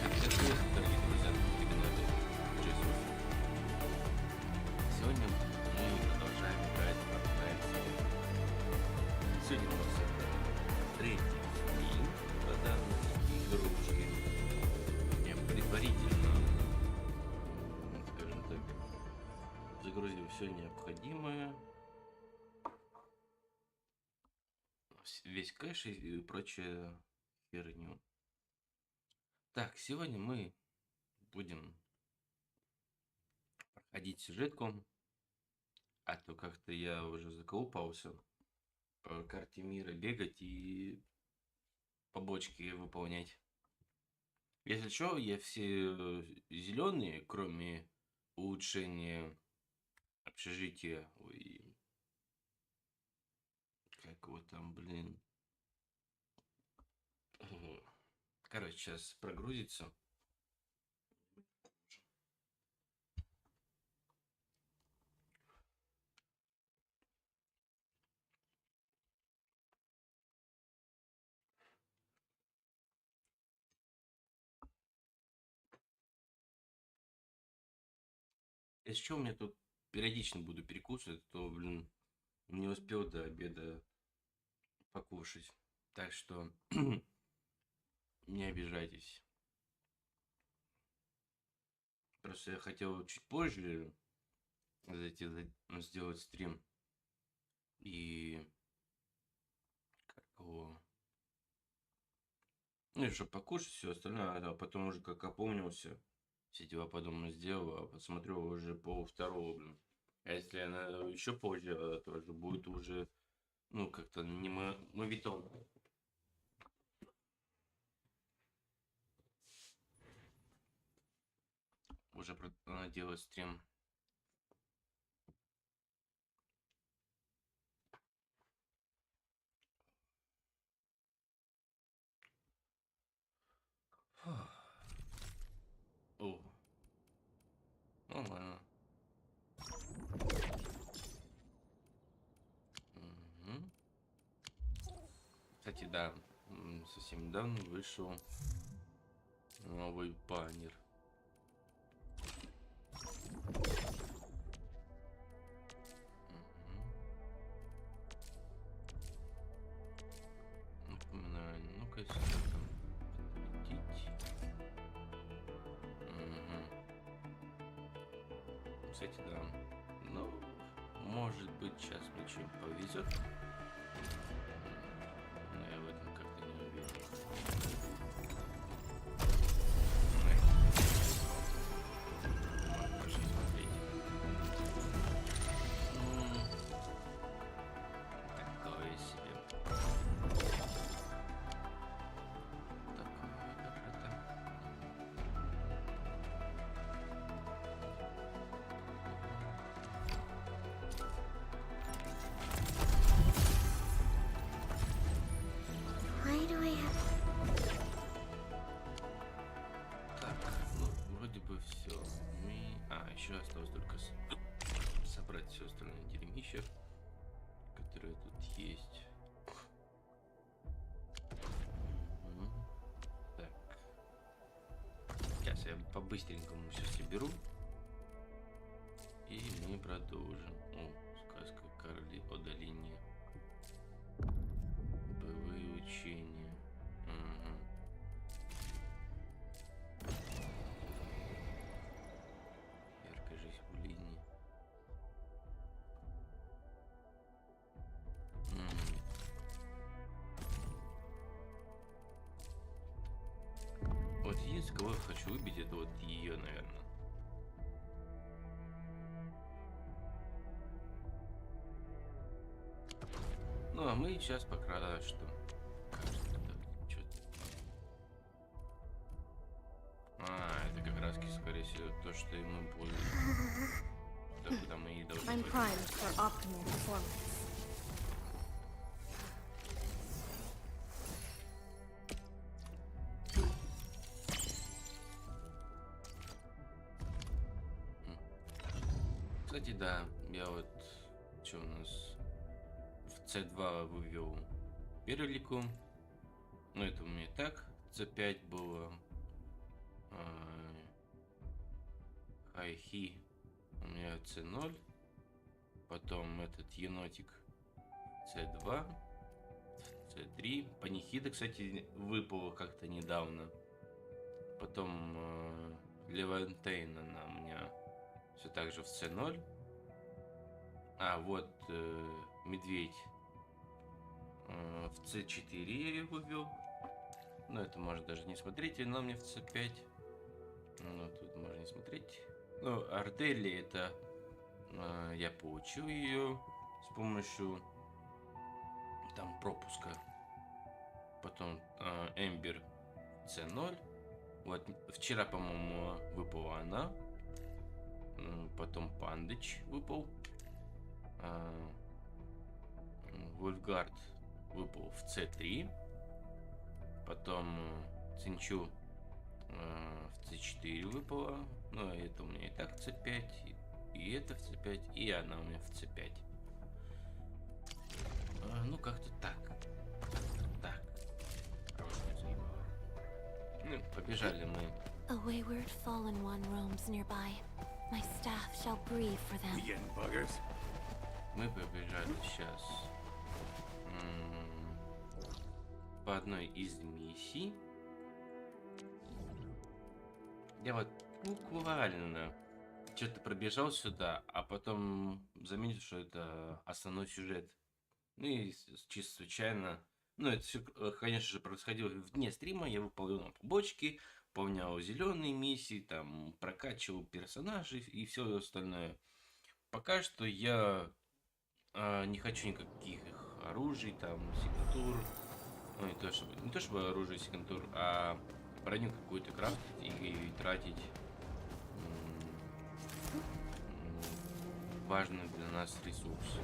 Дорогие друзья, Djesys. Сегодня мы продолжаем играть в Arknights. Сегодня у нас это третий стрим по данной игрушке. Я предварительно, скажем так, загрузил все необходимое. Весь кэш и прочее херню. Так, сегодня мы будем проходить сюжетку, а то как-то я уже заколупался по карте мира бегать и побочки выполнять. Если что, я все зеленые, кроме улучшения общежития, ой, как его там, блин. Короче, сейчас прогрузится. Если что, у меня тут периодично буду перекусывать, то, блин, не успел до обеда покушать. Так что не обижайтесь. Просто я хотел чуть позже сделать стрим. И как его... Ну и чтобы покушать все остальное, а потом уже как опомнился, все дела подобно сделал, а посмотрю уже пол-второго, блин. А если она еще позже, то уже будет уже, ну, как-то не мовитон. Уже надо делать стрим. О, нормально. Угу. Кстати, да, совсем недавно вышел новый баннер. Напоминаю, ну-ка сюда там подтвердить. Кстати, да. Ну, может быть, сейчас мне чем повезет. Но я в этом как-то не уверен. Пошли смотреть. Такое себе. Такое красота. Так, ну, вроде бы все. Еще осталось только собрать все остальное дерьмище, которое тут есть. Так. Сейчас я по-быстренькому все соберу. И мы продолжим. О, сказка Карли о долине. Боевые учения. Яркая жизнь в долине. Вот единственное, кого я хочу убить, это вот ее, наверное. Ну, а мы сейчас пока что... Это как раз, скорее всего, то, что и мы будем. Тогда мы и должны быть. Кстати, да, я вот... Что у нас... В C2 вывел перлику. Ну, это у меня так. C5 было. Хайхи у меня C0. Потом этот енотик C2. C3. Панихида, кстати, выпала как-то недавно. Потом Левантейн она у меня все так же в C0. А вот медведь в C4 я его вел. Ну, это можно даже не смотреть, она у меня в C5. Ну, тут можно не смотреть. Ну, Ардели это я получил ее с помощью там пропуска. Потом Эмбер C0. Вот вчера, по-моему, выпала она. Потом Пандыч выпал. Вольфгард выпал в C3. Потом Цинчу в C4 выпала. Ну, это у меня и так в C5. И это в C5. И она у меня в C5. Ну, как-то так. Так. Ну, побежали мы. A wayward fallen one roams nearby. My staff shall grieve for them. Мы побежали сейчас по одной из миссий. Я вот буквально что-то пробежал сюда, а потом заметил, что это основной сюжет. Ну и чисто случайно. Ну, это все, конечно же, происходило вне стрима. Я выполнял побочки, выполнял зеленые миссии, там прокачивал персонажей и все остальное. Пока что я не хочу никаких оружий, там, сигнатур. Ну, не то чтобы оружие сигнатур, а броню какую-то крафтить и тратить важный для нас ресурс.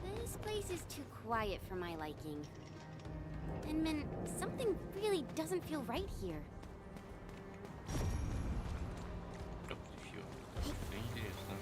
This place is too quiet for my liking. Inman, something really doesn't feel right here. Это интересно.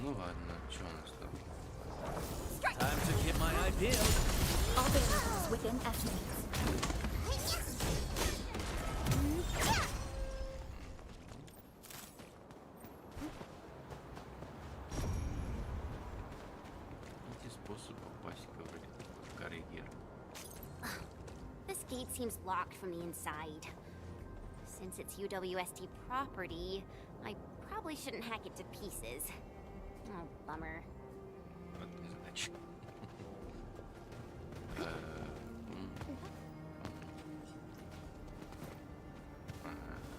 Ну ладно, что у нас там? Time to get my idea. All variables within estimates. Найти способ попасть в горы Гер. This gate seems locked from the inside. Since it's UWST property, I probably shouldn't hack it to pieces. Oh, bummer. Вот незадача.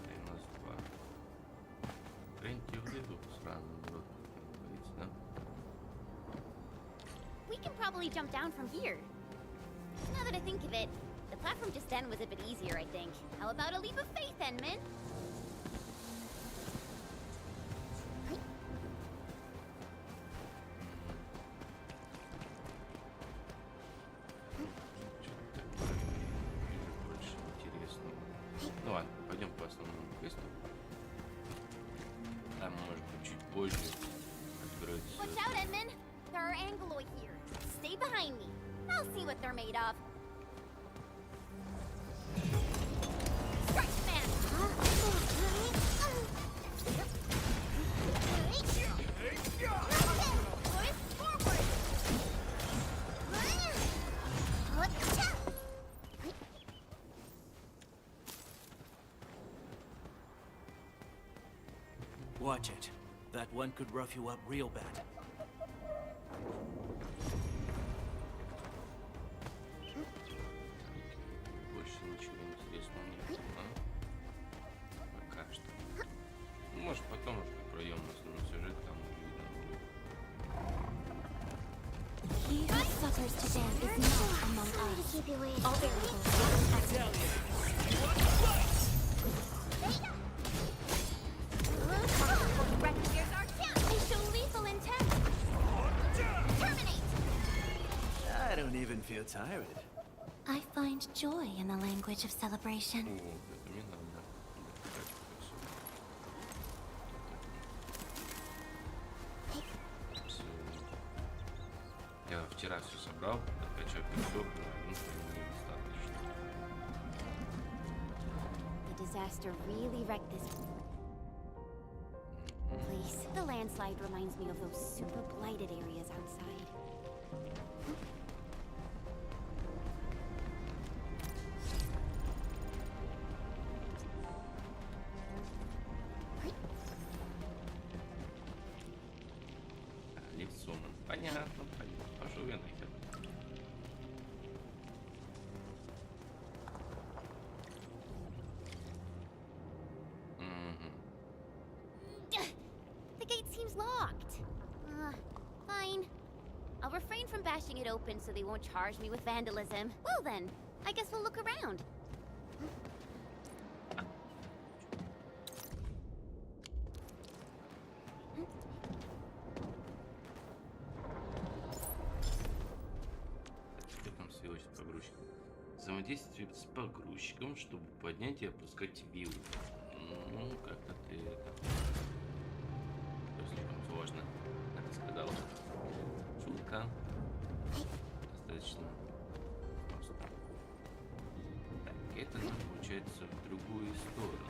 Минус 2. Треньте в лиду сразу, вот, как говорится, да? We can probably jump down from here. Now that I think of it, the platform just then was a bit easier, I think. How about a leap of faith, Enman? Больше интересного. Ну ладно, пойдем по основному квесту. Там, может быть, чуть позже откроется. Watch out, Enman! There are Angoloi here. Stay behind me. I'll see what they're made of. Stretch man! Push forward! Watch it. That one could rough you up real bad. может потом уже пройдем основной сюжет, там видно будет. He who suffers today is not among us. All variables They show lethal intent. Terminate. I don't even feel tired. I find joy in the language of celebration. О, это мне надо. Я вчера все собрал, откачал песок, но недостаточно. The disaster really wrecked this place. The landslide reminds me of those super blighted areas outside. Лицом. Понятно, понятно. Пошел я нахер. The gate seems locked. Fine. I'll refrain from bashing it open so they won't charge me with vandalism. Well then, I guess we'll look around. Что там свелось с погрузчиком? Взаимодействие с погрузчиком, чтобы поднять и опускать вилл. Ну, как-то ты это... Слишком сложно, как ты сказал. Шутка. Достаточно просто. Так, это получается в другую сторону.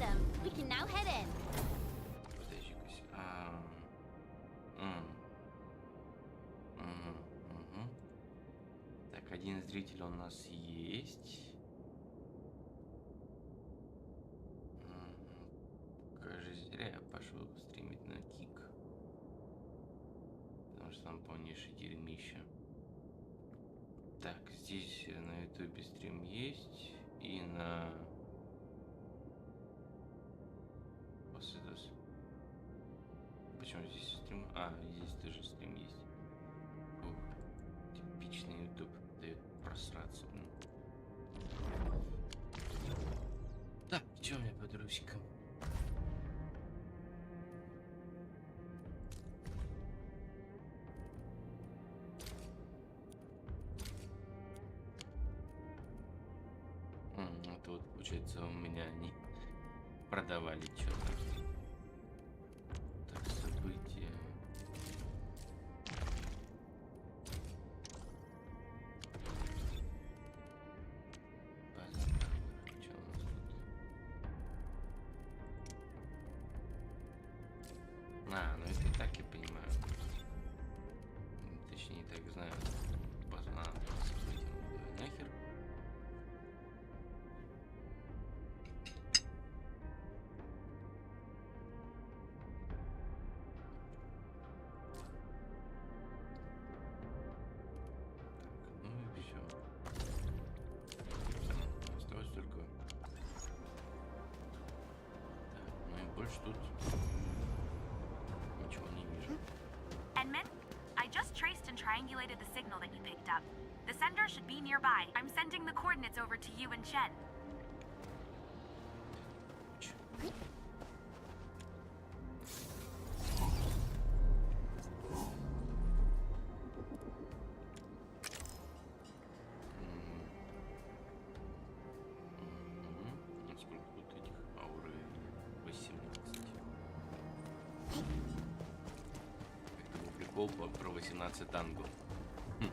Awesome. We can now head in. Подожди-ка. Так, один зритель у нас есть. Кажется, зря я пошел стримить на кик. Потому что там полнейшее дерьмище. Так, здесь на ютубе стрим есть. И на... Почему здесь стрим? А, здесь тоже стрим есть. Ух, типичный ютуб дает просраться. Так, что у меня под русиком? Это вот, получается, у меня они продавали что-то. Так, события. База товаров. Что у нас тут? Ну это и так я понимаю. Точнее, так знаю. База, события. Давай нахер. Осталось только... Так, и больше тут ничего не вижу. Edmund, I just traced and triangulated the signal that you picked up. The sender should be nearby. I'm sending the coordinates over to you and Chen. Сколько тут этих ауры? 18. Это был прикол про 18 танго. Так.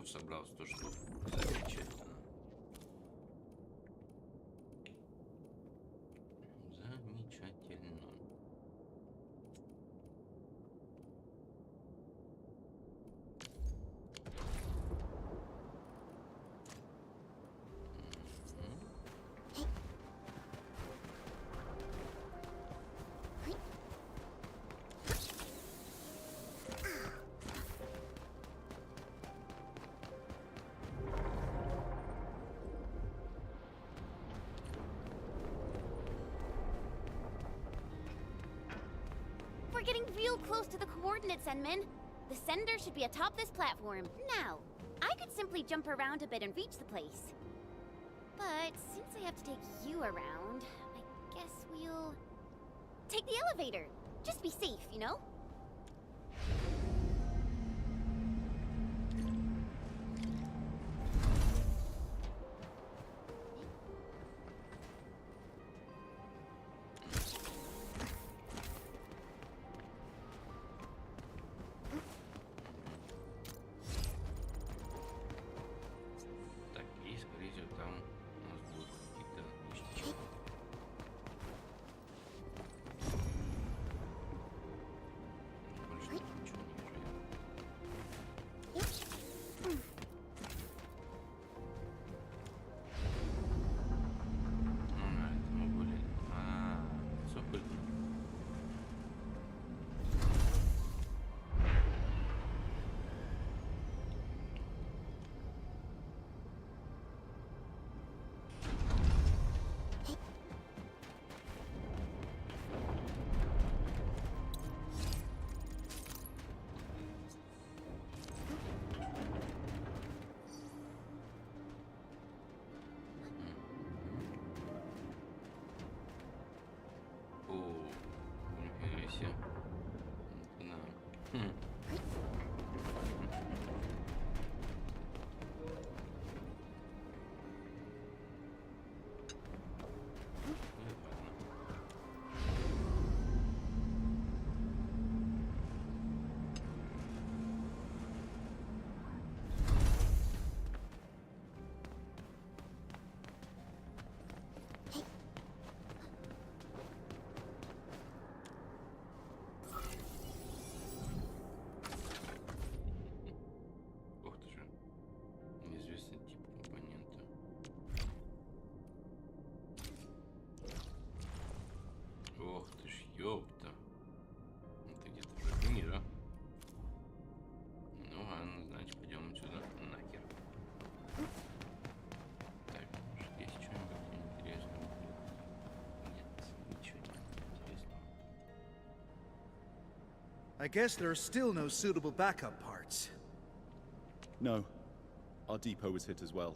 собрался, то что замечательно. Замечательно. We're getting real close to the coordinates, Enman. The sender should be atop this platform. Now, I could simply jump around a bit and reach the place. But since I have to take you around, I guess we'll take the elevator. Just be safe, you know? Так, и скорее всего там у нас будут какие-то ништячки. Больше ничего не вижу. Это мы были. Соколь. О, нифига себе. Да. Ух ты же. Неизвестный тип компонента. Ох ты ж, ёпта. Это где-то вроде мира. Ну ладно, значит, пойдем отсюда нахер. Так, может, есть что-нибудь интересное? Нет, ничего не интересного. I guess there are still no suitable backup parts. No. Our depot was hit as well.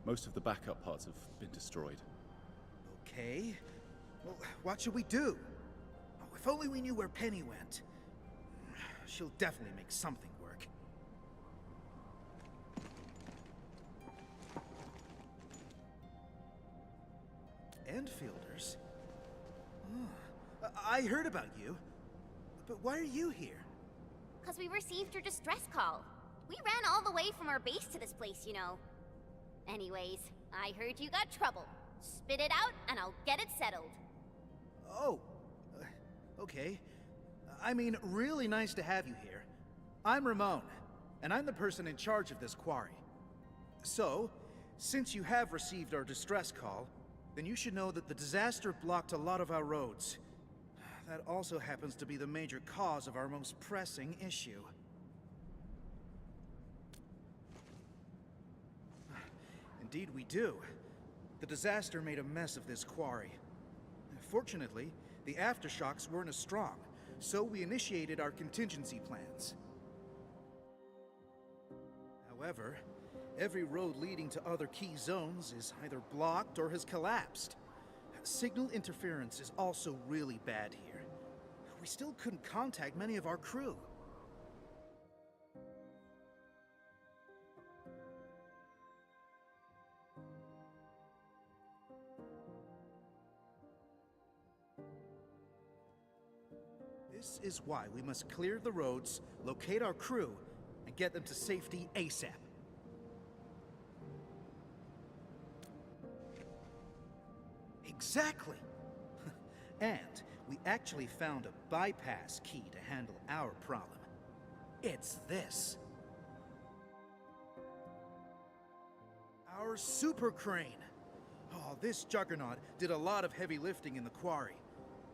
Most of the backup parts have been destroyed. Okay. Well, what should we do? Oh, if only we knew where Penny went. She'll definitely make something work. Endfielders? Oh, I heard about you. But why are you here? Because we received your distress call. We ran all the way from our base to this place, you know. Anyways, I heard you got trouble. Spit it out, and I'll get it settled. Oh, okay. I mean, really nice to have you here. I'm Ramon, and I'm the person in charge of this quarry. So, since you have received our distress call, then you should know that the disaster blocked a lot of our roads. That also happens to be the major cause of our most pressing issue. Indeed we do. The disaster made a mess of this quarry. Fortunately, the aftershocks weren't as strong, so we initiated our contingency plans. However, every road leading to other key zones is either blocked or has collapsed. Signal interference is also really bad here. We still couldn't contact many of our crew. This is why we must clear the roads, locate our crew, and get them to safety ASAP. Exactly. And we actually found a bypass key to handle our problem. It's this. Our super crane. Oh, this juggernaut did a lot of heavy lifting in the quarry.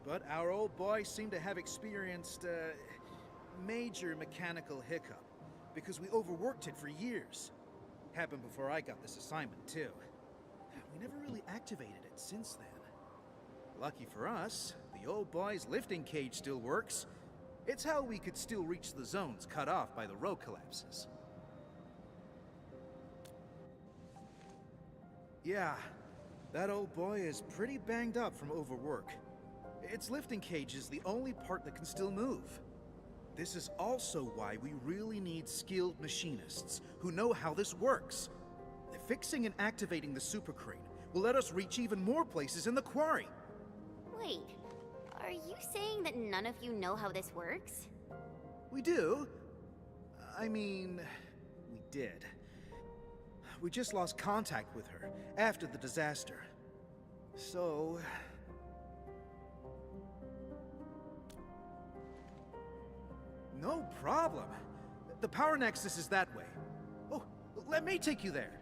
But our old boy seemed to have experienced a major mechanical hiccup because we overworked it for years. Happened before I got this assignment, too. We never really activated it since then. Lucky for us, the old boy's lifting cage still works. It's how we could still reach the zones cut off by the road collapses. Yeah, that old boy is pretty banged up from overwork. Its lifting cage is the only part that can still move. This is also why we really need skilled machinists who know how this works. Fixing and activating the super crane will let us reach even more places in the quarry. Wait, are you saying that none of you know how this works? We do. I mean, we did. We just lost contact with her after the disaster. So... no problem. The power nexus is that way. Oh, let me take you there.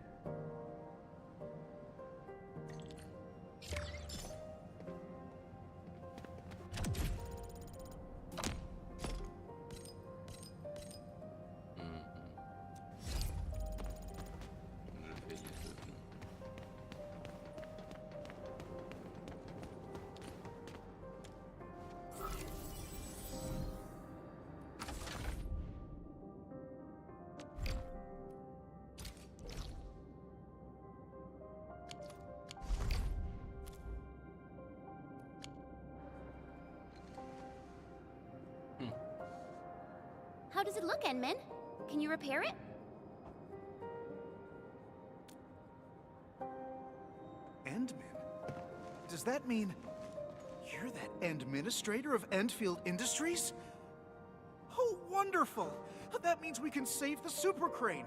How does it look, Enman? Can you repair it? Endman? Does that mean you're that administrator of Endfield Industries? Oh, wonderful! That means we can save the super crane.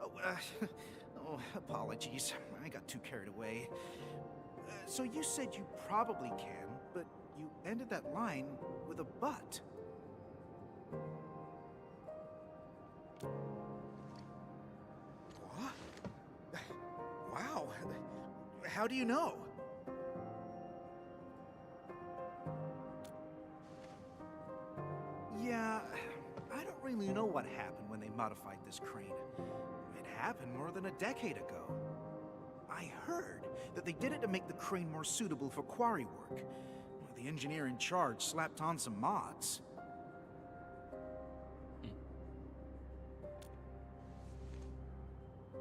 Oh, apologies. I got too carried away. So you said you probably can, but you ended that line with a but. What? Wow. How do you know? Yeah, I don't really know what happened when they modified this crane. It happened more than a decade ago. I heard that they did it to make the crane more suitable for quarry work. The engineer in charge slapped on some mods.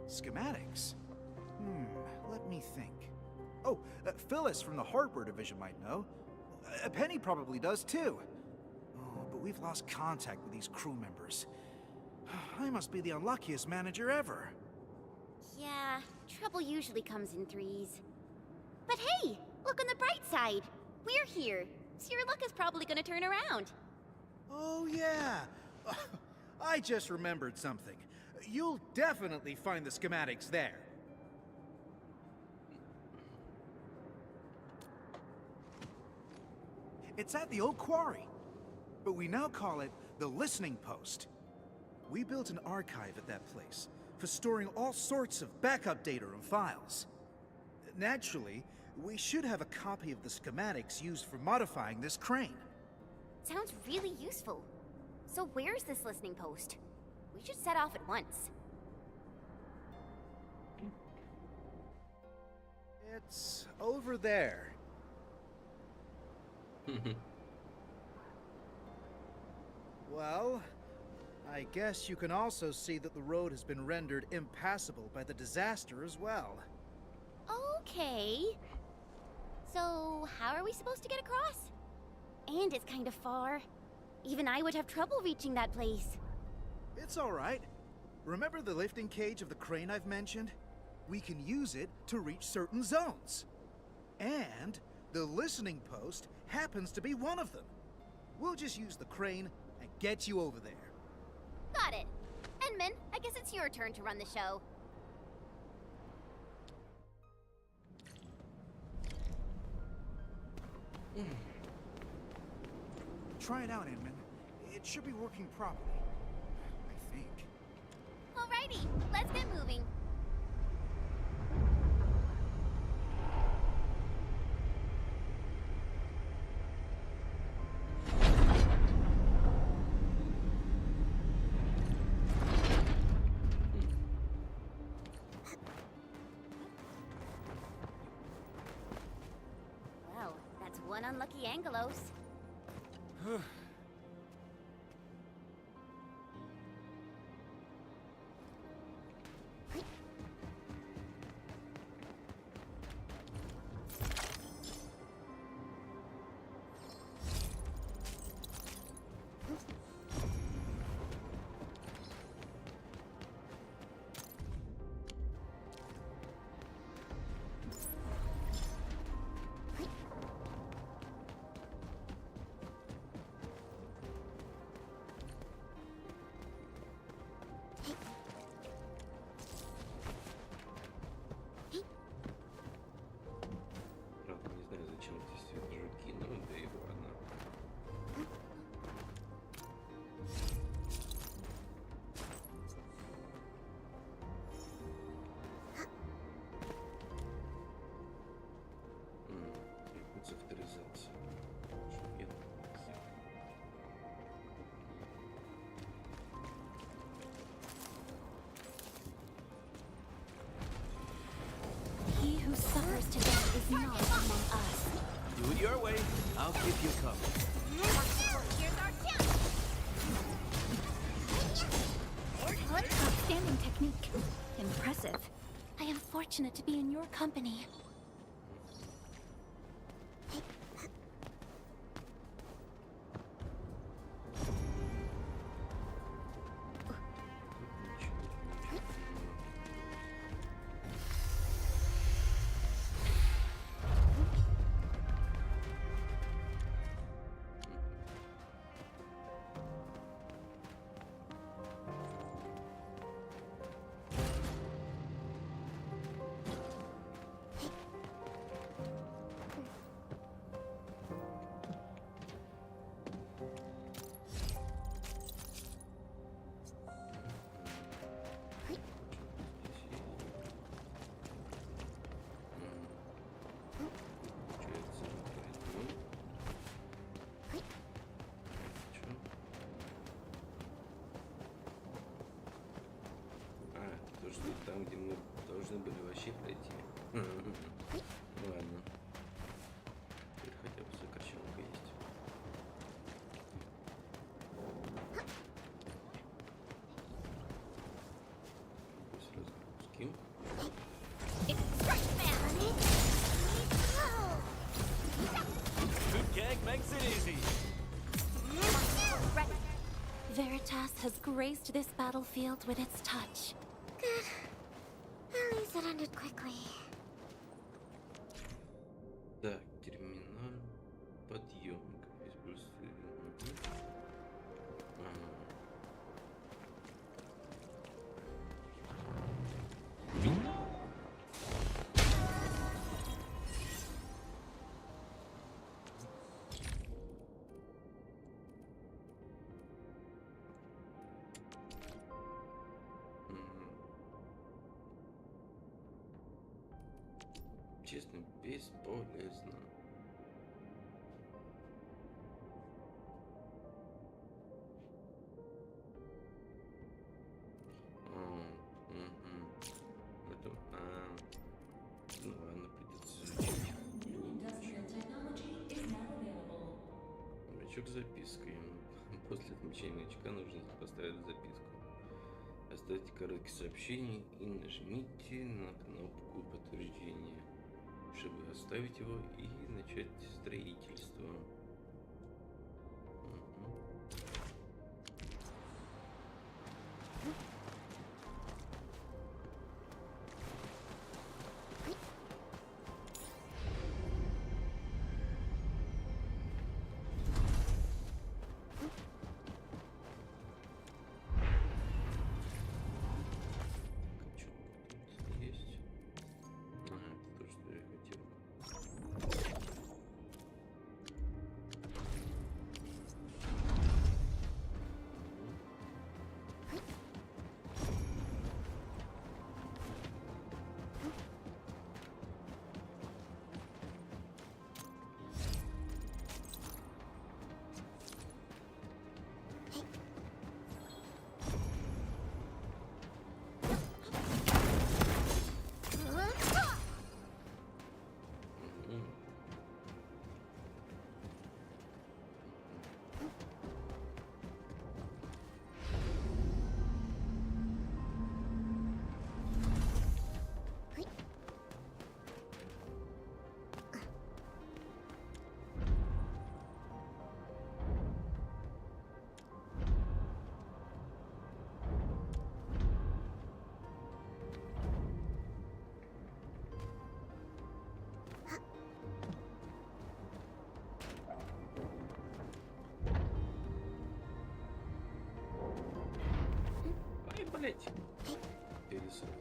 Schematics? Let me think. Oh, Phyllis from the hardware division might know. Penny probably does too. Oh, but we've lost contact with these crew members. I must be the unluckiest manager ever. Yeah, trouble usually comes in threes. But hey, look on the bright side. We're here, so your luck is probably gonna turn around. Oh yeah, I just remembered something. You'll definitely find the schematics there. It's at the old quarry, but we now call it the Listening Post. We built an archive at that place for storing all sorts of backup data and files. Naturally, we should have a copy of the schematics used for modifying this crane. Sounds really useful. So where's this listening post? We should set off at once. It's over there. Well, I guess you can also see that the road has been rendered impassable by the disaster as well. Okay. So, how are we supposed to get across? And it's kind of far. Even I would have trouble reaching that place. It's all right. Remember the lifting cage of the crane I've mentioned? We can use it to reach certain zones. And the listening post happens to be one of them. We'll just use the crane and get you over there. Got it. Enman, I guess it's your turn to run the show. Try it out, Inman. It should be working properly. I think. Alrighty, let's get moving. Well, that's one unlucky Angelos. Правда, не знаю, зачем здесь все жуки, но да и ладно. Требуется авторизация. Что я He who suffers today is not among us. Do it your way. I'll keep you covered. Here's our chance. What outstanding technique. Impressive. I am fortunate to be in your company. То, что там, где мы должны были вообще пройти. Ладно. Теперь хотя бы закачалка есть. Сразу запустим. Good gag makes it easy. Veritas has graced this battlefield with its touch. Good. At least it ended quickly. Так, терминал подъемник. Используй. Честно, бесполезно. Это, ну ладно, придется изучить. Значок с запиской. После отмечания очка нужно поставить записку. Оставьте короткие сообщения и нажмите на кнопку подтверждения, чтобы оставить его и начать строительство. Блять. Пересрался.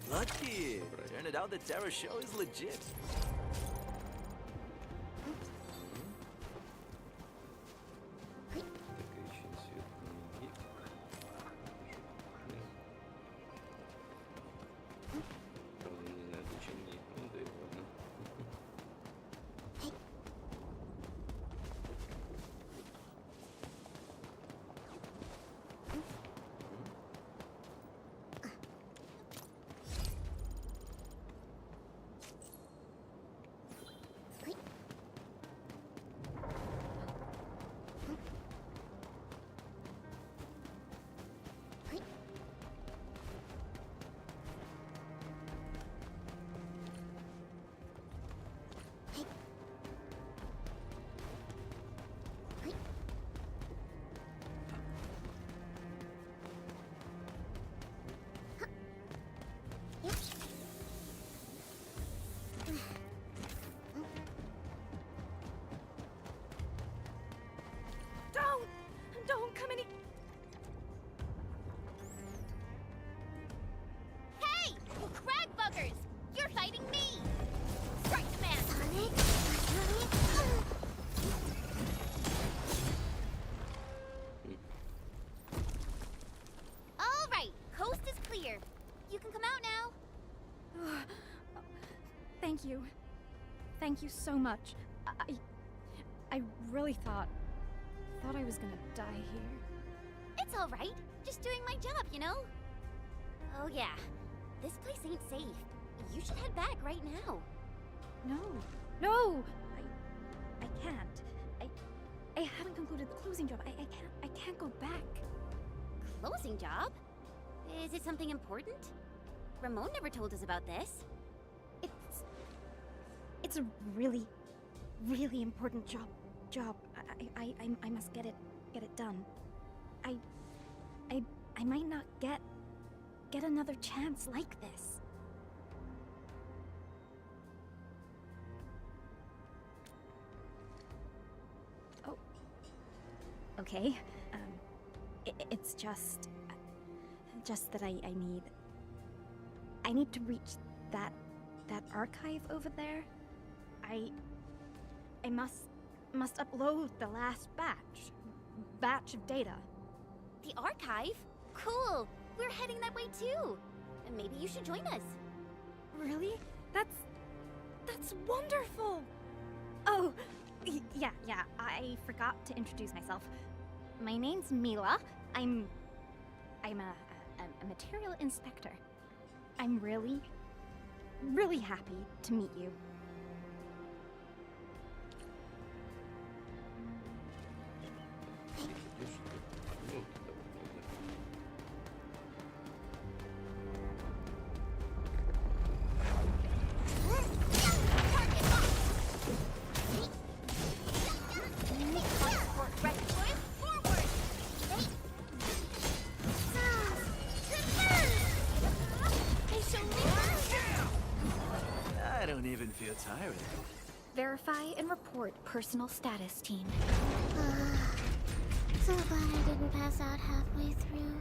Lucky. Turned it out that Terra show is legit. Don't come any. Hey, you crag buggers! You're fighting me! Strike command! Sonic? All right, coast is clear. You can come out now. Thank you. Thank you so much. I really thought I was gonna die here. It's all right. Just doing my job, you know? Oh yeah, this place ain't safe. You should head back right now. No, I can't. I haven't concluded the closing job. I can't go back. Closing job? Is it something important? Ramon never told us about this. It's a really, really important job. I must get it done. I might not get another chance like this. Oh. Okay. It's just that I need to reach that archive over there. I must upload the last batch of data. The archive? Cool! We're heading that way too! And maybe you should join us. Really? That's wonderful! Oh, yeah, I forgot to introduce myself. My name's Mila. I'm a material inspector. I'm really, really happy to meet you. I don't even feel tired. Verify and report personal status, team. So glad I didn't pass out halfway through.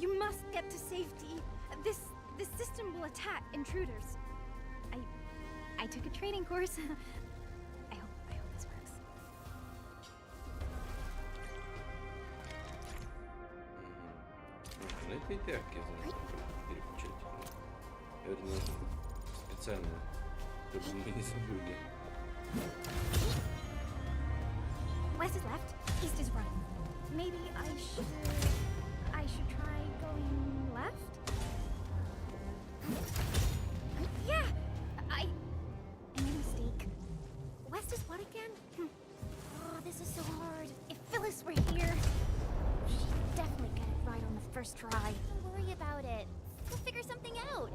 You must get to safety. This system will attack intruders. I took a training course. I hope this works. это и так я знаю, как переключать. Это нужно специально, чтобы мы не забыли. West is left, east is right. Maybe I should try going left? Yeah! I made a mistake. West is what again? Oh, this is so hard. If Phyllis were here, she'd definitely get it right on the first try. Don't worry about it. We'll figure something out.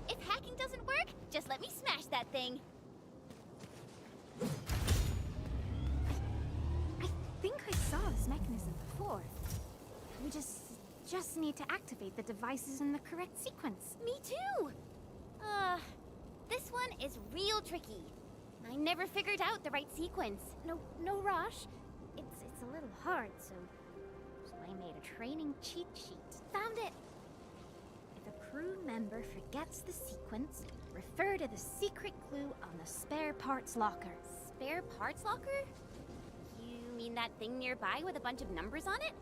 If hacking doesn't work, just let me smash that thing. I think I saw this mechanism before. We just need to activate the devices in the correct sequence. Me too. This one is real tricky. I never figured out the right sequence. No rush. It's a little hard, so I made a training cheat sheet. Found it. If a crew member forgets the sequence, refer to the secret clue on the spare parts locker. Spare parts locker? You mean that thing nearby with a bunch of numbers on it?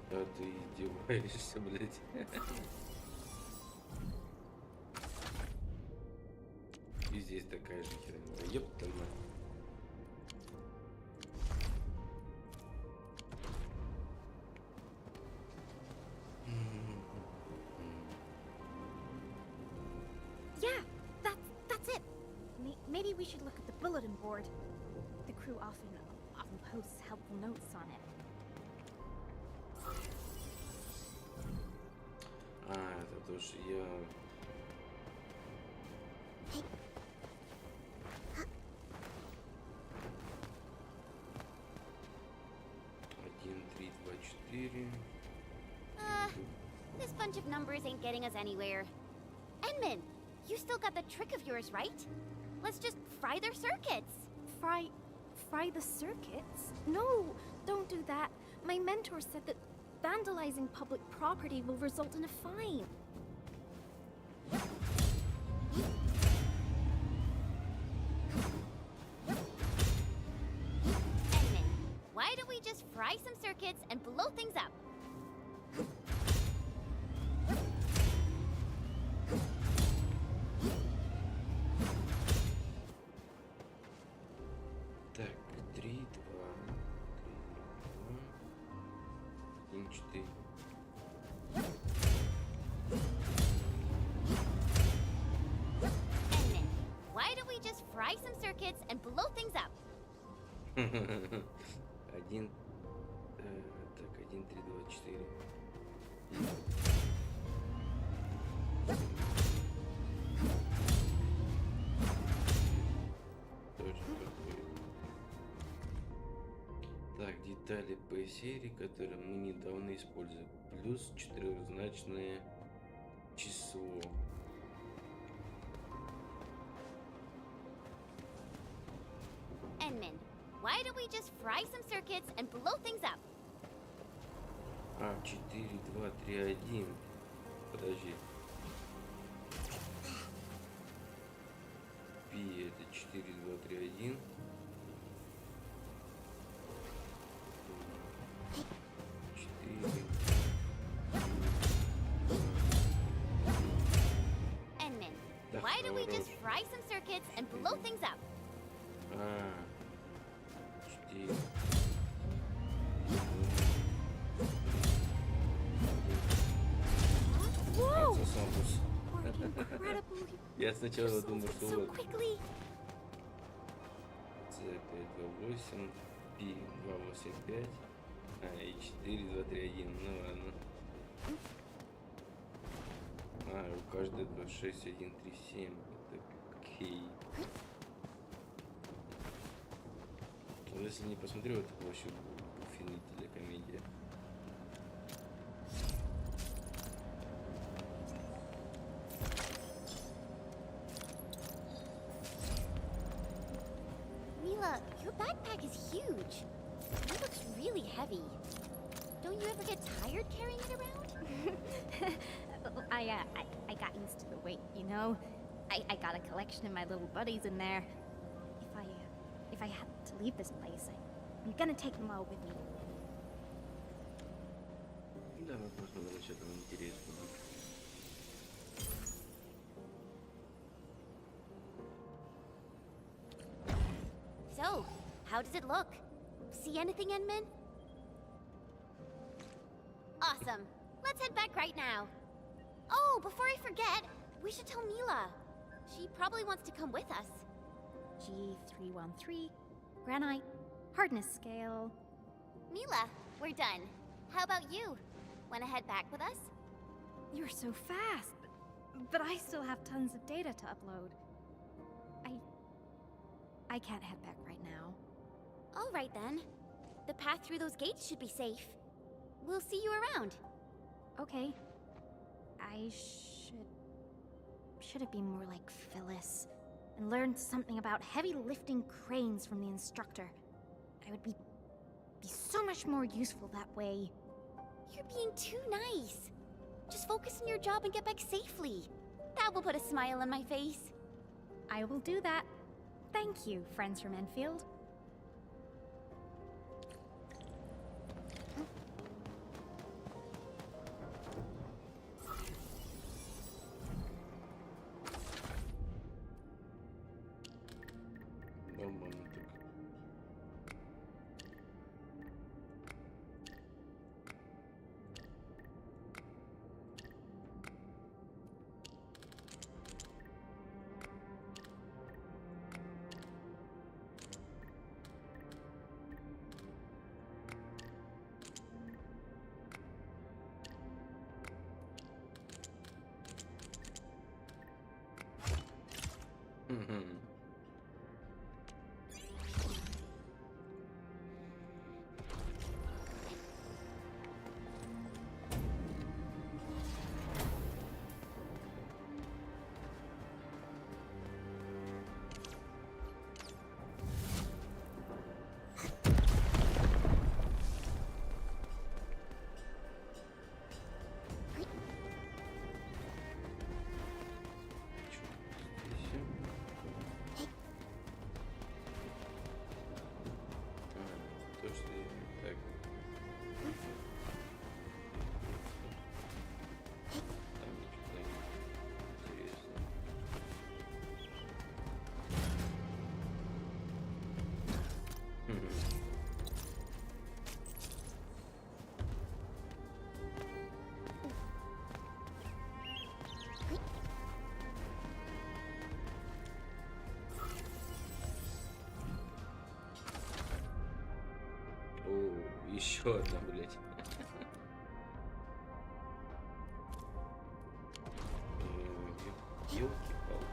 Да ты издеваешься, блядь. И здесь такая же херня. Ёпта мать. Yeah, that's it. Maybe we should look at the bulletin board. The crew often posts helpful notes on it. Это то, что я... Один, три, два, четыре. This bunch of numbers ain't getting us anywhere. Edmund, you still got the trick of yours, right? Let's just fry their circuits. Fry the circuits? No, don't do that. My mentor said that vandalizing public property will result in a fine. Edmund, why don't we just fry some circuits and blow things up? Так, 3, 2, 1, 4. Edmund, why don't we just fry some circuits and blow things up? Один, так, 1, 3, 2, 4. Так, детали по серии, которые мы недавно использовали. Плюс четырехзначное число. Edmund, why don't we just fry some circuits and blow things up? 4, 2, 3, 1. Подожди. Пи это 4, 2, 3, 1. 4. Edmund, Да why don't we just хорош. fry some circuits and blow things up? 4. Whoa! Отсосамбус. Worked incredibly Я сначала думал, что so вот quickly. C528, P285, и 4, 2, 3, 1. Ну ладно. У каждой 26, 1, 3, 7. Это окей. Но если не посмотрел, это вообще буфинителя комедия. backpack is huge. It looks really heavy. Don't you ever get tired carrying it around? I got used to the weight, you know? I got a collection of my little buddies in there. If I had to leave this place, I'm gonna take them all with me. Давай посмотрим, что там интересного. So, how does it look? See anything, Enman? Awesome. Let's head back right now. Oh, before I forget, we should tell Mila. She probably wants to come with us. G313, granite, hardness scale. Mila, we're done. How about you? Wanna head back with us? You're so fast, but I still have tons of data to upload. I can't head back right now. All right then. The path through those gates should be safe. We'll see you around. Okay. I should have been more like Phyllis and learned something about heavy lifting cranes from the instructor. I would be so much more useful that way. You're being too nice. Just focus on your job and get back safely. That will put a smile on my face. I will do that. Thank you, friends from Enfield. О, еще одна, блядь. Ёлки-палки.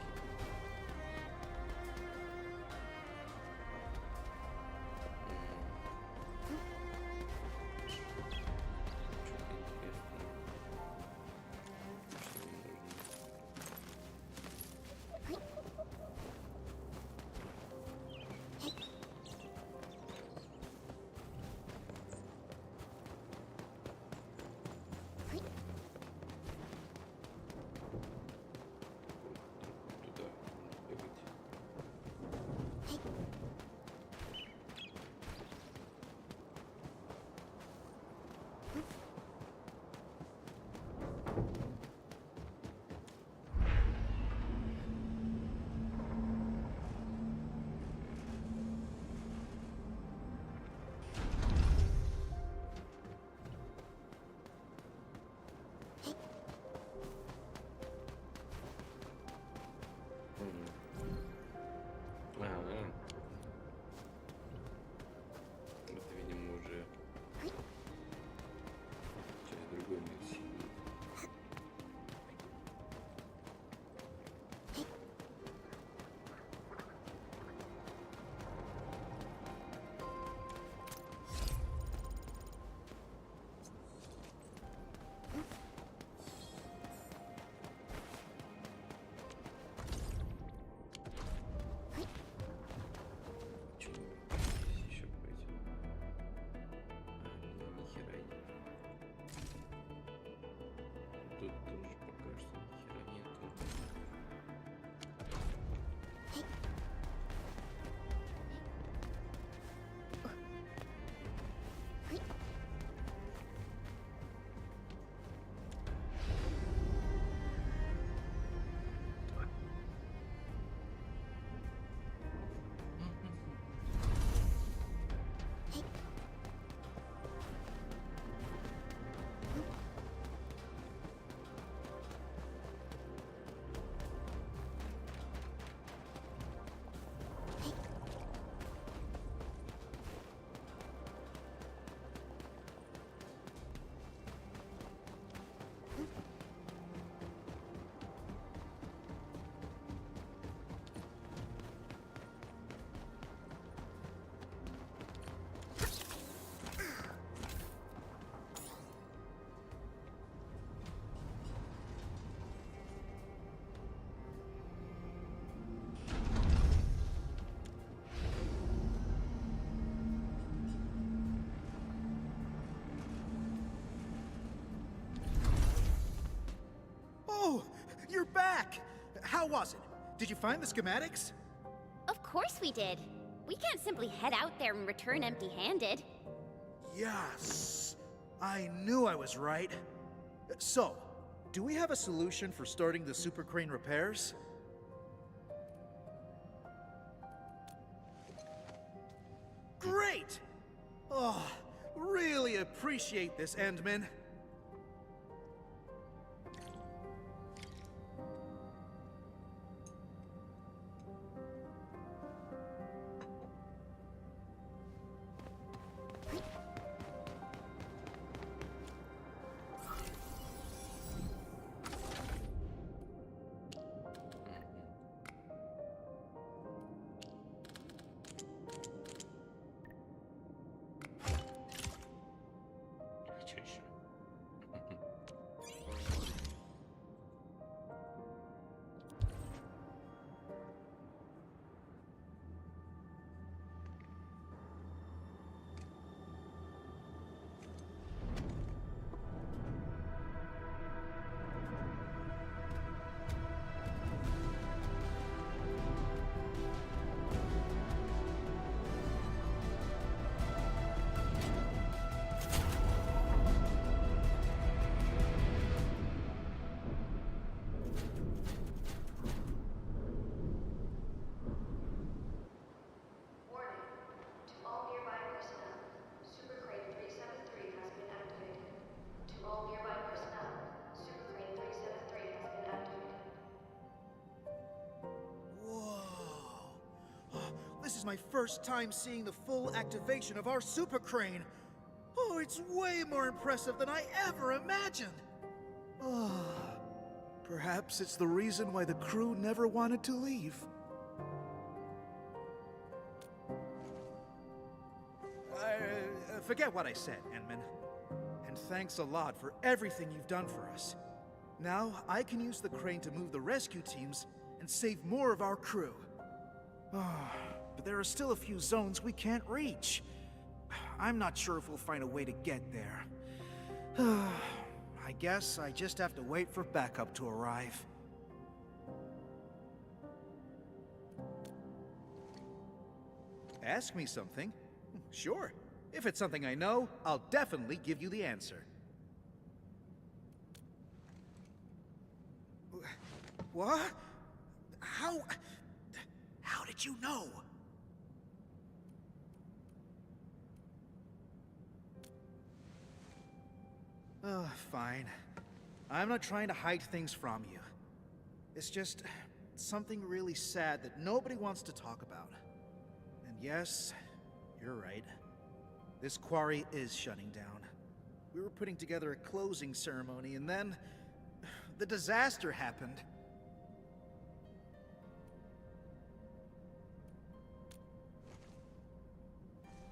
back! How was it? Did you find the schematics? Of course we did. We can't simply head out there and return empty-handed. Yes! I knew I was right. So, do we have a solution for starting the super crane repairs? Great! Oh, really appreciate this, Endman. Чё ещё? Warning. To all nearby personnel, Super Crane 373 has been activated. To all nearby personnel, Super Crane 373 has been activated. Whoa. This is my first time seeing the full activation of our super crane. Oh, it's way more impressive than I ever imagined. Oh, perhaps it's the reason why the crew never wanted to leave. Forget what I said, Endman. And thanks a lot for everything you've done for us. Now, I can use the crane to move the rescue teams and save more of our crew. But there are still a few zones we can't reach. I'm not sure if we'll find a way to get there. I guess I just have to wait for backup to arrive. Ask me something. Sure. If it's something I know, I'll definitely give you the answer. What? How did you know? Oh, fine. I'm not trying to hide things from you. It's just something really sad that nobody wants to talk about. And yes, you're right. This quarry is shutting down. We were putting together a closing ceremony, and then the disaster happened.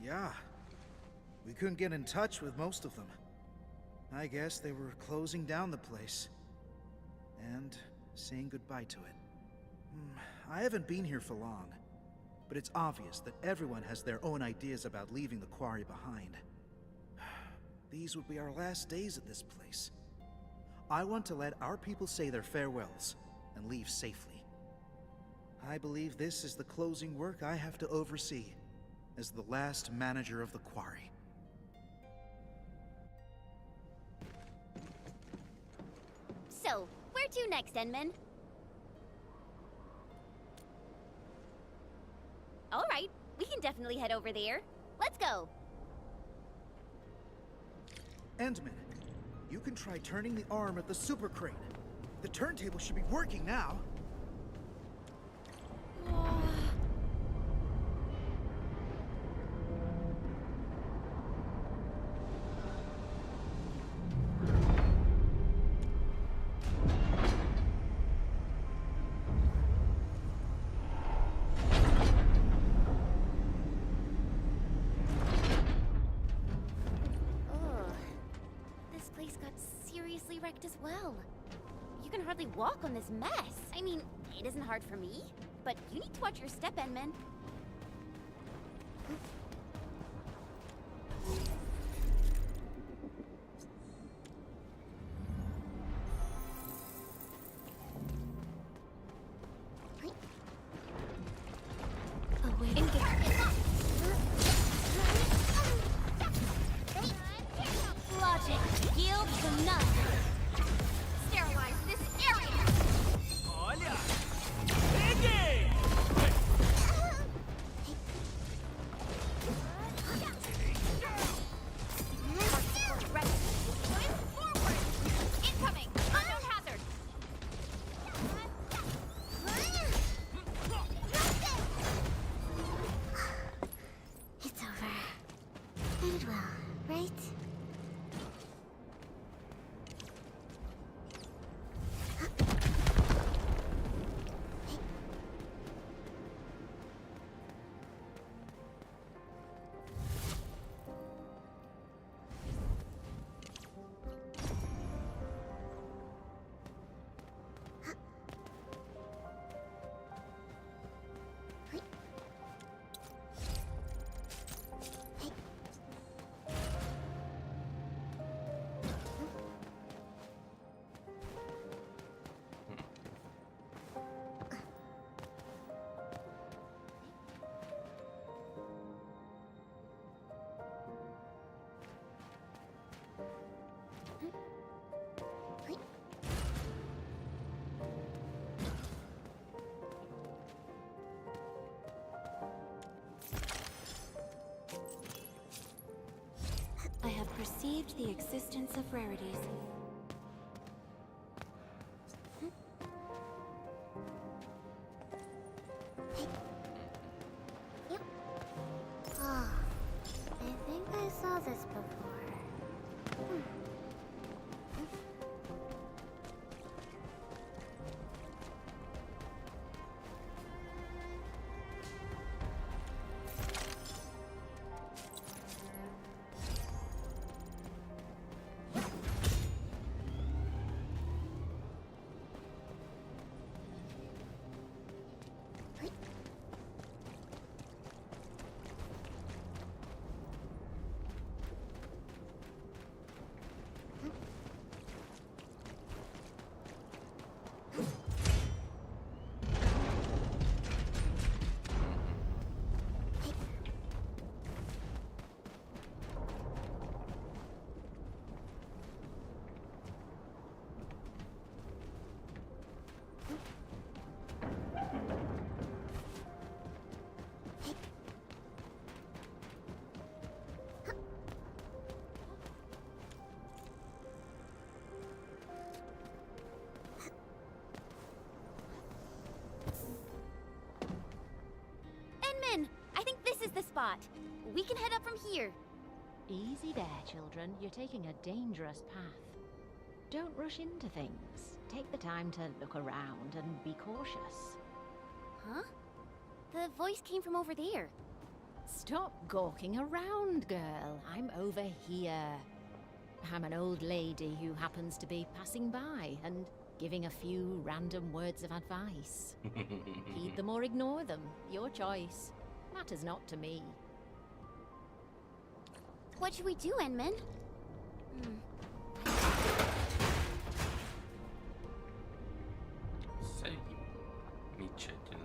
Yeah, we couldn't get in touch with most of them. I guess they were closing down the place and saying goodbye to it. I haven't been here for long, but it's obvious that everyone has their own ideas about leaving the quarry behind. These would be our last days at this place. I want to let our people say their farewells and leave safely. I believe this is the closing work I have to oversee as the last manager of the quarry. So, where to next, Endman? All right, we can definitely head over there. Let's go. Endman, you can try turning the arm of the super crane. The turntable should be working now. As well. You can hardly walk on this mess. I mean, it isn't hard for me, but you need to watch your step, Endman. survived the existence of rarities. Yep. Ah, I think I saw this before. I think this is the spot. We can head up from here. Easy there, children. You're taking a dangerous path. Don't rush into things. Take the time to look around and be cautious. Huh? The voice came from over there. Stop gawking around, girl. I'm over here. I'm an old lady who happens to be passing by and giving a few random words of advice. Heed them or ignore them. Your choice. Matters not to me. What should we do, Enman? Замечательно.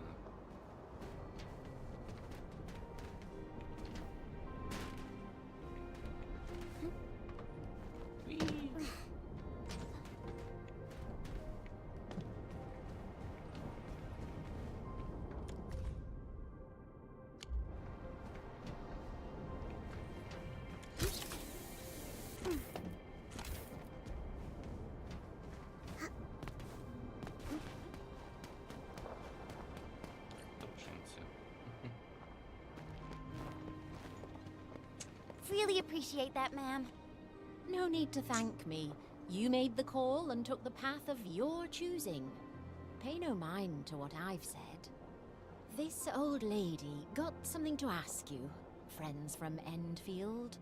Really appreciate that, ma'am. No need to thank me. You made the call and took the path of your choosing. Pay no mind to what I've said. This old lady got something to ask you, friends from Endfield.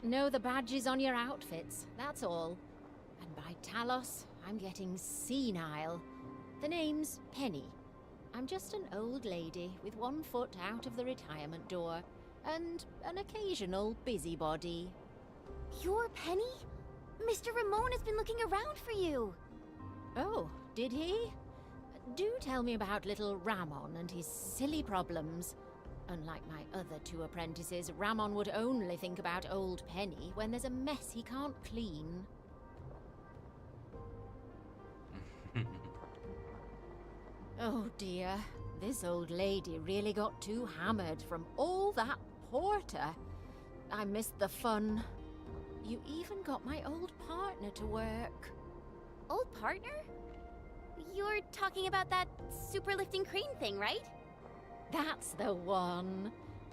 Know the badges on your outfits, that's all. And by Talos, I'm getting senile. The name's Penny. I'm just an old lady with one foot out of the retirement door and an occasional busybody. You're Penny? Mr. Ramon has been looking around for you. Oh, did he? Do tell me about little Ramon and his silly problems. Unlike my other two apprentices, Ramon would only think about old Penny when there's a mess he can't clean. Oh dear, this old lady really got too hammered from all that porter. I missed the fun. You even got my old partner to work. Old partner? You're talking about that super lifting crane thing, right? That's the one.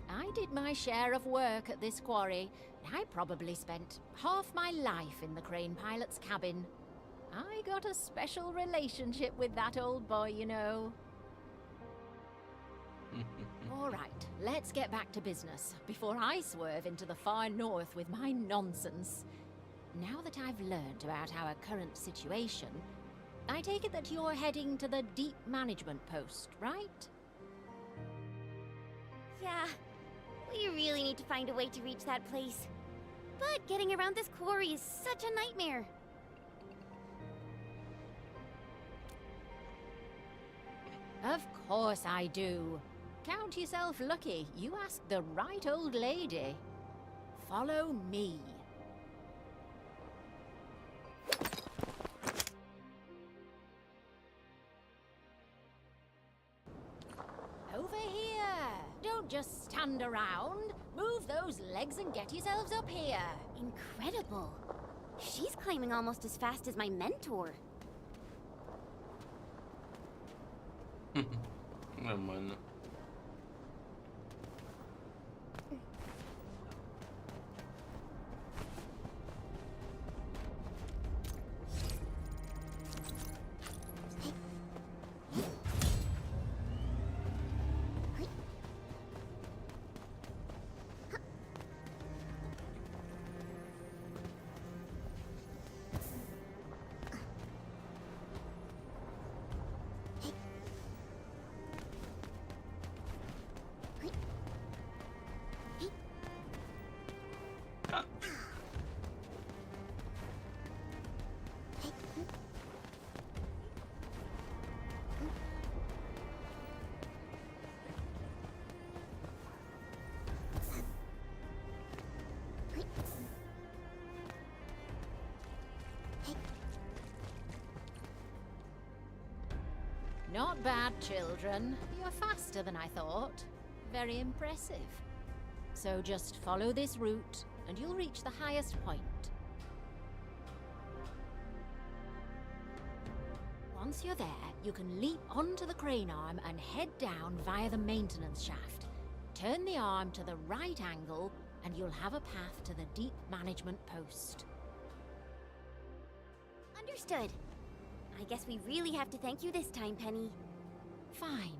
I did my share of work at this quarry. I probably spent half my life in the crane pilot's cabin. I got a special relationship with that old boy, you know. All right, let's get back to business before I swerve into the far north with my nonsense. Now that I've learned about our current situation, I take it that you're heading to the deep management post, right? Yeah, we really need to find a way to reach that place. But getting around this quarry is such a nightmare. Of course I do. Count yourself lucky. You asked the right old lady. Follow me. Over here! Don't Don't just stand around. Move those legs and get yourselves up here. Incredible. She's climbing almost as fast as my mentor. Нормально. Not bad, children. You're faster than I thought. Very impressive. So just follow this route, and you'll reach the highest point. Once you're there, you can leap onto the crane arm and head down via the maintenance shaft. Turn the arm to the right angle, and you'll have a path to the deep management post. Understood. I guess we really have to thank you this time, Penny. Fine.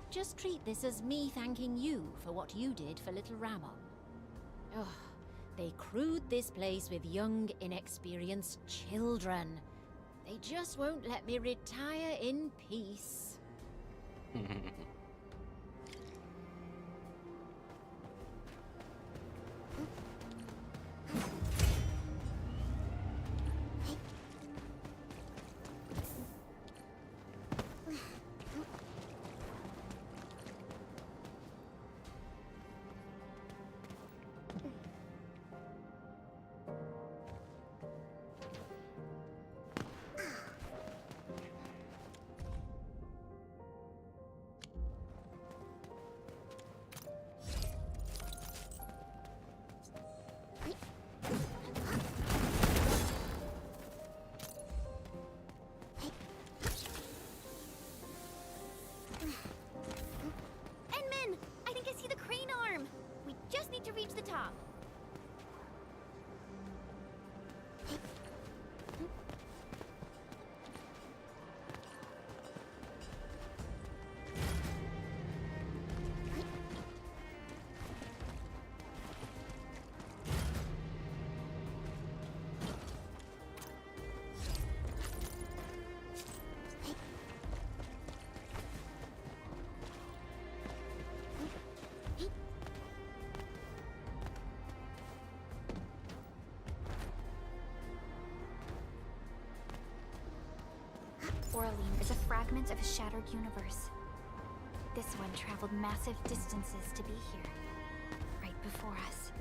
Just treat this as me thanking you for what you did for little Ramon. Oh, they crewed this place with young, inexperienced children. They just won't let me retire in peace. To reach the top. Orlean is a fragment of a shattered universe. This one traveled massive distances to be here, right before us.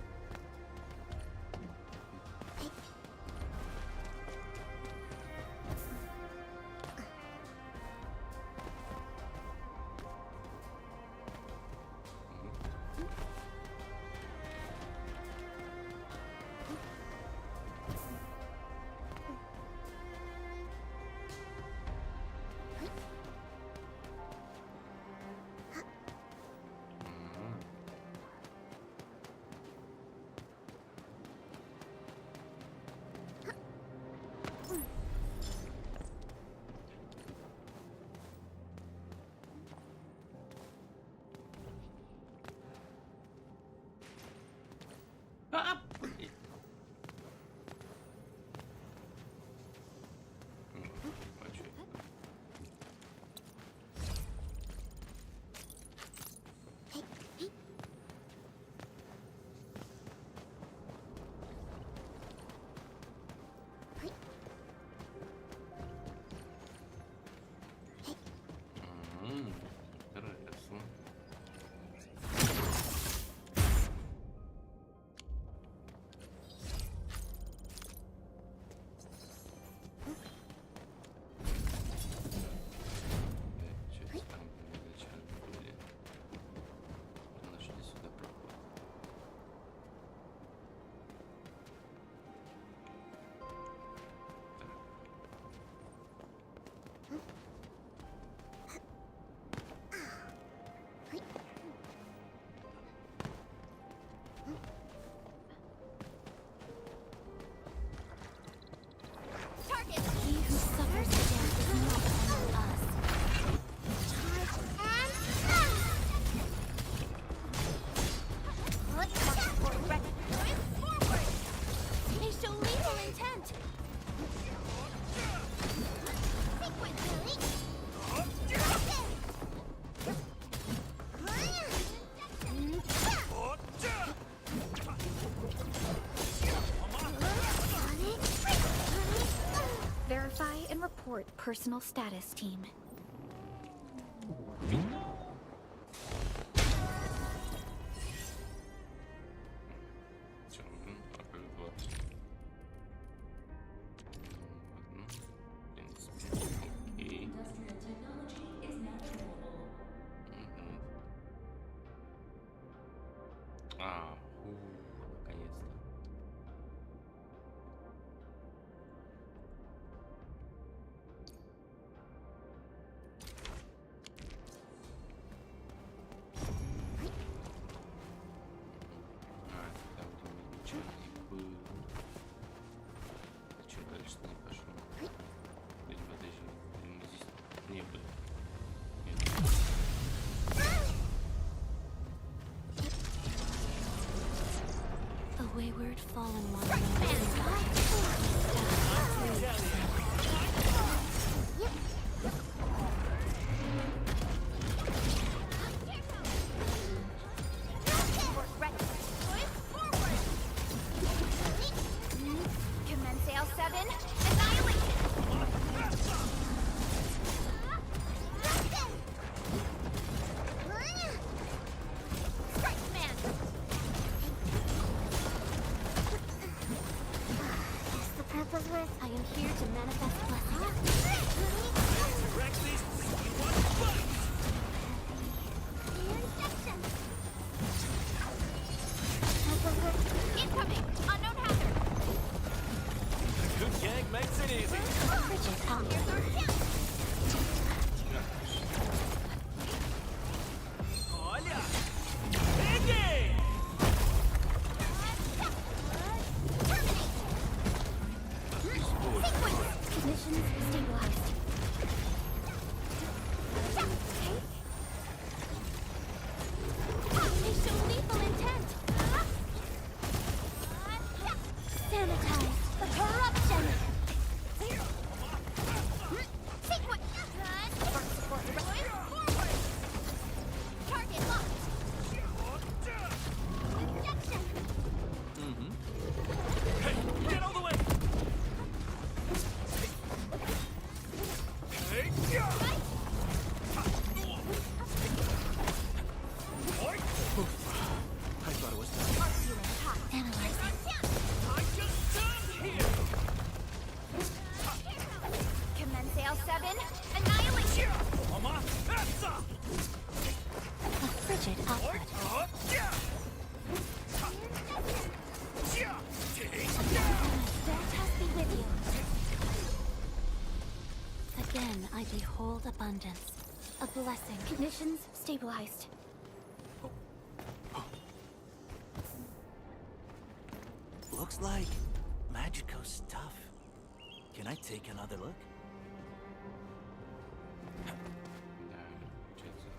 and report personal status, team. Всё, а как 20? Ладно. В принципе, окей. Мгм. Наконец-то. Там ничего не было. А что дальше не пошло? Подожди, мы здесь не были. Нет. The wayward fallen one. Commence L7, annihilation! Strike command! Is the purpose with? I am here to manifest blessing. Incoming! Unknown hazard! Good gang makes it easy. Frigid onward. Оля! Беги! Conditions stabilized. They show lethal intent! Sanitize the corruption. Sequence! First support directed forward! Target locked! Injection! Hey, get out of the way! Hey, yeah! I thought it was Analyzing. I just jumped here! Commence L7, annihilation! Mama, that's up! A frigid output. Yeah! Veritas be with you. Again, I behold abundance. A blessing. Conditions stabilized. Looks like Magico's stuff. Can I take another look? Да, получается.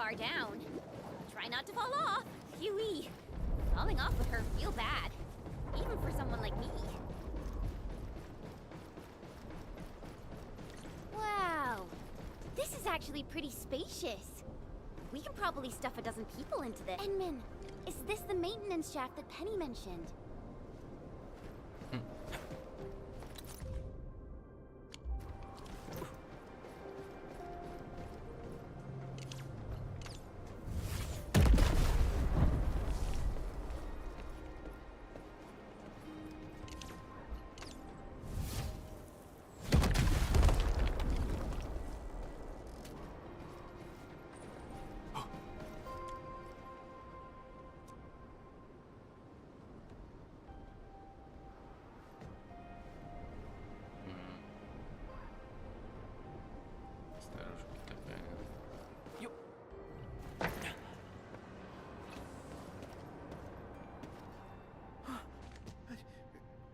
far down. Try not to fall off. Phew-wee. Falling off would hurt real bad. Even for someone like me. Wow. This is actually pretty spacious. We can probably stuff a dozen people into this. Enman, is this the maintenance shaft that Penny mentioned?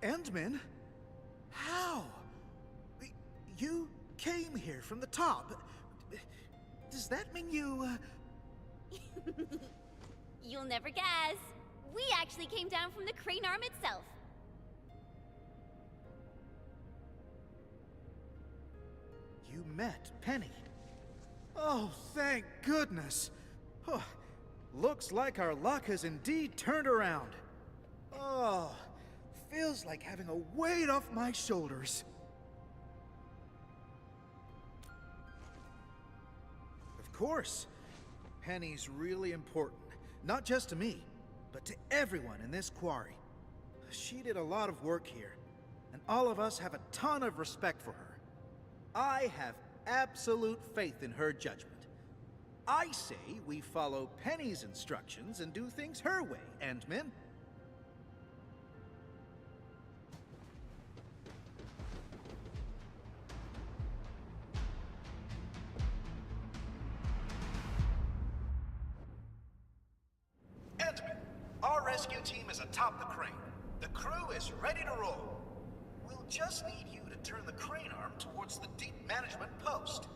Endman? How? You came here from the top. Does that mean you, You'll never guess. We actually came down from the crane arm itself. You met Penny? Oh, thank goodness. Oh, looks like our luck has indeed turned around. Oh, feels like having a weight off my shoulders. Of course, Penny's really important. Not just to me, but to everyone in this quarry. She did a lot of work here, and all of us have a ton of respect for her. I have absolute faith in her judgment. I say we follow Penny's instructions and do things her way, Endman. Endman, our rescue team is atop the crane. The crew is ready to roll. We'll just need you to turn the crane arm towards the deep management post.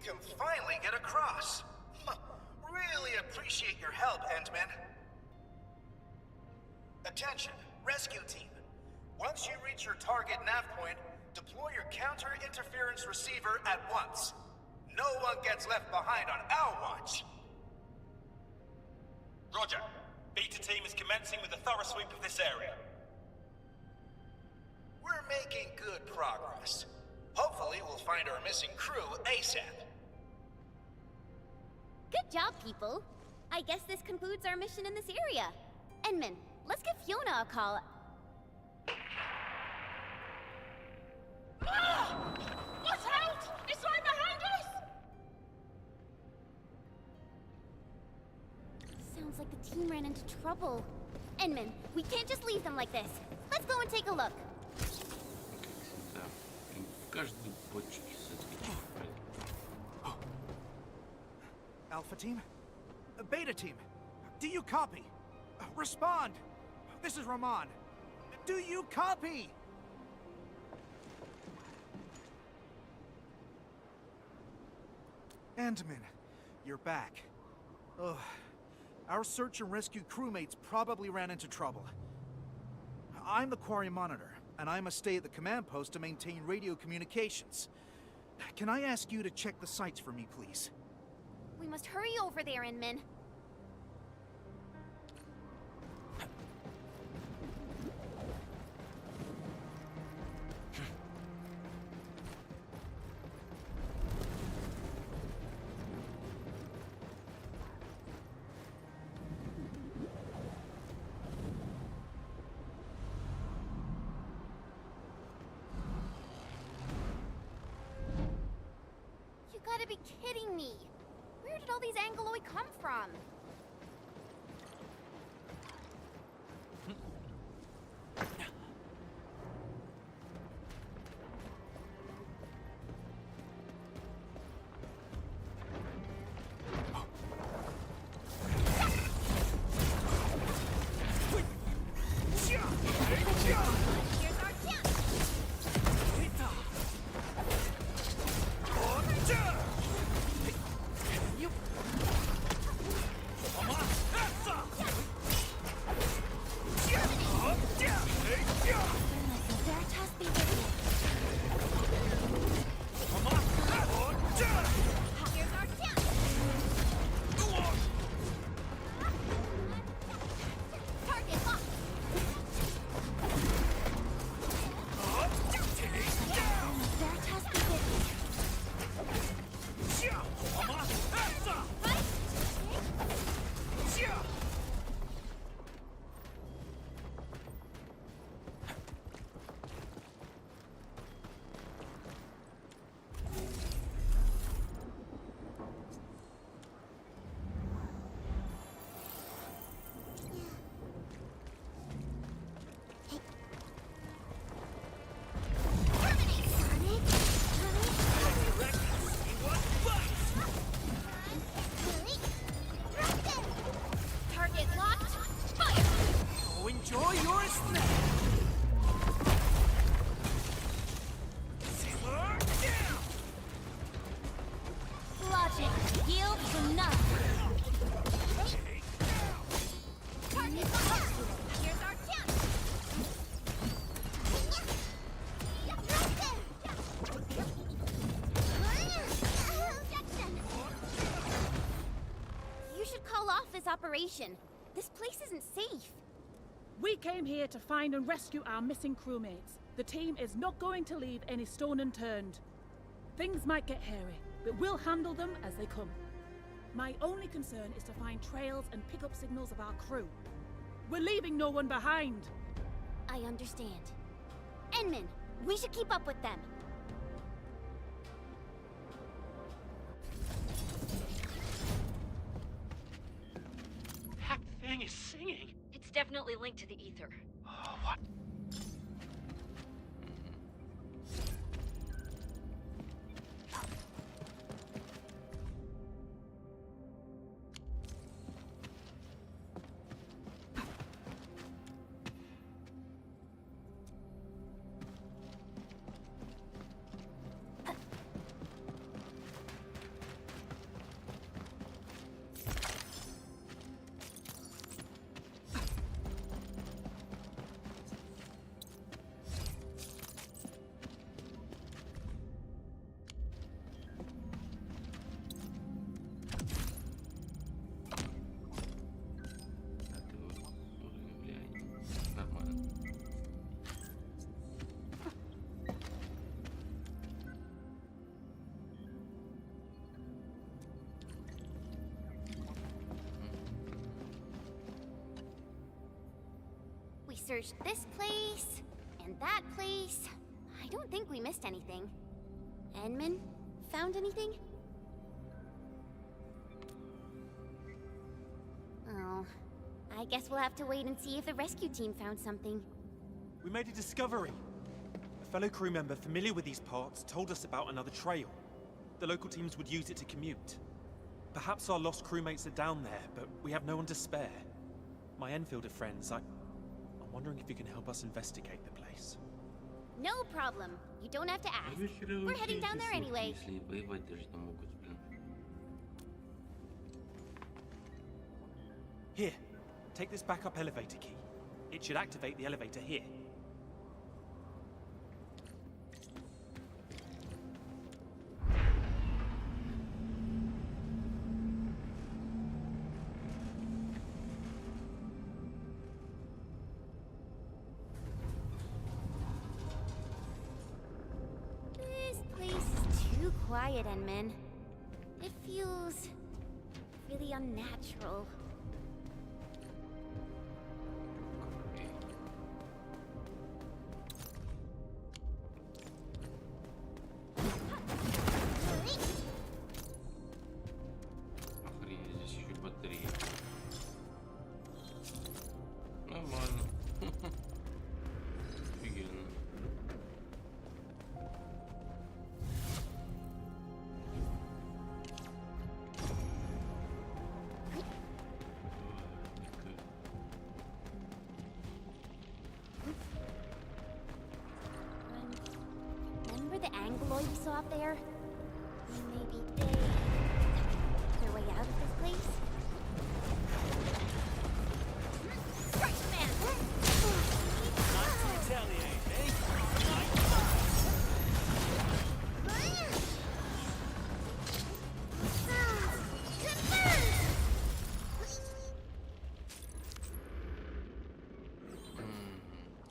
Can finally get across. Really appreciate your help, Endman. Attention, rescue team. Once you reach your target nav point, deploy your counter-interference receiver at once. No one gets left behind on our watch. Roger. Beta team is commencing with a thorough sweep of this area. We're making good progress. Hopefully we'll find our missing crew ASAP. Good job, people. I guess this concludes our mission in this area. Endman, let's give Fiona a call. Ah! Watch out! It's right behind us! Sounds like the team ran into trouble. Endman, we can't just leave them like this. Let's go and take a look. Alpha team? Beta team? Do you copy? Respond! This is Rahman. Do you copy? Endman, you're back. Ugh. Our search and rescue crewmates probably ran into trouble. I'm the quarry monitor, and I must stay at the command post to maintain radio communications. Can I ask you to check the sites for me, please? We must hurry over there, Endman. gotta be kidding me. Where did all these Angoloi come from? Operation. This place isn't safe. We came here to find and rescue our missing crewmates. The team is not going to leave any stone unturned. Things might get hairy, but we'll handle them as they come. My only concern is to find trails and pick up signals of our crew. We're leaving no one behind. I understand. Enman, we should keep up with them. Thing is singing. It's definitely linked to the ether. Oh, what? We searched this place, and that place. I don't think we missed anything. Enman, found anything? Oh, I guess we'll have to wait and see if the rescue team found something. We made a discovery. A fellow crew member familiar with these parts told us about another trail. The local teams would use it to commute. Perhaps our lost crewmates are down there, but we have no one to spare. My Enfielder friends, I'm wondering if you can help us investigate the place. No problem. You don't have to ask. We're heading down there anyway. Here, take this backup elevator key. It should activate the elevator here. Quiet, Enman. It feels really unnatural. angloy we saw up there? Maybe they their way out of this place? Right, man! Not to retaliate, eh?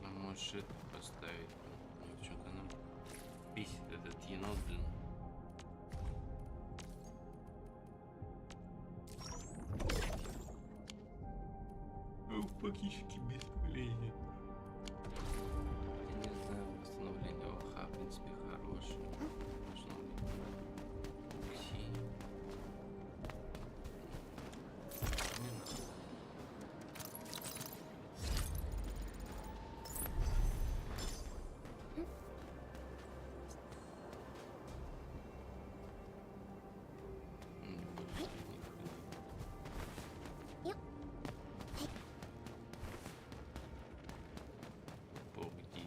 А можешь это поставить? Ну, что-то нам бесит этот енот, блин. Подписчики бесполезны. Я не знаю, восстановление ОХ, в принципе, хорошее. Должно быть. Синий. Не надо. Пауки.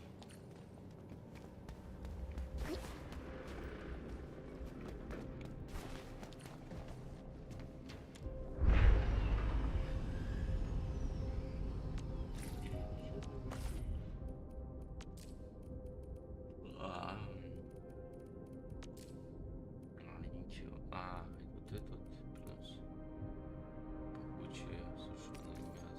Ничего. Вот это вот плюс пахучее сушеное мясо.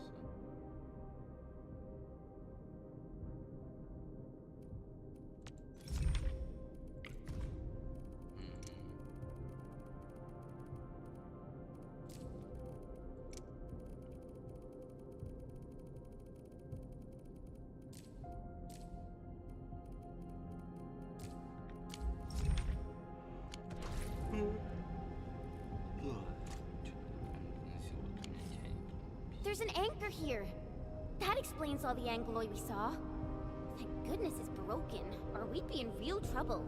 There's an anchor here. That explains all the angloy we saw. Thank goodness it's broken, or we'd be in real trouble.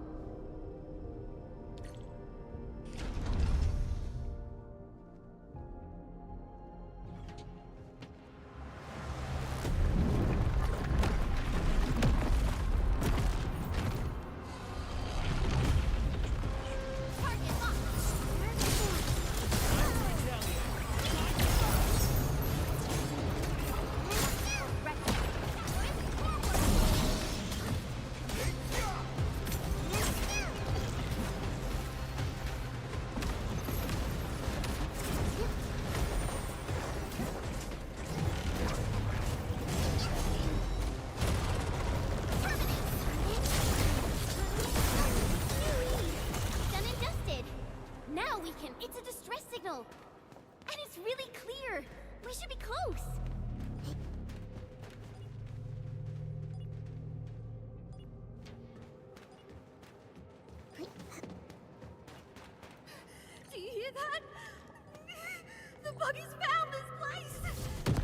Done and dusted. Now we can. It's a distress signal. And it's really clear. We should be close. Do you hear that? The buggy's found this place.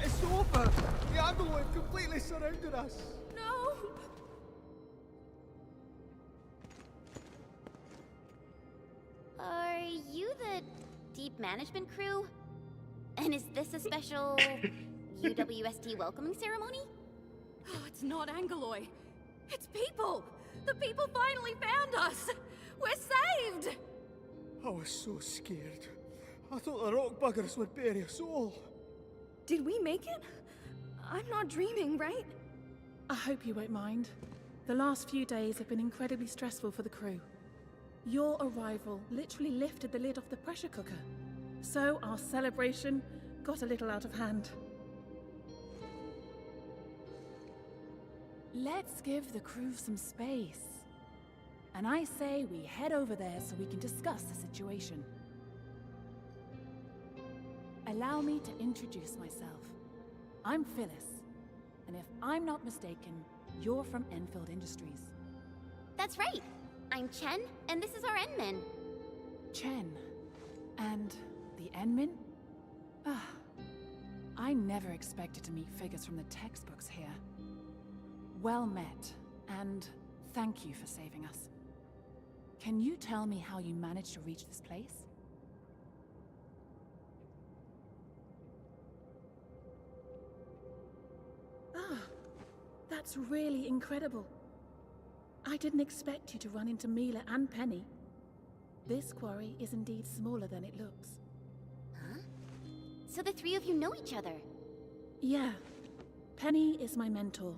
It's over! The Anglo have completely surrounded us! No. Are you the deep management crew? And is this a special UWST welcoming ceremony? Oh, it's not Angloy. It's people! The people finally found us! We're saved! I was so scared. I thought the rock buggers would bury us all. Did we make it? I'm not dreaming, right? I hope you won't mind. The last few days have been incredibly stressful for the crew. Your arrival literally lifted the lid off the pressure cooker. So our celebration got a little out of hand. Let's give the crew some space. And I say we head over there so we can discuss the situation. Allow me to introduce myself. I'm Phyllis, and if I'm not mistaken, you're from Endfield Industries. That's right. I'm Chen, and this is our Endman. Chen. And the Endman? Ah, I never expected to meet figures from the textbooks here. Well met, and thank you for saving us. Can you tell me how you managed to reach this place? Ah, that's really incredible. I didn't expect you to run into Mila and Penny. This quarry is indeed smaller than it looks. Huh? So the three of you know each other? Yeah. Penny is my mentor,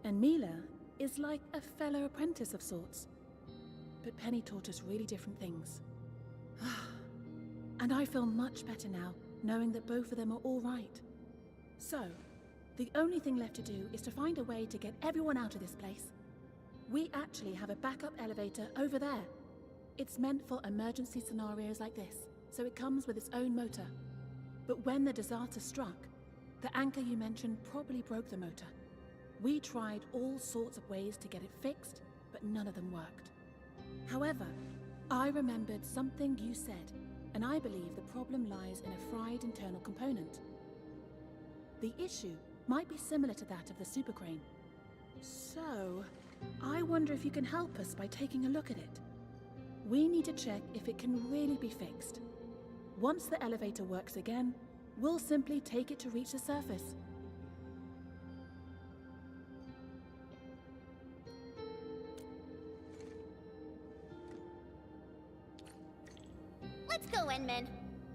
and Mila is like a fellow apprentice of sorts. But Penny taught us really different things. And I feel much better now, knowing that both of them are all right. So, the only thing left to do is to find a way to get everyone out of this place. We actually have a backup elevator over there. It's meant for emergency scenarios like this, so it comes with its own motor. But when the disaster struck, the anchor you mentioned probably broke the motor. We tried all sorts of ways to get it fixed, but none of them worked. However, I remembered something you said, and I believe the problem lies in a fried internal component. The issue might be similar to that of the super crane. So, I wonder if you can help us by taking a look at it. We need to check if it can really be fixed. Once the elevator works again, we'll simply take it to reach the surface. Let's go, N-Men.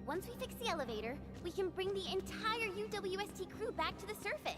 Once we fix the elevator, we can bring the entire UWST crew back to the surface.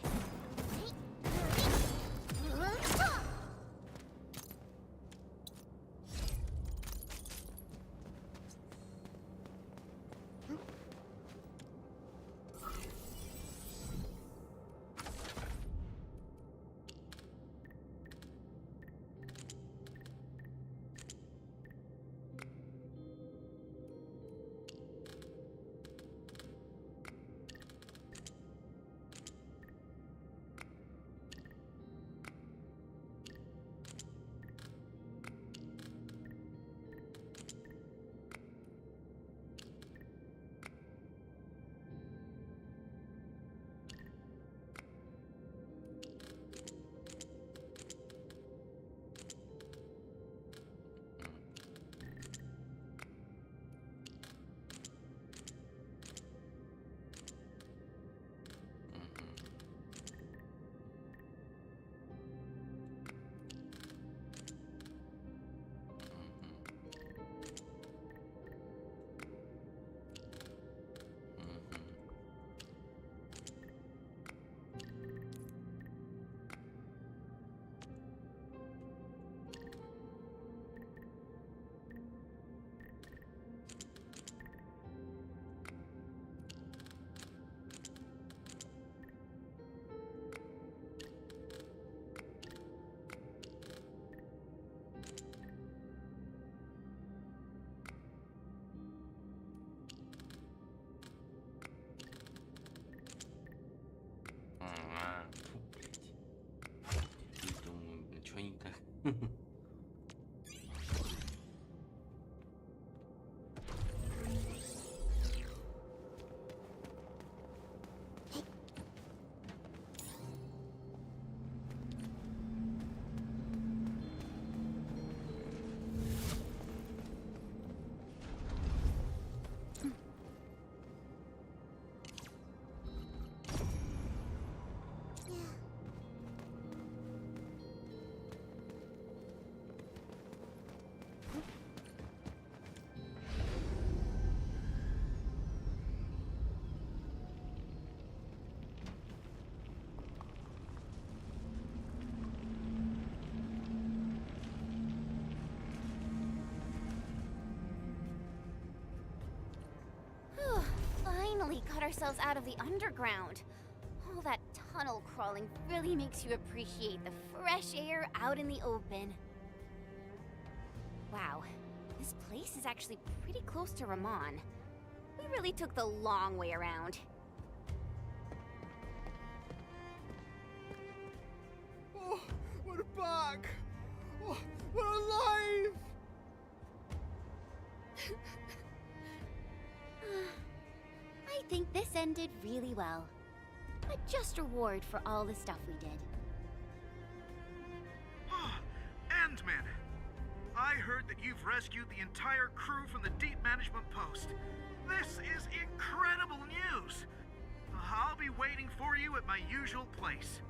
Finally got ourselves out of the underground. All that tunnel crawling really makes you appreciate the fresh air out in the open. Wow, this place is actually pretty close to Ramon. We really took the long way around. Oh, we're back! Oh, we're alive! I think this ended really well. A just reward for all the stuff we did. Endman! I heard that you've rescued the entire crew from the deep management post. This is incredible news! I'll be waiting for you at my usual place.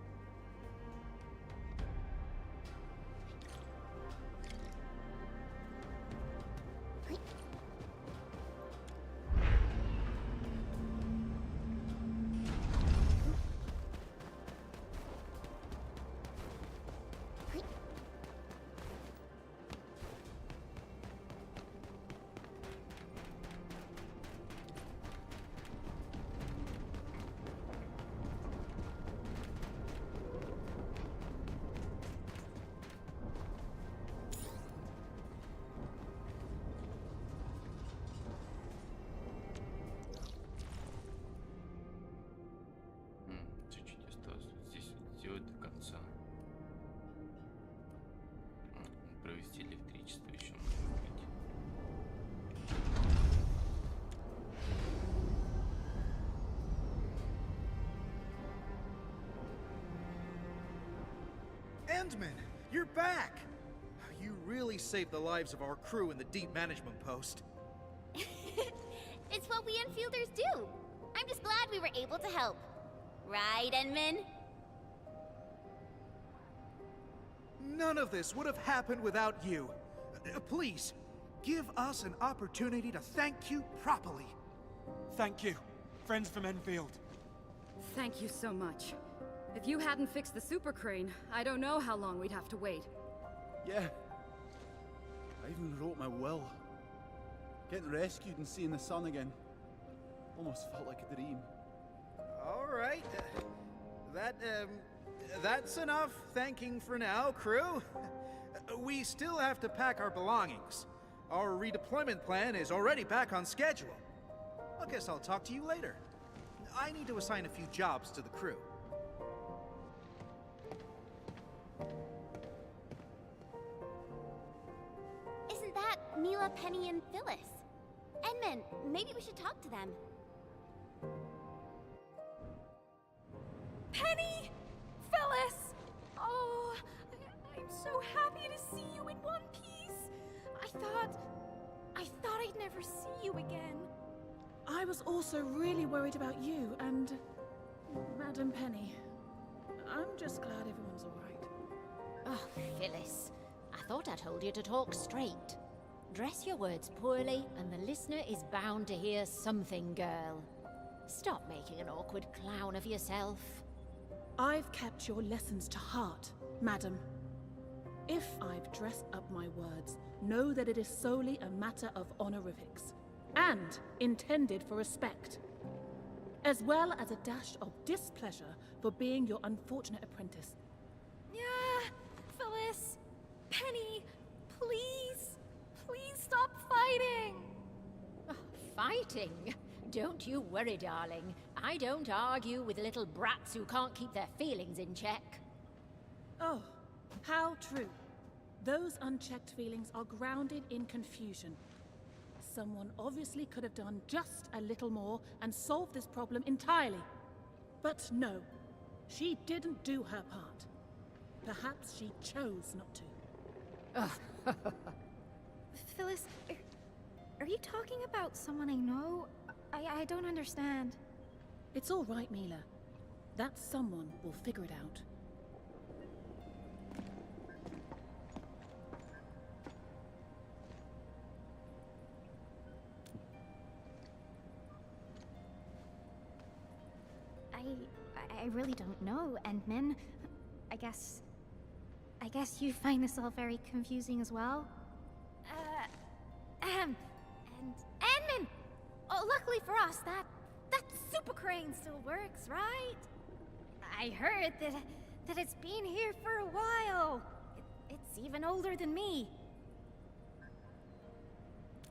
Endman, you're back! You really saved the lives of our crew in the deep management post. It's what we Enfielders do. I'm just glad we were able to help. Right, Endman? None of this would have happened without you. Please, give us an opportunity to thank you properly. Thank you, friends from Enfield. Thank you so much. If you hadn't fixed the super crane, I don't know how long we'd have to wait. Yeah. I even wrote my will. Getting rescued and seeing the sun again. Almost felt like a dream. All right. That's enough thanking for now, crew. We still have to pack our belongings. Our redeployment plan is already back on schedule. I guess I'll talk to you later. I need to assign a few jobs to the crew. Isn't that Mila, Penny, and Phyllis? Endman, maybe we should talk to them. Penny! Phyllis! Oh, I'm so happy to see you in one piece. I thought I'd never see you again. I was also really worried about you and Madam Penny. I'm just glad everyone's all right. Oh, Phyllis. I thought I told you to talk straight. Dress your words poorly, and the listener is bound to hear something, girl. Stop making an awkward clown of yourself. I've kept your lessons to heart, madam. If I've dressed up my words, know that it is solely a matter of honorifics, and intended for respect, as well as a dash of displeasure for being your unfortunate apprentice. Yeah, Phyllis, Penny, please, please stop fighting. Oh, fighting? Don't you worry, darling. I don't argue with little brats who can't keep their feelings in check. Oh, how true. Those unchecked feelings are grounded in confusion. Someone obviously could have done just a little more and solved this problem entirely. But no, she didn't do her part. Perhaps she chose not to. Phyllis, are you talking about someone I know? I don't understand. It's all right, Mila. That someone will figure it out. I really don't know, Endman. I guess you find this all very confusing as well? And Endman! Oh, luckily for us, that super crane still works, right? I heard that it's been here for a while. It's even older than me.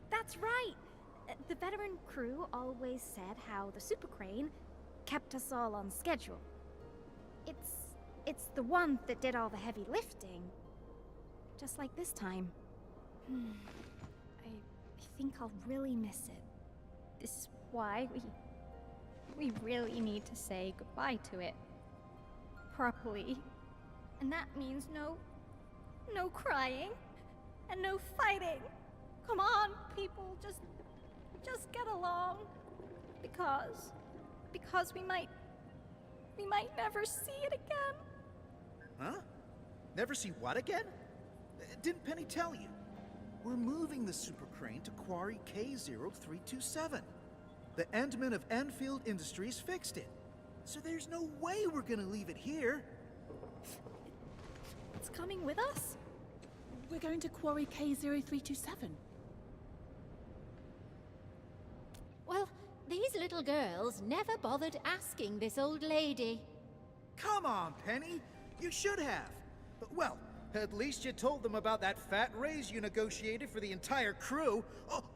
That's right. The veteran crew always said how the super crane kept us all on schedule. It's the one that did all the heavy lifting. Just like this time. I think I'll really miss it. This is why we really need to say goodbye to it. Properly. And that means no crying and no fighting. Come on, people, just get along. Because we might never see it again. Huh? Never see what again? Didn't Penny tell you? We're moving the super crane to Quarry K0327. The Endman of Enfield Industries fixed it. So there's no way we're gonna leave it here. It's coming with us? We're going to Quarry K0327. Well, these little girls never bothered asking this old lady. Come on, Penny. You should have. Well, at least you told them about that fat raise you negotiated for the entire crew.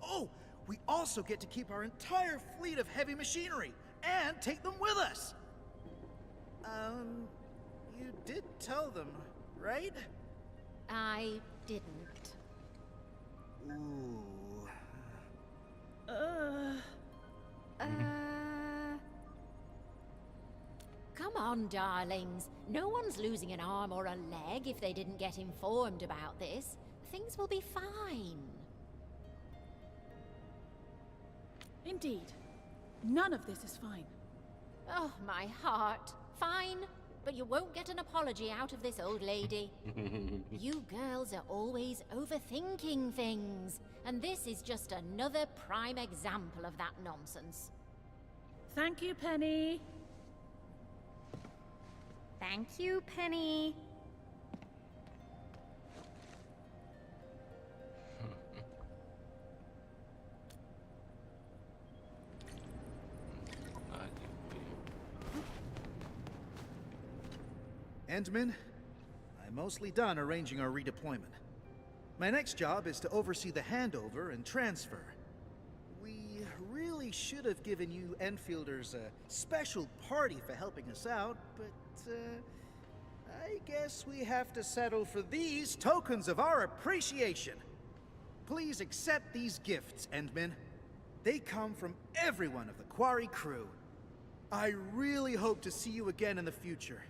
Oh, we also get to keep our entire fleet of heavy machinery and take them with us. You did tell them, right? I didn't. Ooh. Come on, darlings. No one's losing an arm or a leg if they didn't get informed about this. Things will be fine. Indeed. None of this is fine. Oh, my heart. Fine, but you won't get an apology out of this old lady. You girls are always overthinking things, and this is just another prime example of that nonsense. Thank you, Penny. Thank you, Penny. Endman, I'm mostly done arranging our redeployment. My next job is to oversee the handover and transfer. We really should have given you Enfielders a special party for helping us out, but I guess we have to settle for these tokens of our appreciation. Please accept these gifts, Endman. They come from everyone of the Quarry crew. I really hope to see you again in the future.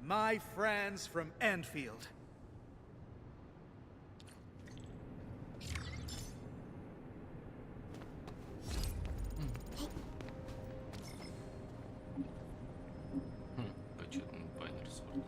My friends from Endfield. Почетный баннер сорт.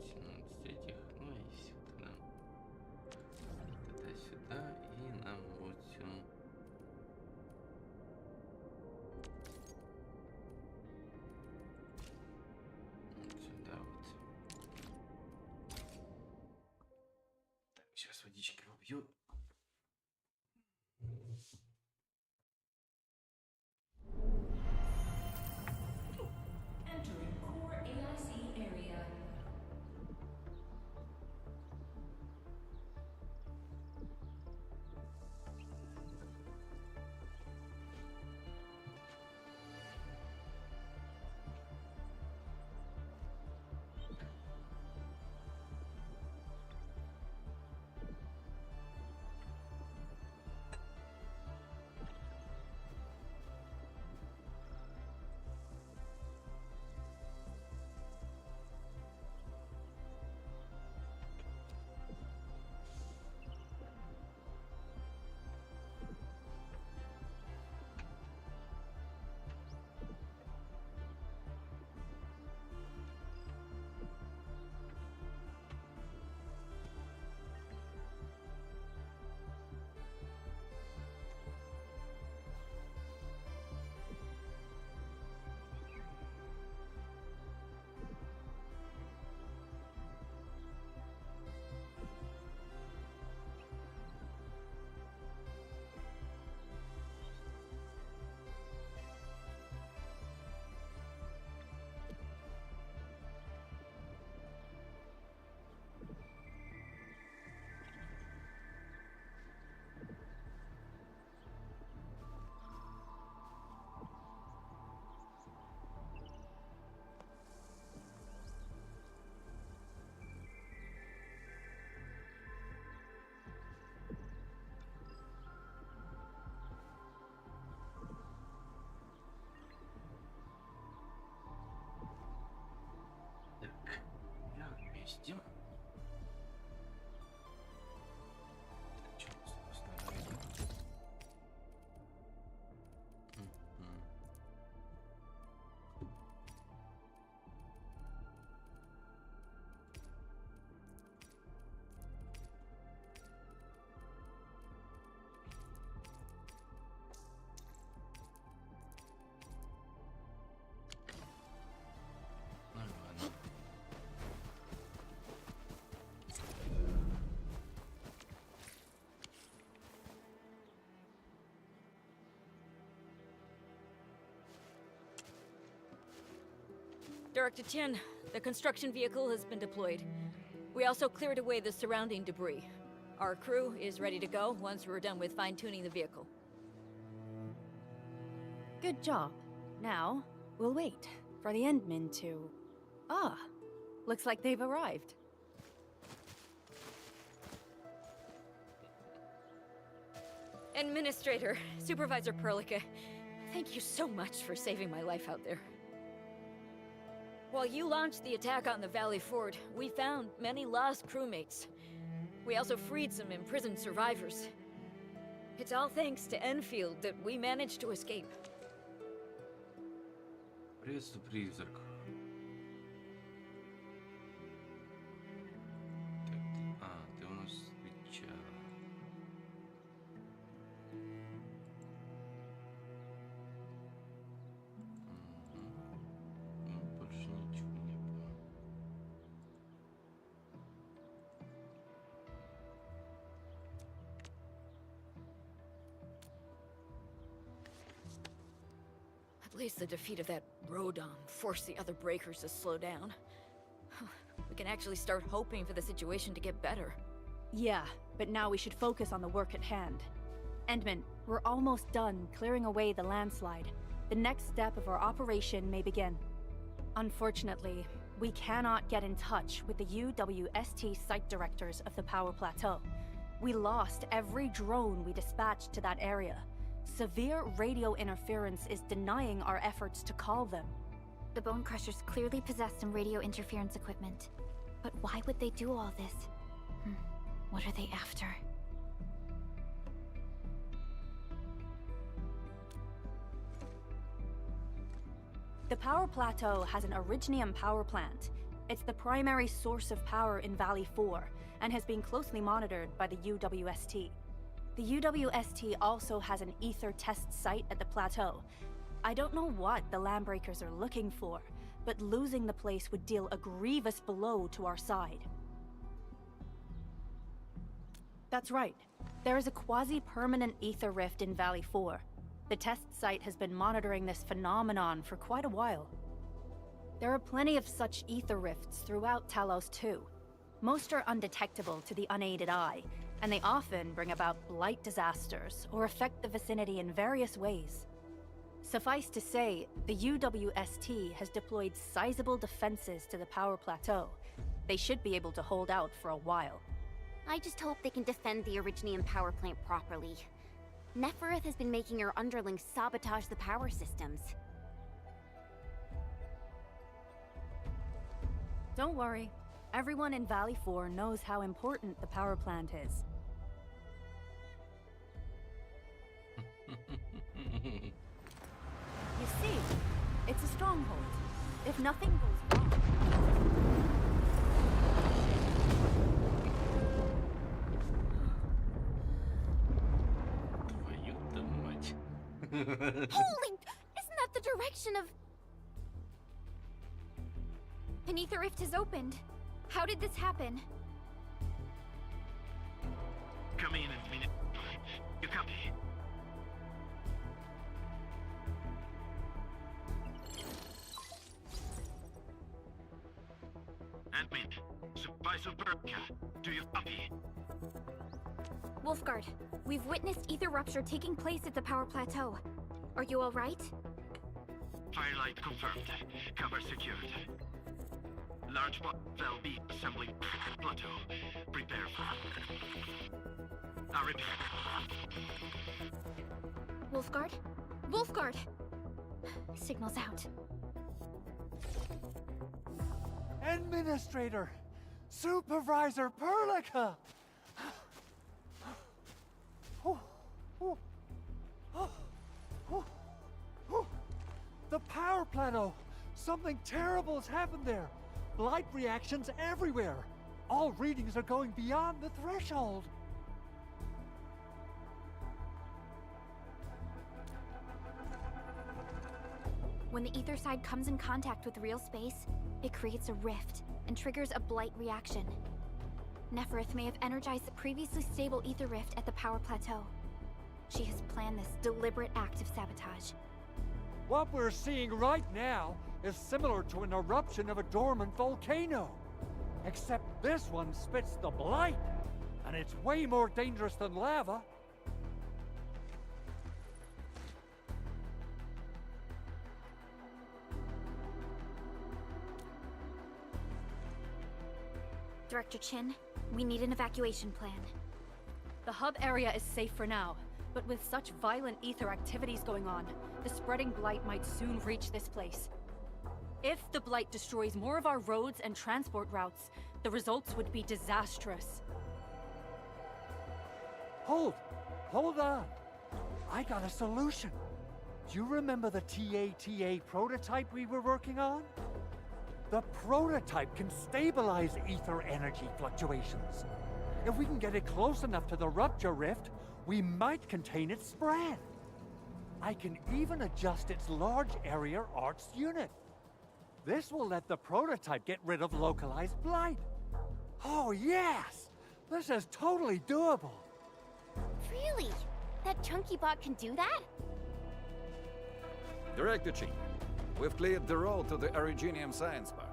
18 этих, ну и все тогда. Это сюда и нам вот сюда. Вот сюда вот. Так, сейчас водички убью. Entering core AIC area. Так, я вместе. Так, что у нас установили? Ну ладно. Director Chen, the construction vehicle has been deployed. We also cleared away the surrounding debris. Our crew is ready to go once we're done with fine-tuning the vehicle. Good job. Now, we'll wait for the Endmen to... Ah, looks like they've arrived. Administrator, Supervisor Perlica, thank you so much for saving my life out there. While you launched the attack on the Valley Ford, we found many lost crewmates. We also freed some imprisoned survivors. It's all thanks to Enfield that we managed to escape. Приветствую, призрак. Так, ты у нас свеча. Больше ничего не было. At least the defeat of that Rodon forced the other breakers to slow down. We can actually start hoping for the situation to get better. Yeah, but now we should focus on the work at hand. Endman, we're almost done clearing away the landslide. The next step of our operation may begin. Unfortunately, we cannot get in touch with the UWST site directors of the Power Plateau. We lost every drone we dispatched to that area. Severe radio interference is denying our efforts to call them. The Bone Crushers clearly possess some radio interference equipment. But why would they do all this? What are they after? The Power Plateau has an Originium power plant. It's the primary source of power in Valley 4, and has been closely monitored by the UWST. The UWST also has an ether test site at the plateau. I don't know what the Landbreakers are looking for, but losing the place would deal a grievous blow to our side. That's right. There is a quasi-permanent ether rift in Valley 4. The test site has been monitoring this phenomenon for quite a while. There are plenty of such ether rifts throughout Talos too. Most are undetectable to the unaided eye, and they often bring about blight disasters or affect the vicinity in various ways. Suffice to say, the UWST has deployed sizable defenses to the power plateau. They should be able to hold out for a while. I just hope they can defend the Originium power plant properly. Nefereth has been making her underlings sabotage the power systems. Don't worry. Everyone in Valley 4 knows how important the power plant is. You see, it's a stronghold. If nothing goes wrong... Твою-то мать. Holy! Isn't that the direction of... An ether rift has opened. How did this happen? Come in a minute. You copy? Admin, Supervisor Burka, do you copy? Wolfguard, we've witnessed ether rupture taking place at the power plateau. Are you all right? Firelight confirmed. Cover secured. Large bot will be assembling plateau. Prepare for... I repeat. Wolfguard? Wolfguard! Signal's out. Administrator! Supervisor Perlica! The power plateau! Something terrible has happened there! Blight reactions everywhere! All readings are going beyond the threshold! When the ether side comes in contact with real space, it creates a rift and triggers a blight reaction. Nefereth may have energized the previously stable ether rift at the power plateau. She has planned this deliberate act of sabotage. What we're seeing right now is similar to an eruption of a dormant volcano. Except this one spits the blight, and it's way more dangerous than lava. Director Chin, we need an evacuation plan. The hub area is safe for now, but with such violent ether activities going on, the spreading blight might soon reach this place. If the blight destroys more of our roads and transport routes, the results would be disastrous. Hold on. I got a solution. Do you remember the TATA prototype we were working on? The prototype can stabilize ether energy fluctuations. If we can get it close enough to the rupture rift, we might contain its spread. I can even adjust its large area arts unit. This will let the prototype get rid of localized blight. Oh yes! This is totally doable. Really? That chunky bot can do that? Director Chief, we've cleared the road to the Originium Science Park.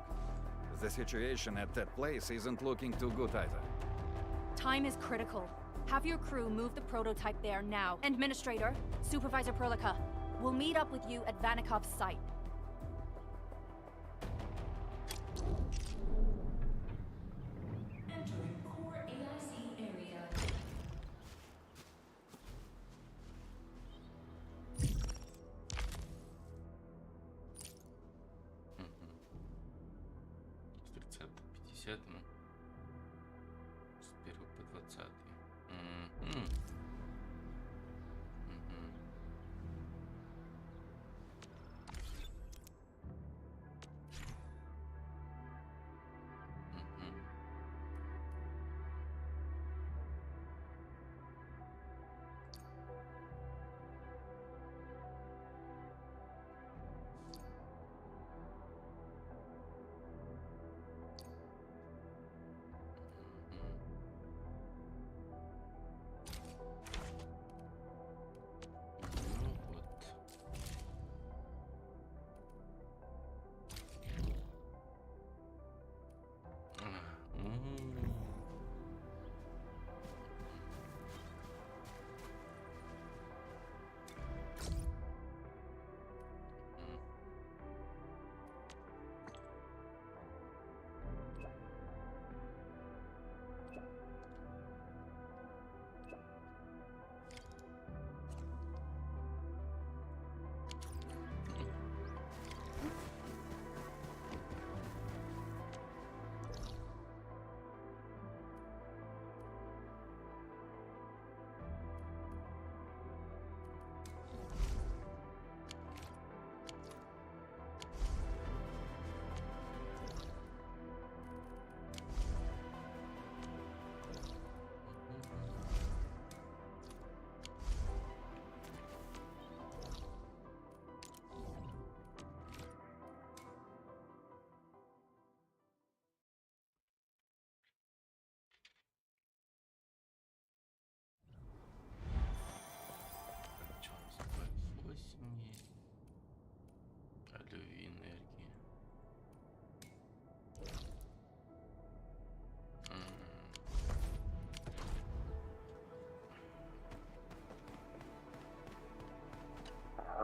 The situation at that place isn't looking too good either. Time is critical. Have your crew move the prototype there now. Administrator, Supervisor Perlica, we'll meet up with you at Vanikov's site. Entering core AIC area. С 30 по 50, ну. С 1 по 20.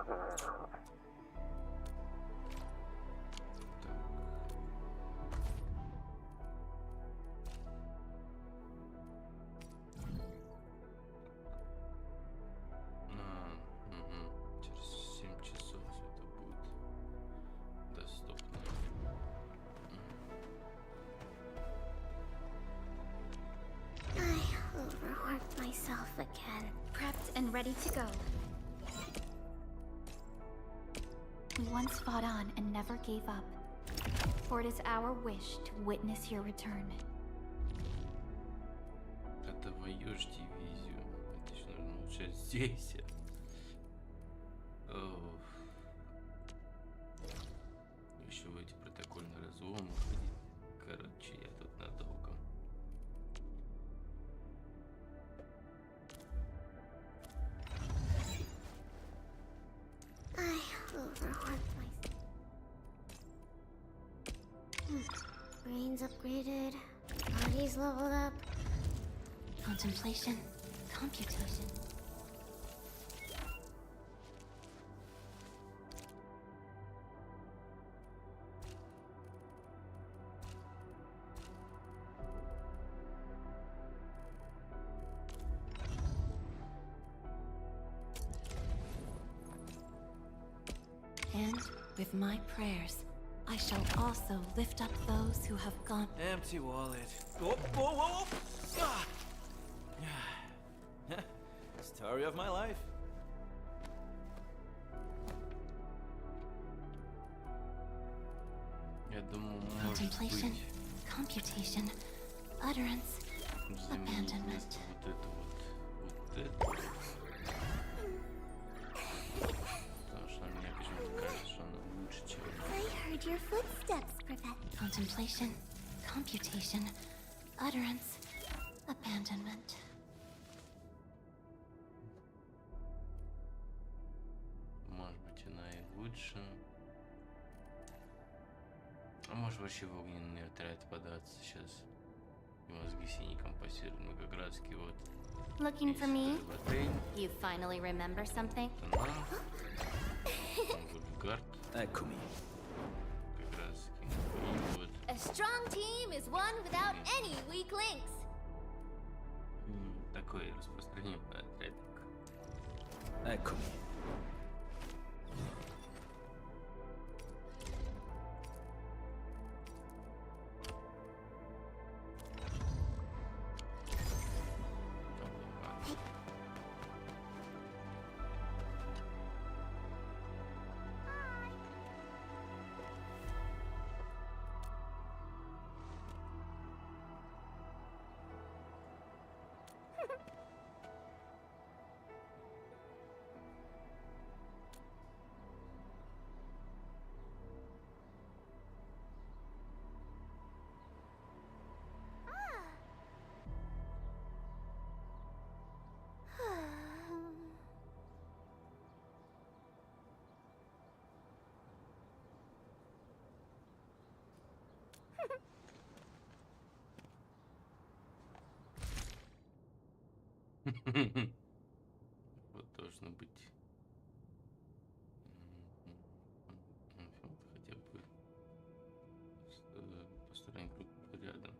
Через 7 часов это будет доступно. I overworked myself again. Prepped and ready to go. We once fought on and never gave up. For it is our wish to witness your return. Это воюешь дивизию. Это же нужно лучше здесь. Еще в эти протокольные разломы ходить. Короче, я тут надолго. I overworked myself. Brains upgraded. Body's leveled up. Contemplation, computation. And with my prayers, I shall also lift up those who have gone. Empty wallet. Whoa, whoa, whoa! Ah! Story of my life. Я думаю, Contemplation, computation, utterance, abandonment. Вот это вот. Потому что мне почему-то кажется, что она лучше, чем... I heard your footsteps, Professor. Contemplation, computation, utterance, abandonment. Может быть, она и лучше. А может вообще в огненный отряд податься сейчас. И мозги синеньком пассируют. Ну как раз таки вот. Looking for me? Отель. You finally remember something? Она. Гард. Экуми. Как раз таки. И вот. A strong team is one without any weak links. Такой распространенный отрядик. Экуми. Вот должно быть. Хотя бы построен круг рядом.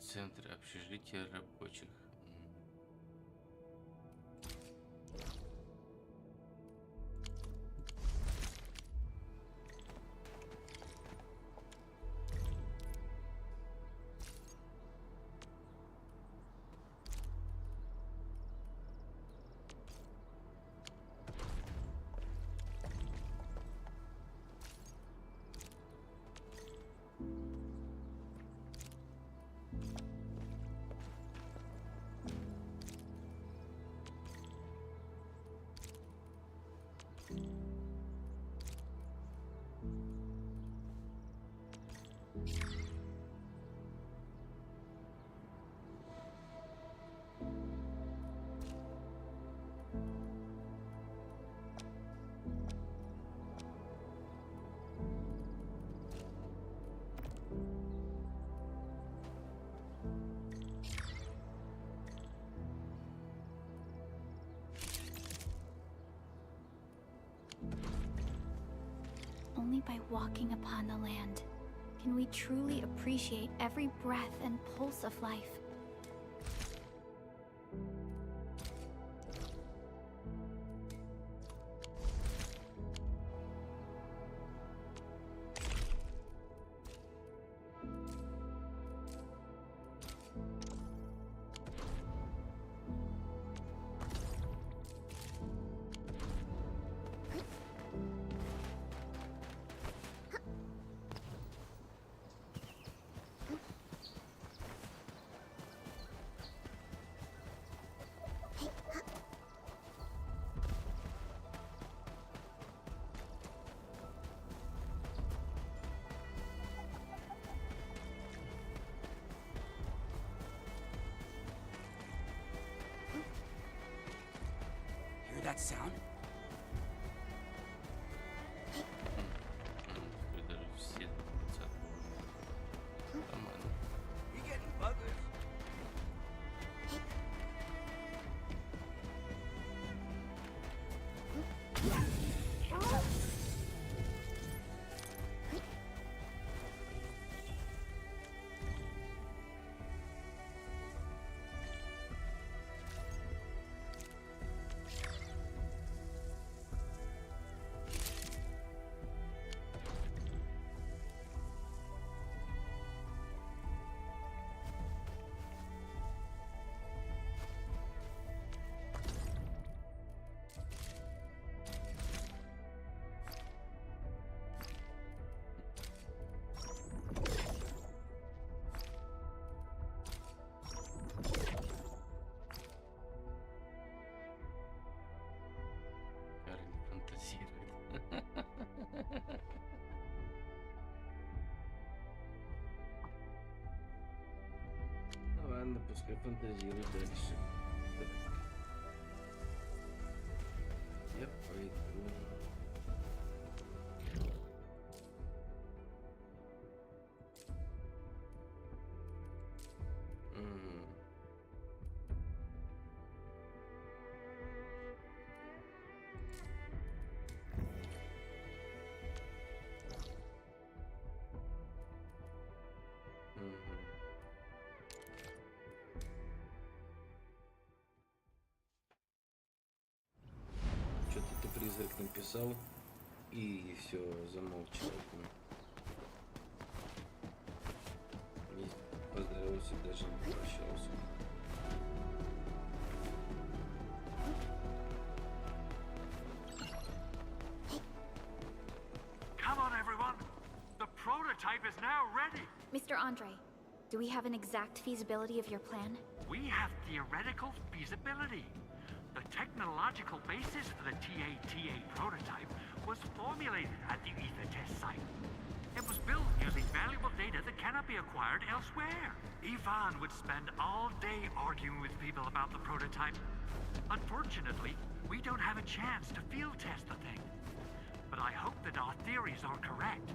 Центр общежития рабочих. only by walking upon the land can we truly appreciate every breath and pulse of life. Hear that sound? You getting buggers? Ну ладно, пускай фантазирует дальше. Так. Я пойду. Что-то ты призрак написал и все замолчал. Не поздоровался, даже не попрощался. Come on, everyone. The prototype is now ready. Mr. Andre, do we have an exact feasibility of your plan? We have theoretical feasibility. The technological basis for the TATA prototype was formulated at the Ether test site. It was built using valuable data that cannot be acquired elsewhere. Ivan would spend all day arguing with people about the prototype. Unfortunately, we don't have a chance to field test the thing. But I hope that our theories are correct.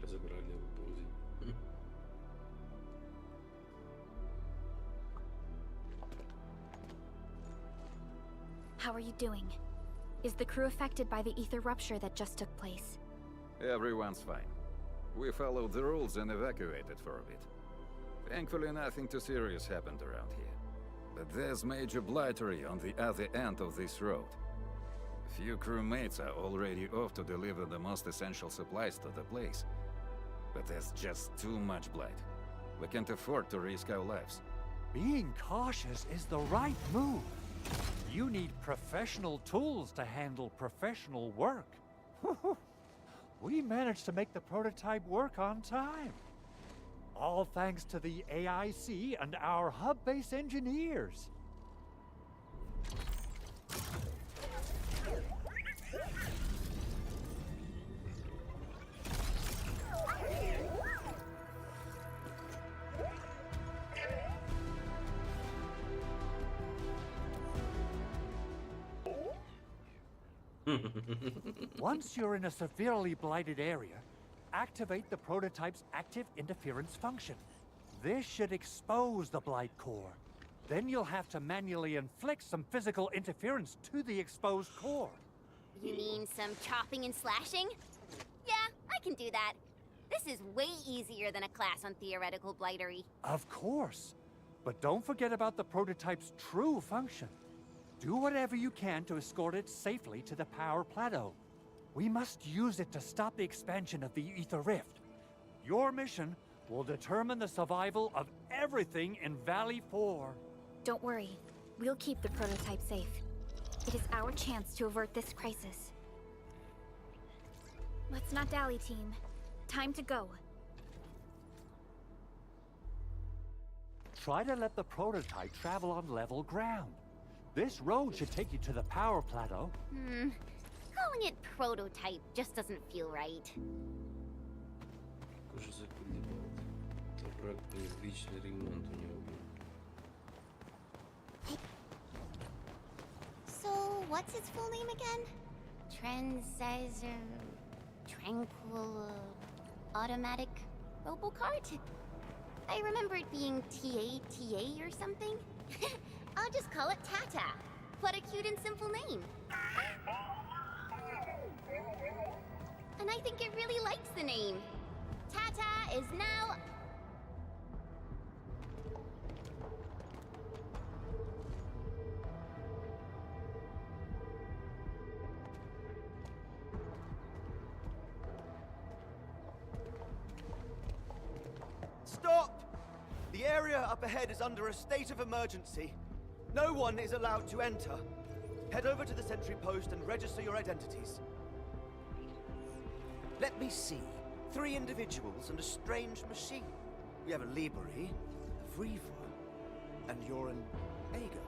Разобрали его паузе. How are you doing? Is the crew affected by the ether rupture that just took place? Everyone's fine. We followed the rules and evacuated for a bit. Thankfully, nothing too serious happened around here. But there's major blightery on the other end of this road. A few crewmates are already off to deliver the most essential supplies to the place. But there's just too much blight. We can't afford to risk our lives. Being cautious is the right move. You need professional tools to handle professional work. We managed to make the prototype work on time. All thanks to the AIC and our hub-base engineers. Once you're in a severely blighted area, activate the prototype's active interference function. This should expose the blight core. Then you'll have to manually inflict some physical interference to the exposed core. You mean some chopping and slashing? Yeah, I can do that. This is way easier than a class on theoretical blightery. Of course. But don't forget about the prototype's true function. Do whatever you can to escort it safely to the power plateau. We must use it to stop the expansion of the Ether Rift. Your mission will determine the survival of everything in Valley 4. Don't worry. We'll keep the prototype safe. It is our chance to avert this crisis. Let's not dally, team. Time to go. Try to let the prototype travel on level ground. This road should take you to the power plateau. Calling it prototype just doesn't feel right. Уже заколебал. Это проект вечный ремонт у него. So, what's its full name again? Tranquil Automatic Robocart? I remember it being TATA or something. I'll just call it Tata. What a cute and simple name. And I think it really likes the name. Tata is now... Stop! The area up ahead is under a state of emergency. No one is allowed to enter. Head over to the sentry post and register your identities. Let me see. 3 individuals and a strange machine. We have a Liberi, a Vriva, and you're an Ager.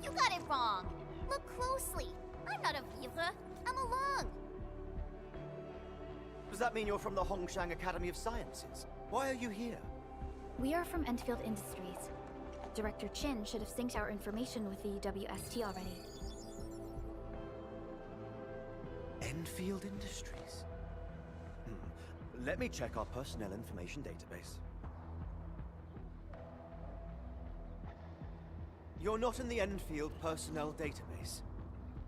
You got it wrong. Look closely. I'm not a Vivre. I'm a Lung. Does that mean you're from the Hongshan Academy of Sciences? Why are you here? We are from Endfield Industries. Director Chin should have synced our information with the WST already. Endfield Industries? Let me check our personnel information database. You're not in the Endfield personnel database.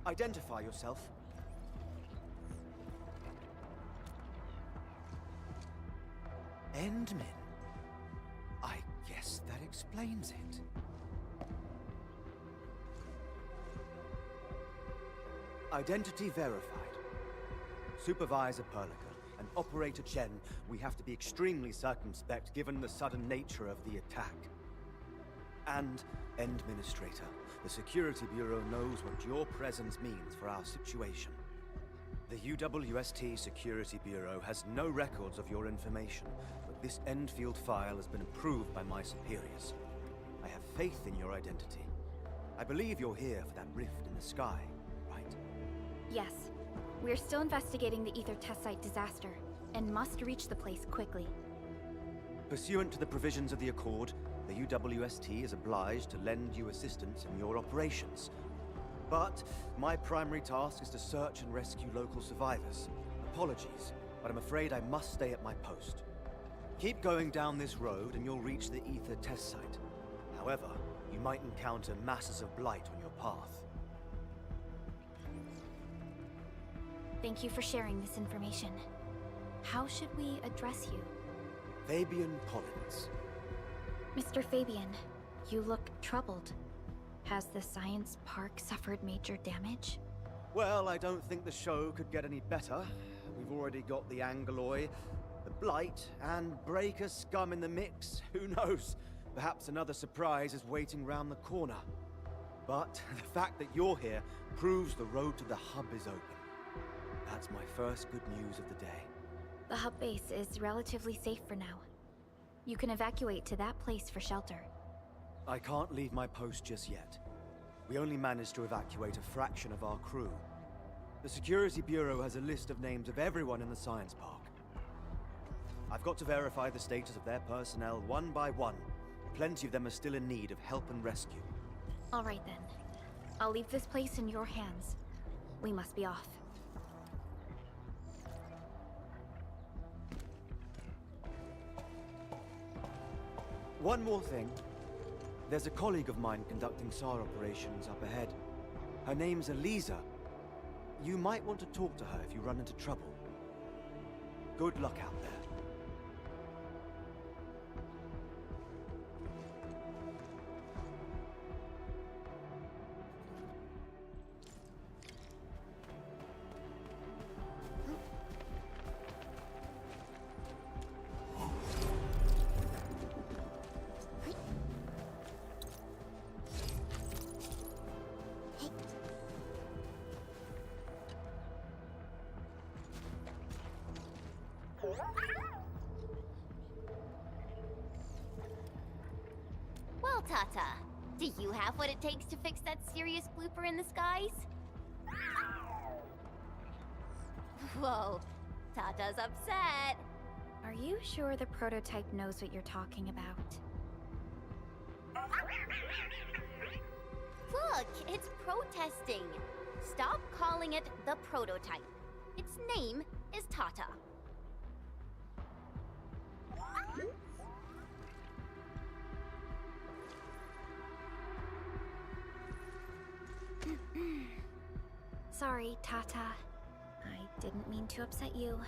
Identify yourself. Endmin. I guess that explains it. Identity verified. Supervisor Perlica and Operator Chen, we have to be extremely circumspect given the sudden nature of the attack. And Administrator, the Security Bureau knows what your presence means for our situation. The UWST Security Bureau has no records of your information, but this Endfield file has been approved by my superiors. I have faith in your identity. I believe you're here for that rift in the sky, right? Yes. We're still investigating the Ether test site disaster, and must reach the place quickly. Pursuant to the provisions of the Accord, the UWST is obliged to lend you assistance in your operations. But my primary task is to search and rescue local survivors. Apologies, but I'm afraid I must stay at my post. Keep going down this road and you'll reach the Ether test site. However, you might encounter masses of blight on your path. Thank you for sharing this information. How should we address you? Fabian Pollins. Mr. Fabian, you look troubled. Has the science park suffered major damage? Well, I don't think the show could get any better. We've already got the Angeloy, the Blight, and Breaker scum in the mix. Who knows? Perhaps another surprise is waiting round the corner. But the fact that you're here proves the road to the hub is open. That's my first good news of the day. The hub base is relatively safe for now. You can evacuate to that place for shelter. I can't leave my post just yet. We only managed to evacuate a fraction of our crew. The Security Bureau has a list of names of everyone in the science park. I've got to verify the status of their personnel one by one. Plenty of them are still in need of help and rescue. All right then. I'll leave this place in your hands. We must be off. One more thing. There's a colleague of mine conducting SAR operations up ahead. Her name's Eliza. You might want to talk to her if you run into trouble. Good luck out there. Well, Tata, do you have what it takes to fix that serious blooper in the skies? Whoa, Tata's upset. Are you sure the prototype knows what you're talking about? Look, it's protesting. Stop calling it the prototype. Its name is Tata. Sorry, Tata. I didn't mean to upset you.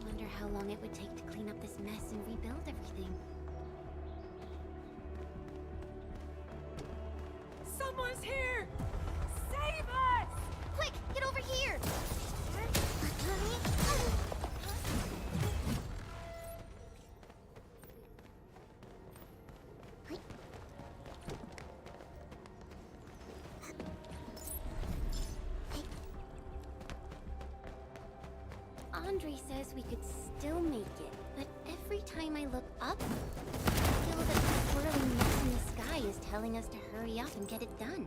Wonder how long it would take to clean up this mess and rebuild everything. Someone's here! Save us! Quick, get over here! Andre says we could still make it, but every time I look up, I feel that the swirling mess in the sky is telling us to hurry up and get it done.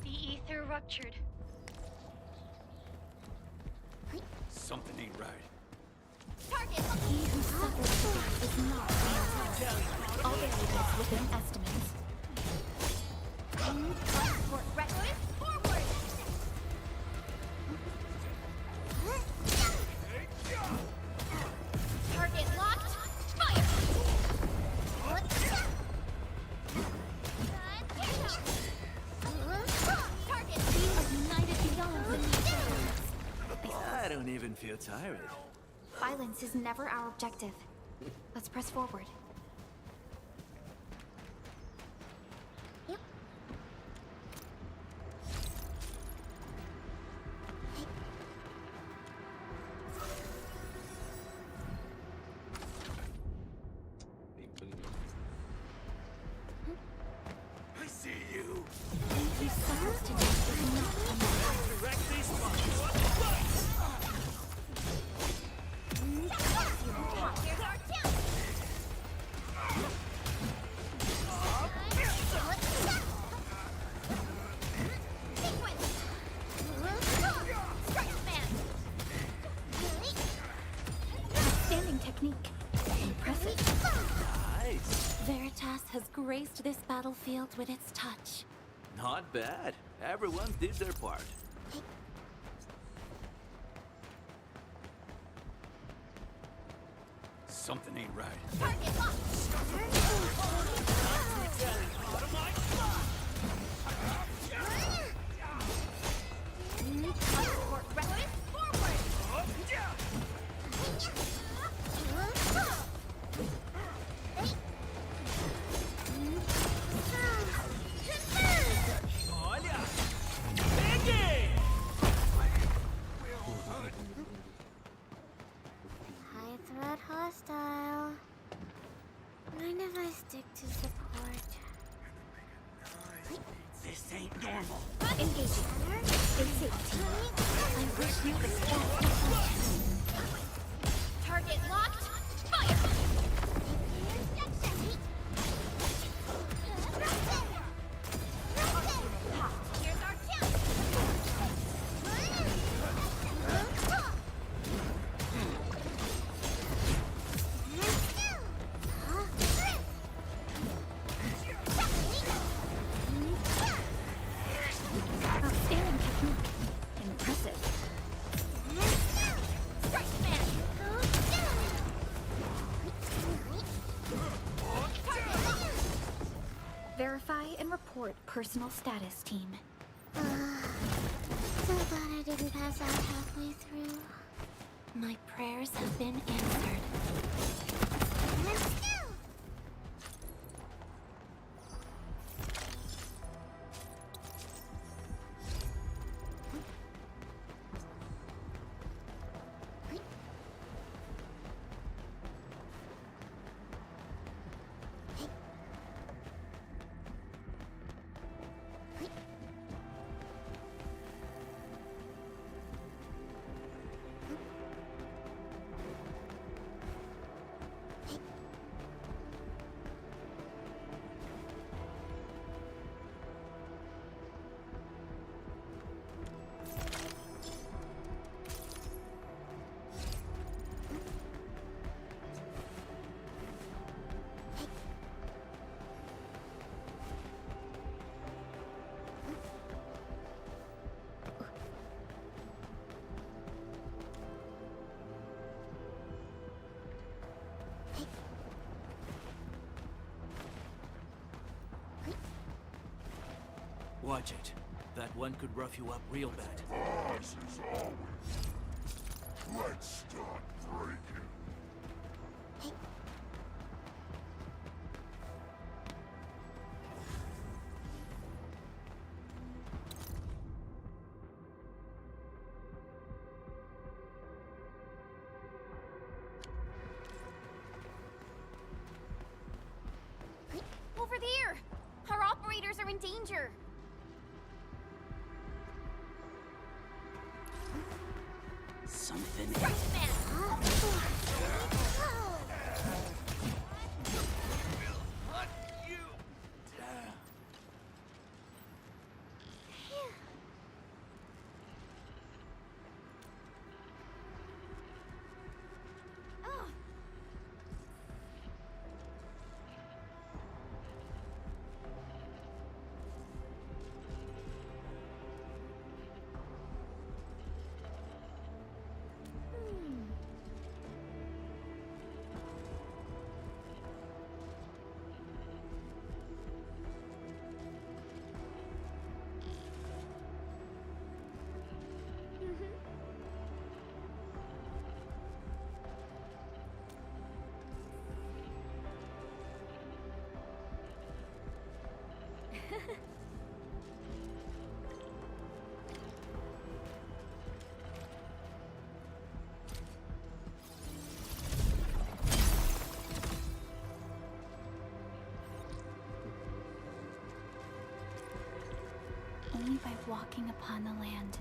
The ether ruptured. Something ain't right. Target! He who suffers the death is not the all variables within estimates. Transport record forward! Target locked! Fire! Target Ignited beyond the I don't even feel tired. Violence is never our objective. Let's press forward. I see you. He suffers to death is not Directly spawned. Here's our chance! outstanding technique. Impressive. Nice. Veritas has graced this battlefield with its touch. Not bad. Everyone did their part. Something ain't right. Target locked! Transport record forward! I This ain't normal. Engaging. Stay safe, team. I wish you the best of fortune. Target locked. Fire! Here's our chance. Outstanding technique. Impressive. Strike man. Verify and report personal status, team. So glad I didn't pass out halfway through. My prayers have been answered. Watch it. That one could rough you up real bad. As is always. Let's start breaking. Over there! Our operators are in danger! Something. Only by walking upon the land.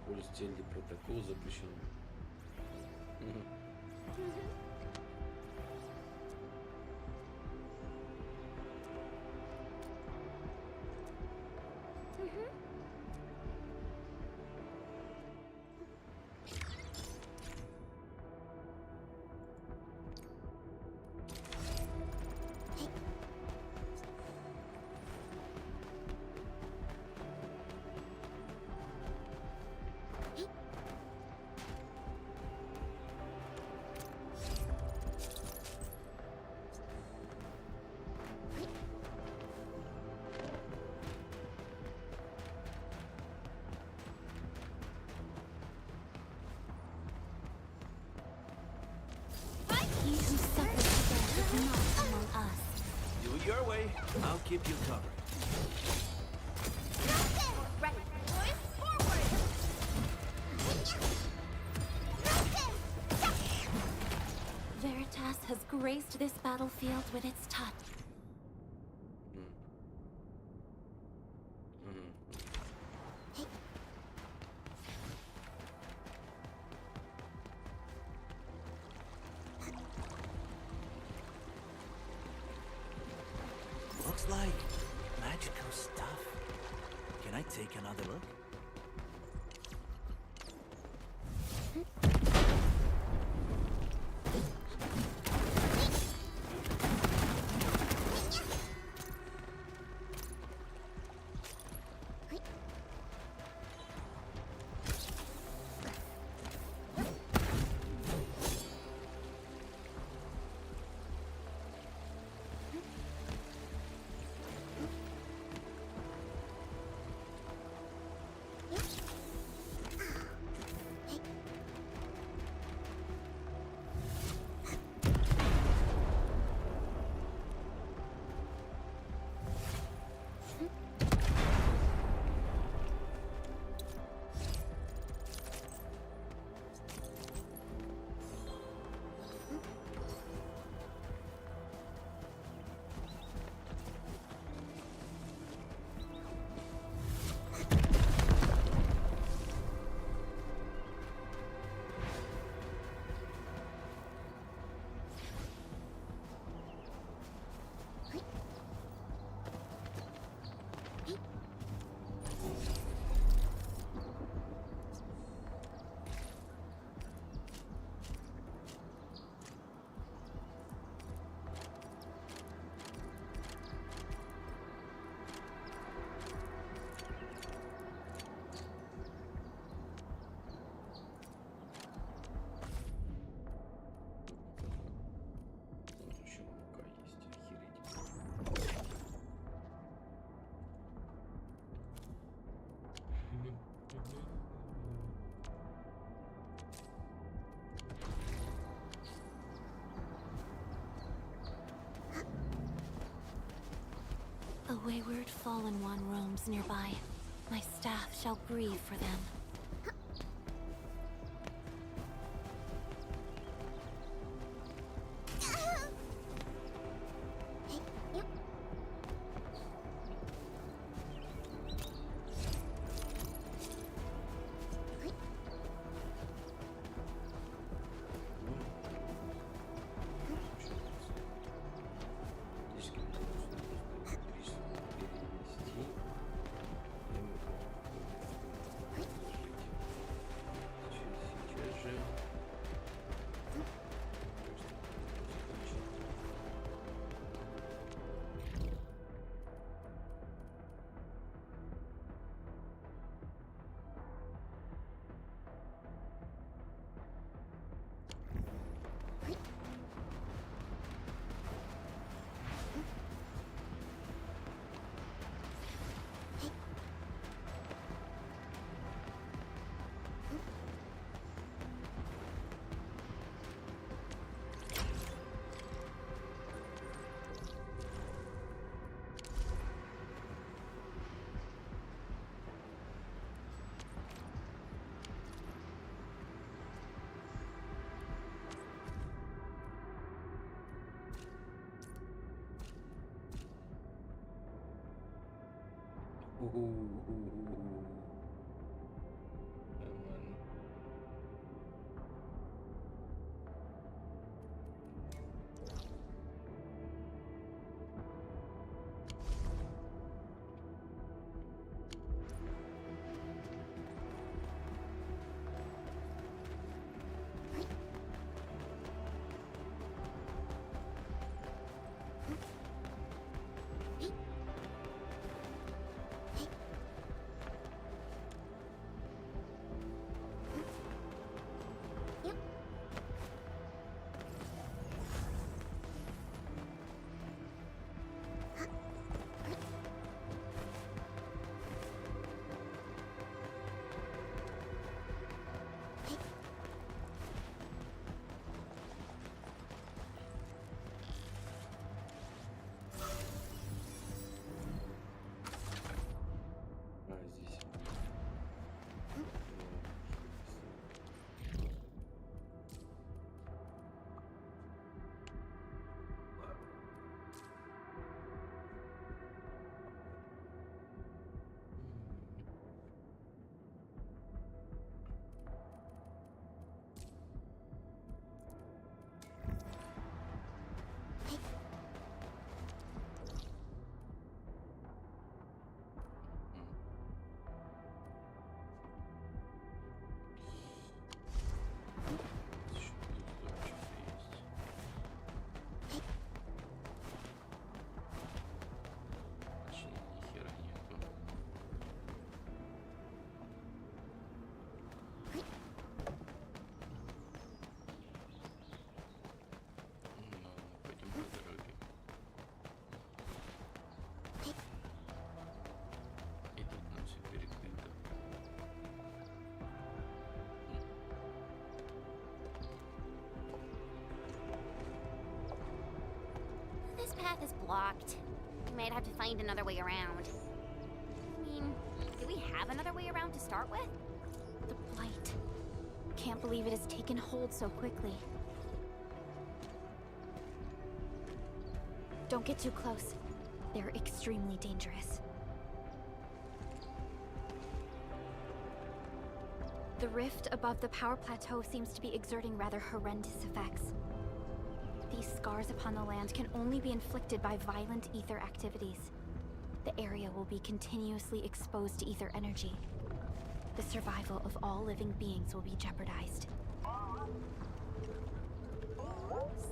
Полистельный протокол запрещен. He who suffers today is not among us. Do it your way. I'll keep you covered. Ready, boys, forward! Veritas has graced this battlefield with its touch. Looks like magical stuff. Can I take another look? A wayward fallen one roams nearby. My staff shall grieve for them. This path is blocked. We might have to find another way around. I mean, do we have another way around to start with? The blight. Can't believe it has taken hold so quickly. Don't get too close. They're extremely dangerous. The rift above the power plateau seems to be exerting rather horrendous effects. These scars upon the land can only be inflicted by violent ether activities. The area will be continuously exposed to ether energy. The survival of all living beings will be jeopardized.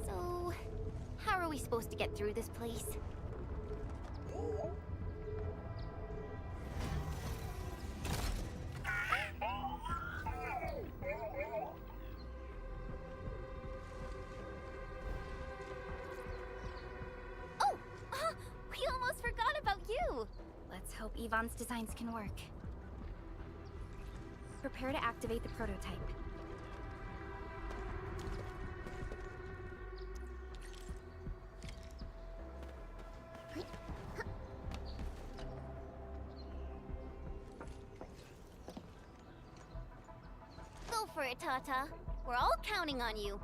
So, how are we supposed to get through this place? Let's hope Yvonne's designs can work. Prepare to activate the prototype. for it, Tata. We're all counting on you.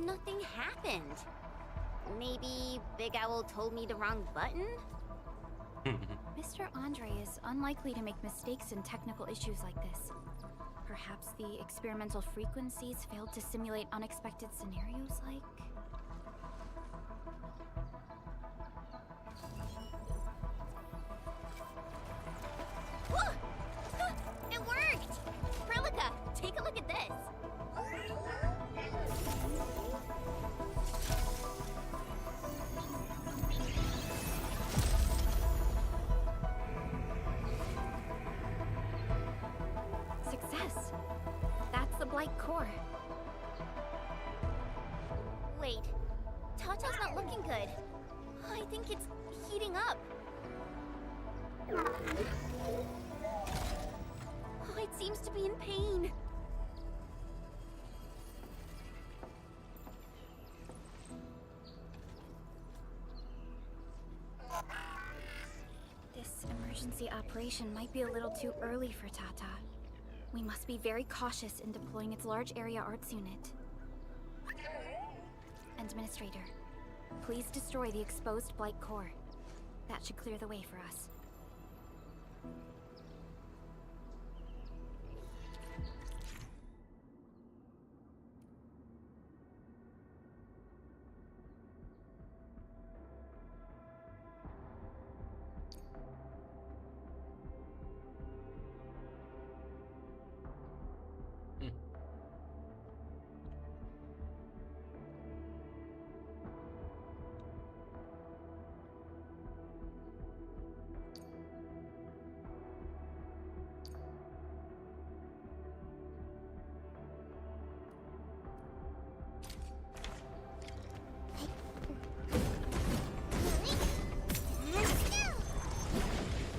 Nothing happened. Maybe Big Owl told me the wrong button? Mr. Andre is unlikely to make mistakes in technical issues like this. Perhaps the experimental frequencies failed to simulate unexpected scenarios like... It worked! Prelica, take a look at this. Success. That's the Blight core. Wait, Tata's not looking good. I think it's heating up. Oh, it seems to be in pain. This emergency operation might be a little too early for Tata. We must be very cautious in deploying its large area arts unit. Administrator, please destroy the exposed Blight core. That should clear the way for us.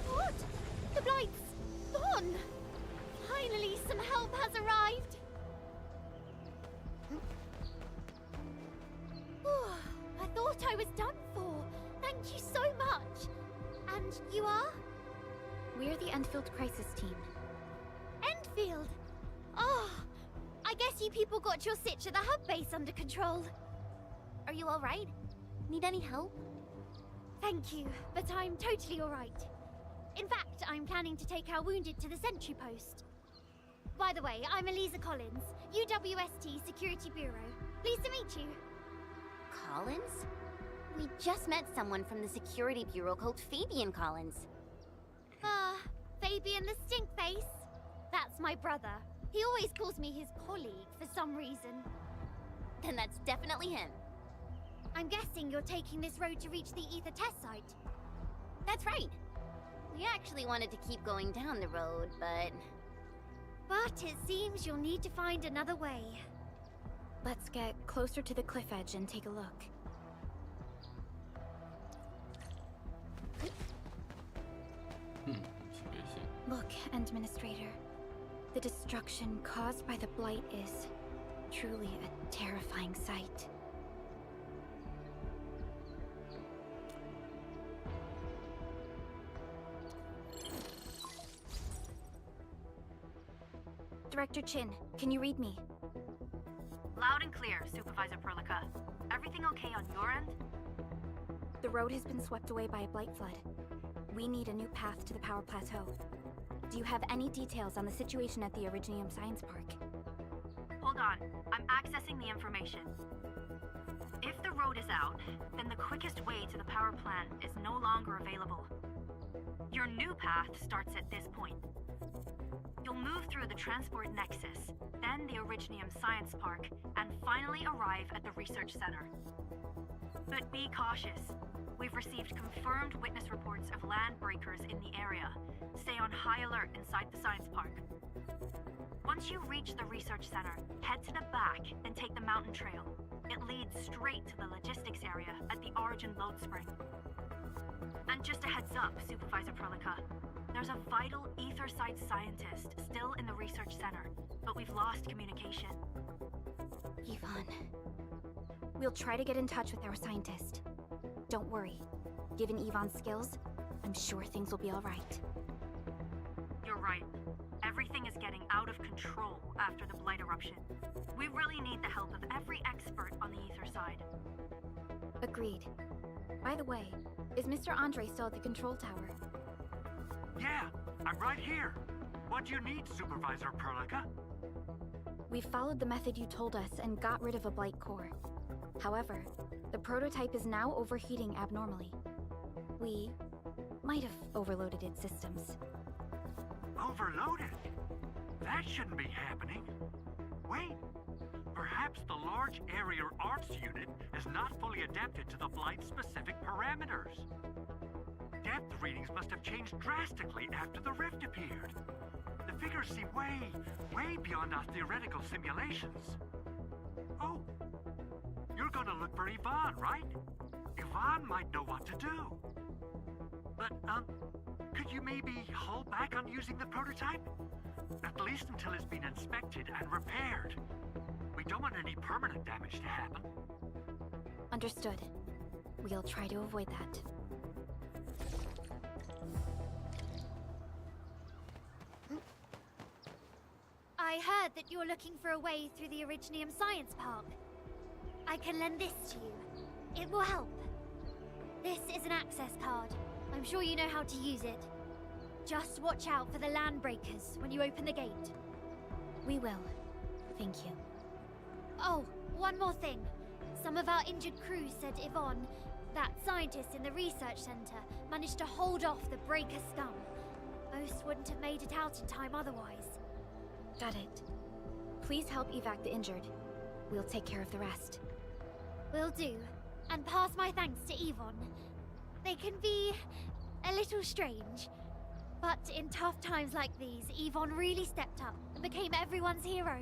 What? The Blight's gone! Finally, some help has arrived! I thought I was done for. Thank you so much. And you are? We're the Endfield crisis team. Endfield! Oh, I guess you people got your sitch at the hub base under control. Are you alright? Need any help? Thank you, but I'm totally alright. In fact, I'm planning to take our wounded to the sentry post. By the way, I'm Eliza Collins, UWST Security Bureau. Pleased to meet you. Collins? We just met someone from the Security Bureau called Fabian Collins. Fabian the Stinkface. That's my brother. He always calls me his colleague for some reason. Then that's definitely him. I'm guessing you're taking this road to reach the ether test site. That's right. We actually wanted to keep going down the road, but it seems you'll need to find another way. Let's get closer to the cliff edge and take a look. Look, Administrator. The destruction caused by the Blight is truly a terrifying sight. Director Chin, can you read me? Loud and clear, Supervisor Perlica. Everything okay on your end? The road has been swept away by a Blight flood. We need a new path to the power plateau. Do you have any details on the situation at the Originium Science Park? Hold on, I'm accessing the information. If the road is out, then the quickest way to the power plant is no longer available. Your new path starts at this point. You'll move through the Transport Nexus, then the Originium Science Park, and finally arrive at the Research Center. But be cautious. We've received confirmed witness reports of land breakers in the area. Stay on high alert inside the Science Park. Once you reach the Research Center, head to the back and take the mountain trail. It leads straight to the logistics area at the Origin load spring. And just a heads up, Supervisor Prolica. There's a vital ether-side scientist still in the research center, but we've lost communication. Yvonne. We'll try to get in touch with our scientist. Don't worry. Given Yvonne's skills, I'm sure things will be alright. You're right. Everything is getting out of control after the Blight eruption. We really need the help of every expert on the ether side. Agreed. By the way, is Mr. Andre still at the control tower? Yeah, I'm right here. What do you need, Supervisor Prolica? We followed the method you told us and got rid of a Blight core. However, the prototype is now overheating abnormally. We might have overloaded its systems. Overloaded? That shouldn't be happening. Wait, perhaps the large area arts unit is not fully adapted to the Blight-specific parameters. Depth readings must have changed drastically after the rift appeared. The figures seem way beyond our theoretical simulations. Oh, you're gonna look for Yvonne, right? Yvonne might know what to do. But, could you maybe hold back on using the prototype? At least until it's been inspected and repaired. We don't want any permanent damage to happen. Understood. We'll try to avoid that. I heard that you're looking for a way through the Originium Science Park. I can lend this to you. It will help. This is an access card. I'm sure you know how to use it. Just watch out for the land breakers when you open the gate. We will. Thank you. Oh, one more thing. Some of our injured crew said Yvonne, that scientist in the research center, managed to hold off the breaker scum. Most wouldn't have made it out in time otherwise. Got it. Please help evac the injured. We'll take care of the rest. Will do. And pass my thanks to Yvonne. They can be a little strange. But in tough times like these, Yvonne really stepped up and became everyone's hero.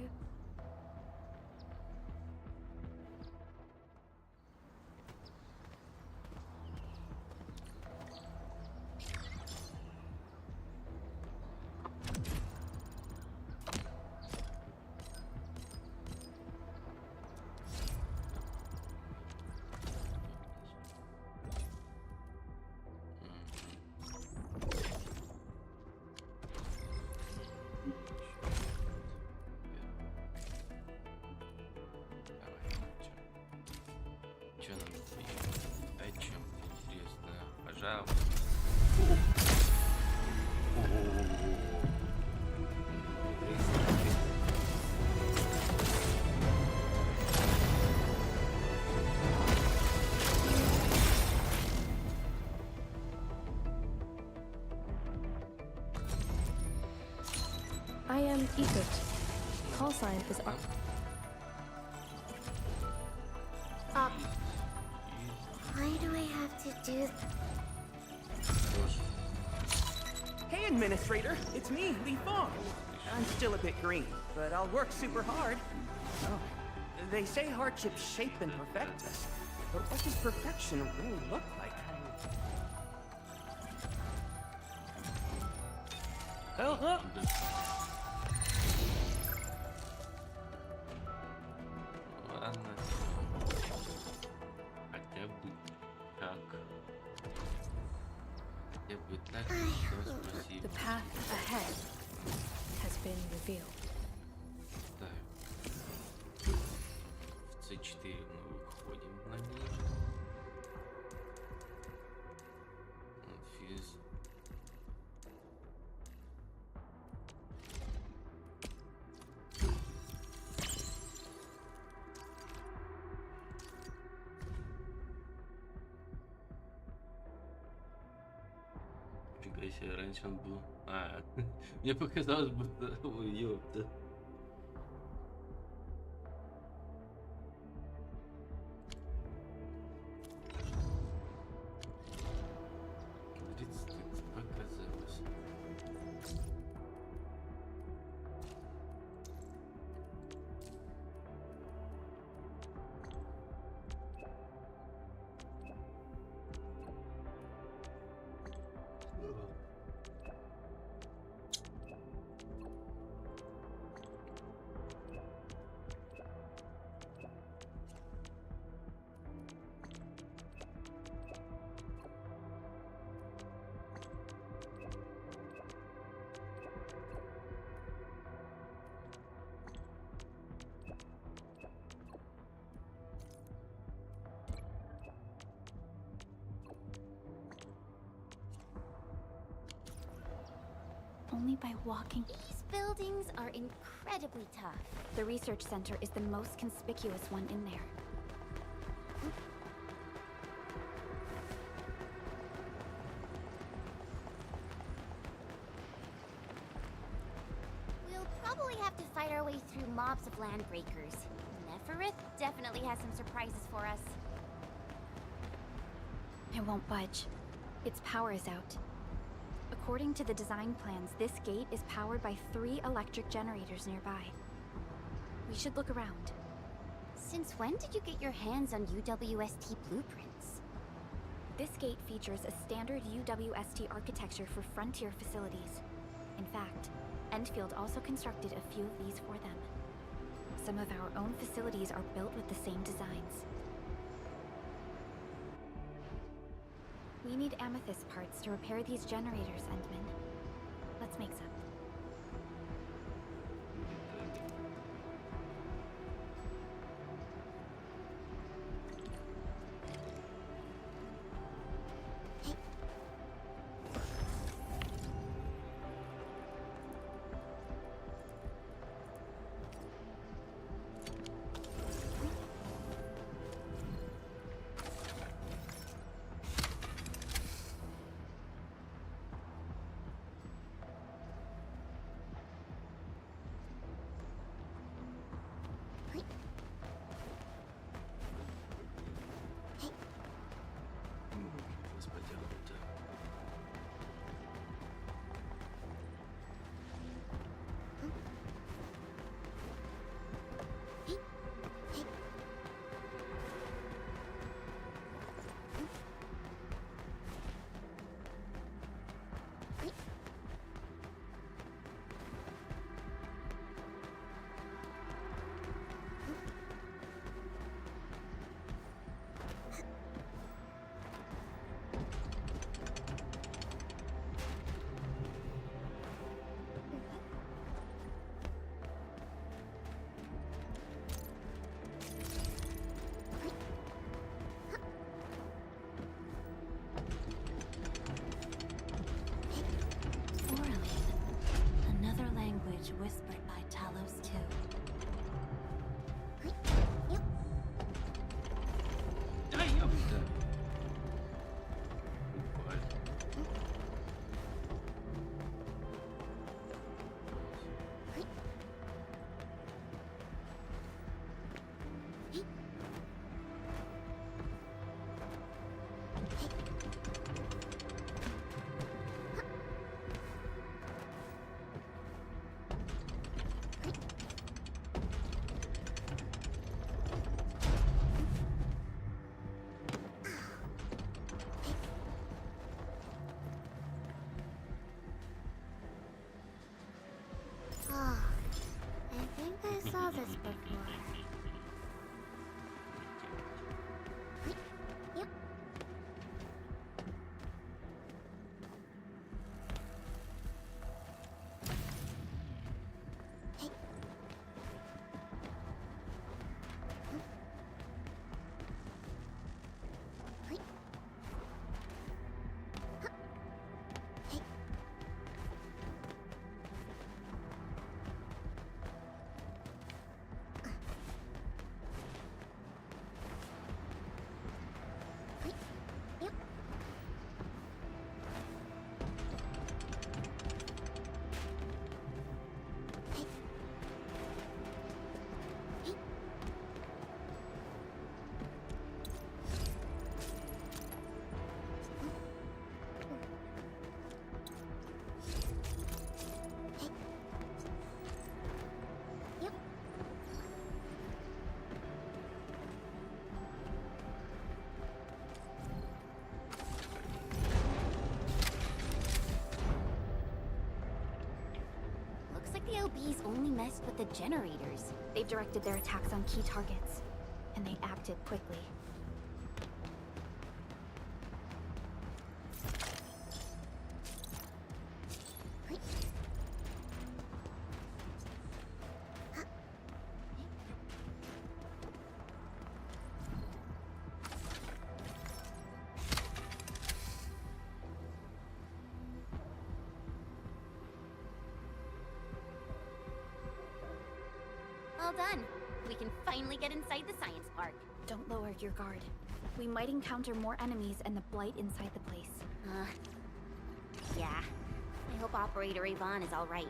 I am Egypt. Call sign is Ark. Why do I have to do Hey, Administrator. It's me, Lee Fong. I'm still a bit green, but I'll work super hard. Oh, they say hardships shape and perfect us. But what does perfection really look like? Oh, The path ahead has been revealed. В C4 мы выходим на ней. Физ. Фига себе, раньше он был. Мне показалось, будто... Ой, ёпта. Показалось. only by walking. These buildings are incredibly tough. The research center is the most conspicuous one in there. We'll probably have to fight our way through mobs of land breakers. Neferith definitely has some surprises for us. It won't budge. Its power is out. According to the design plans, this gate is powered by 3 electric generators nearby. We should look around. Since when did you get your hands on UWST blueprints? This gate features a standard UWST architecture for frontier facilities. In fact, Endfield also constructed a few of these for them. Some of our own facilities are built with the same designs. We need amethyst parts to repair these generators, Endman. Let's make some. Whispered by Talos too. Ah, I think I saw this before. Yep. The LBs only messed with the generators. They've directed their attacks on key targets, and they acted quickly. done. We can finally get inside the science park. Don't lower your guard. We might encounter more enemies and the blight inside the place. Yeah. I hope Operator Yvonne is all right.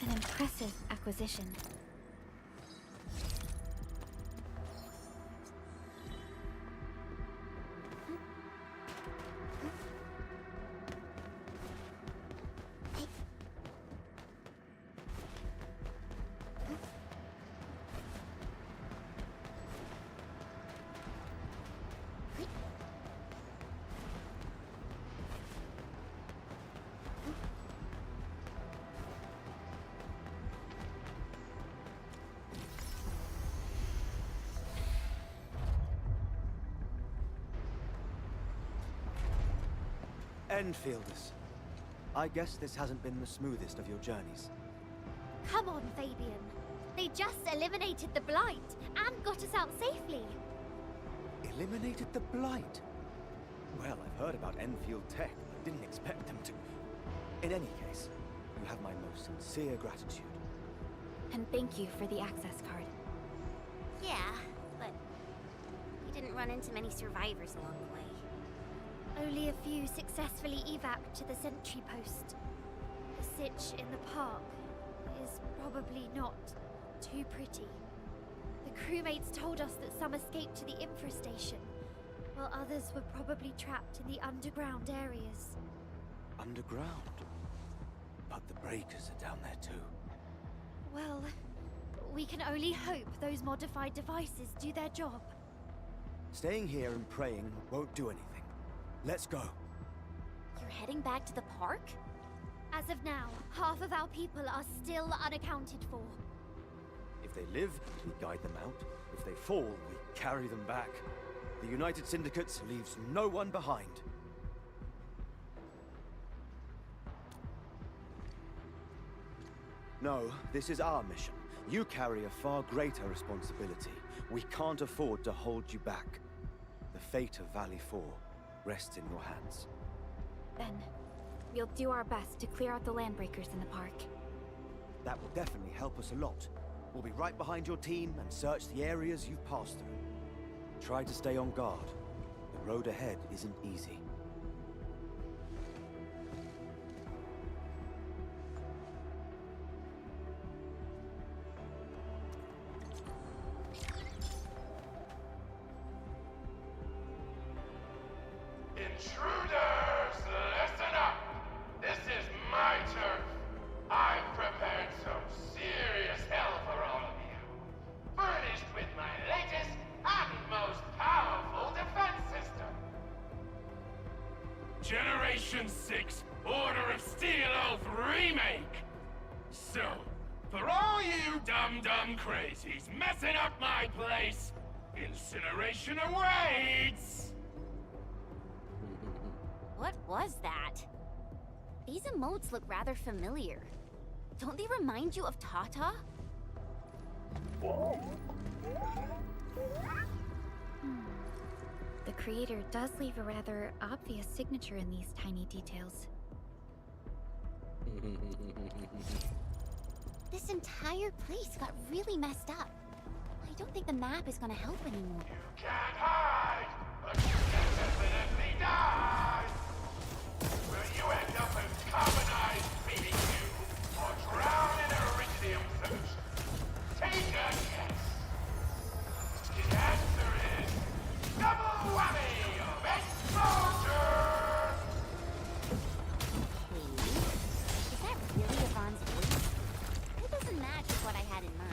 An impressive acquisition. Enfielders. I guess this hasn't been the smoothest of your journeys. Come on, Fabian. They just eliminated the Blight and got us out safely. Eliminated the Blight? Well, I've heard about Enfield tech, but didn't expect them to. In any case, you have my most sincere gratitude. And thank you for the access card. Yeah, but we didn't run into many survivors along the way. Only a few successfully evac to the sentry post. The sitch in the park is probably not too pretty. The crewmates told us that some escaped to the infrastation, while others were probably trapped in the underground areas. Underground? But the breakers are down there too. Well, we can only hope those modified devices do their job. Staying here and praying won't do anything. Let's go. You're heading back to the park? As of now, half of our people are still unaccounted for. If they live, we guide them out. If they fall, we carry them back. The United Syndicate leaves no one behind. No, this is our mission. You carry a far greater responsibility. We can't afford to hold you back. The fate of Valley 4 rests in your hands. Then, we'll do our best to clear out the landbreakers in the park. That will definitely help us a lot. We'll be right behind your team and search the areas you've passed through. Try to stay on guard. The road ahead isn't easy. Intruders, listen up! This is my turf. I've prepared some serious hell for all of you. Furnished with my latest and most powerful defense system. Generation 6 Order of Steel Oath Remake! So, for all you dumb crazies messing up my place, incineration awaits! What was that? These emotes look rather familiar. Don't they remind you of Tata? The creator does leave a rather obvious signature in these tiny details. This entire place got really messed up. I don't think the map is gonna help anymore. You can't hide, but you can definitely die! Will you end up as carbonized feeding you, or drown in iridium solution? Take a guess! The answer is double whammy of exposure! Please? Is that really Yvonne's voice? It doesn't match with what I had in mind.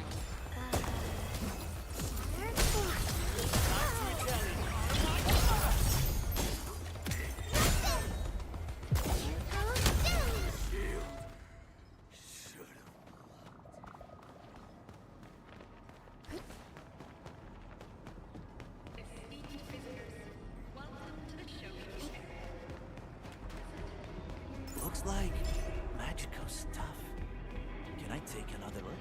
Looks like magical stuff. Can I take another look?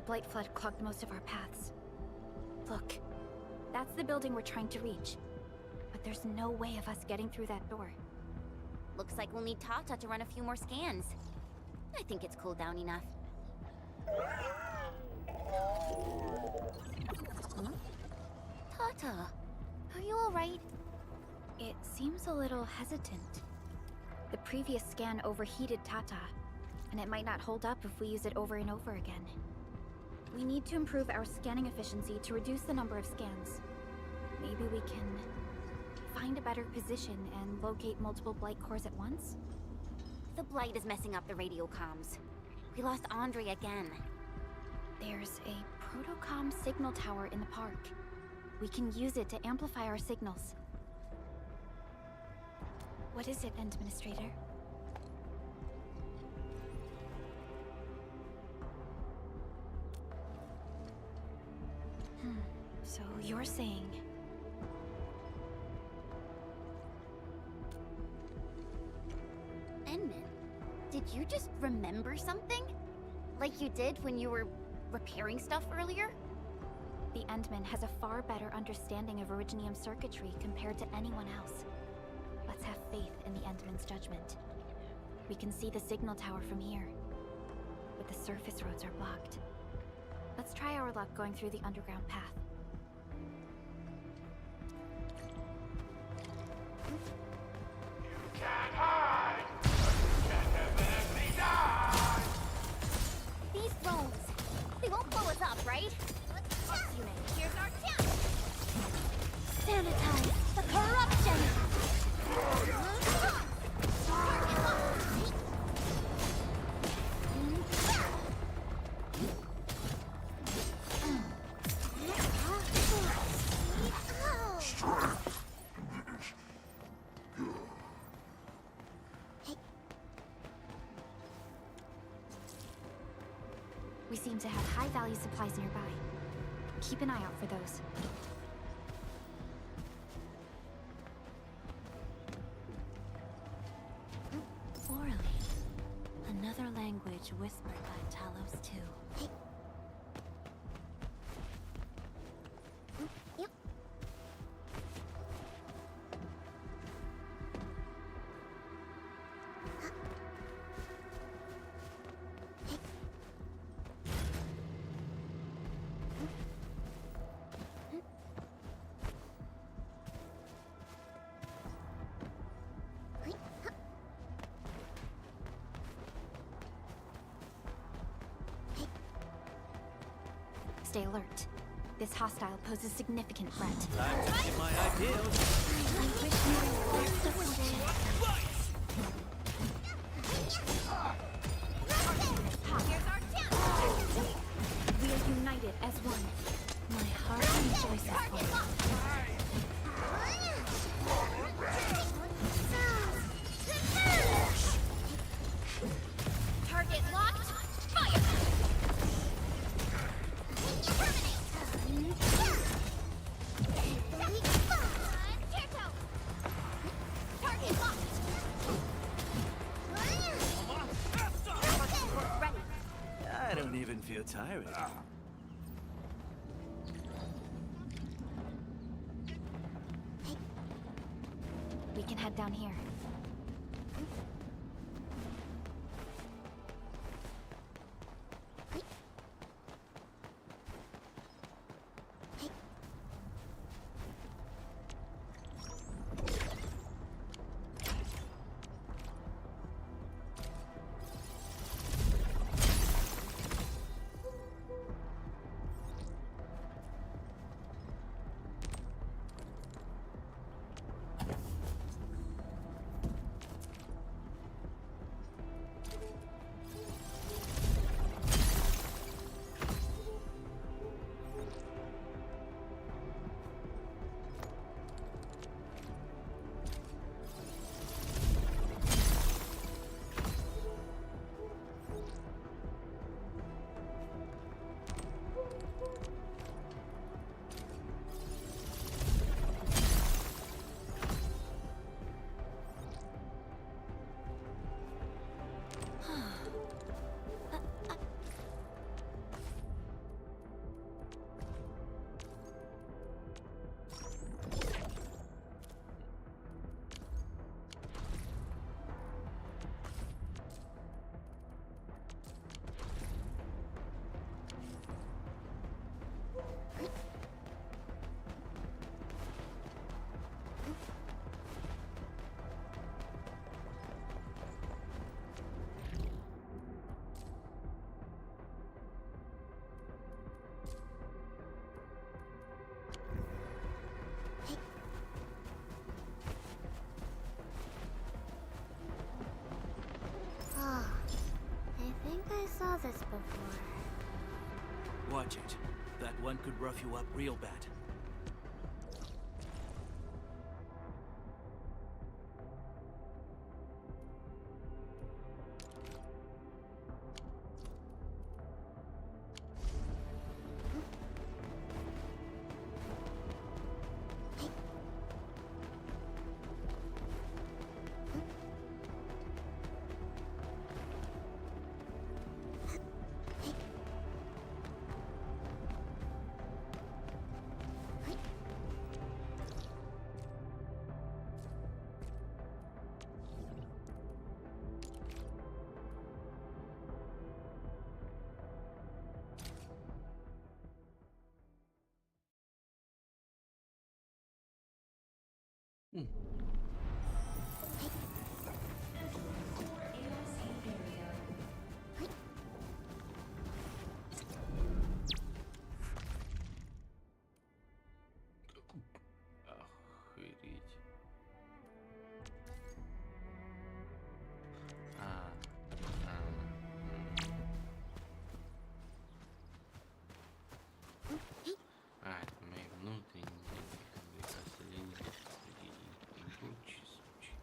Blight flood clogged most of our paths. Look, that's the building we're trying to reach. But there's no way of us getting through that door. Looks like we'll need Tata to run a few more scans. I think it's cooled down enough. Huh? Tata, are you alright? It seems a little hesitant. The previous scan overheated Tata, and it might not hold up if we use it over and over again. We need to improve our scanning efficiency to reduce the number of scans. Maybe we can find a better position and locate multiple Blight cores at once? The Blight is messing up the radio comms. We lost Andre again. There's a protocom signal tower in the park. We can use it to amplify our signals. What is it, Administrator? So you're saying... Enman, did you just remember something? Like you did when you were repairing stuff earlier? The Endman has a far better understanding of Originium circuitry compared to anyone else. Let's have faith in the Endman's judgment. We can see the signal tower from here, but the surface roads are blocked. Let's try our luck going through the underground path. You can't hide, but you can definitely die. These drones, they won't blow us up, right? Unit, here's our chance! Sanitize the corruption! We seem to have high-value supplies nearby. Keep an eye out for those. Orally. Another language whispered by Talos too. Yep. Stay alert. This hostile poses significant threat. Time to get my ideals. I wish you were the Here's our chance! We are united as one. My heart rejoices for you. Target locked, fire! Target locked! Ready. I don't even feel tired. We can head down here. tangent. That one could rough you up real bad. Охереть. Это мои внутренние прикосления и прочие случаи.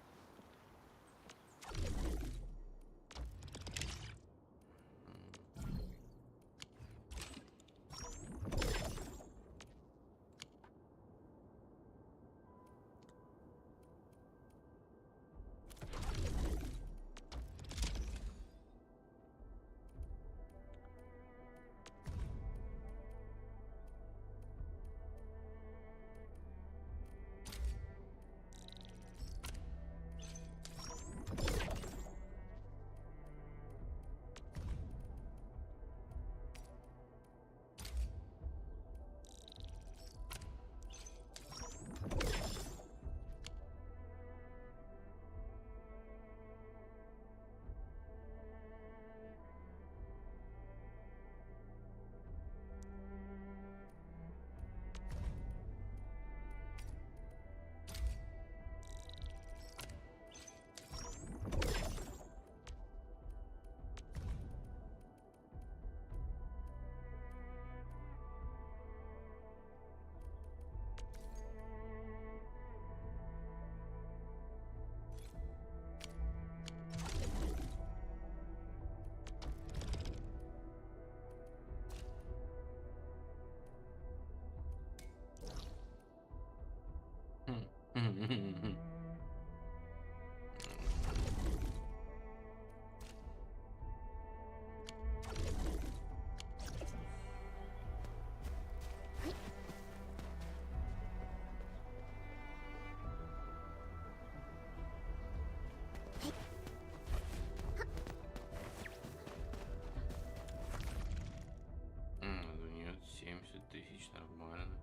У нее 70 тысяч, нормально.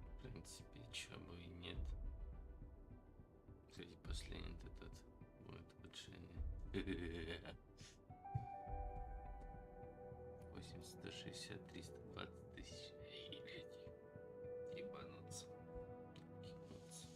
В принципе, чего бы и нет. Кстати, последний этот будет улучшение. 80, 160, 320 тысяч. Ебануться. Ебануться.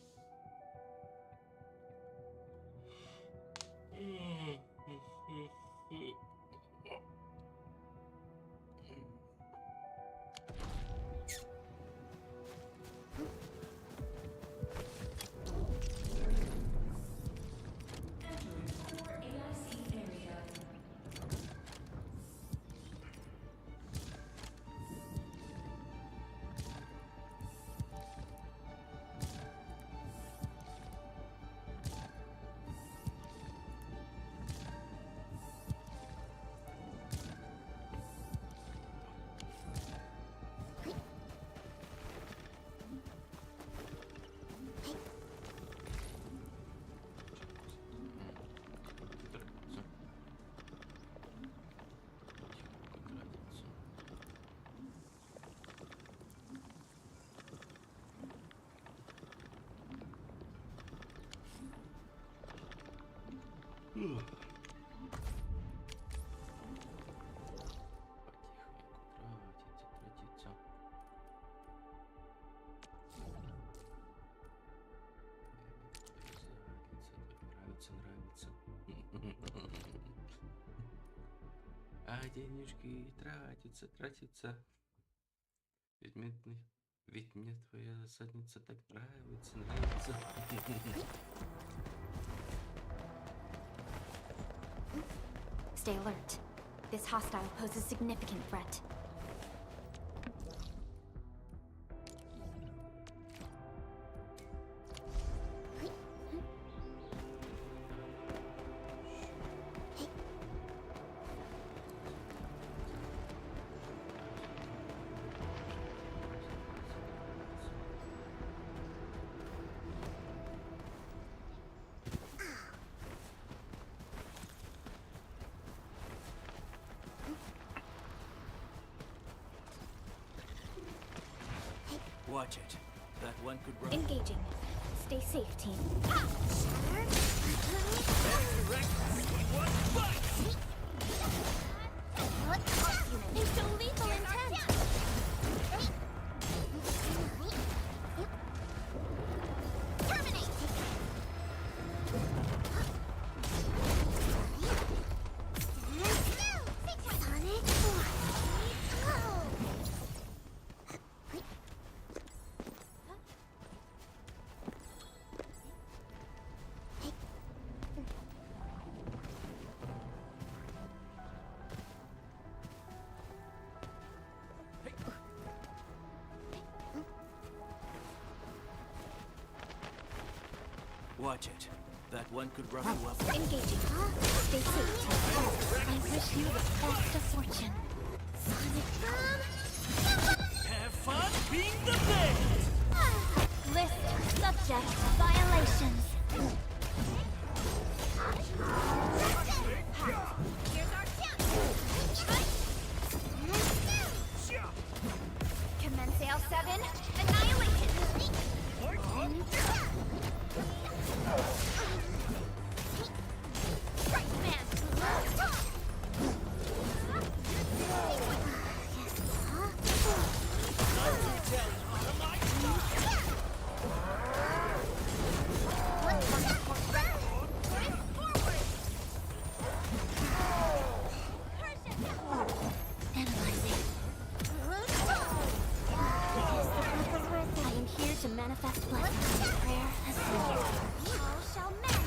А денежки тратятся. Ведь мне твоя задница так нравится. Stay alert. This hostile poses significant threat. Watch it. That one could run. Engaging. Stay safe, team. Into lethal intent! Terminate! Sonic! Watch it. That one could run you up. Engaging. Stay safe, team. I wish you the best of fortune. Have fun being the best! List subject violations. Here's our chance! Commence L7. Annihilation. Right, man! I am here to manifest blessings. Prayer has been. All shall mend!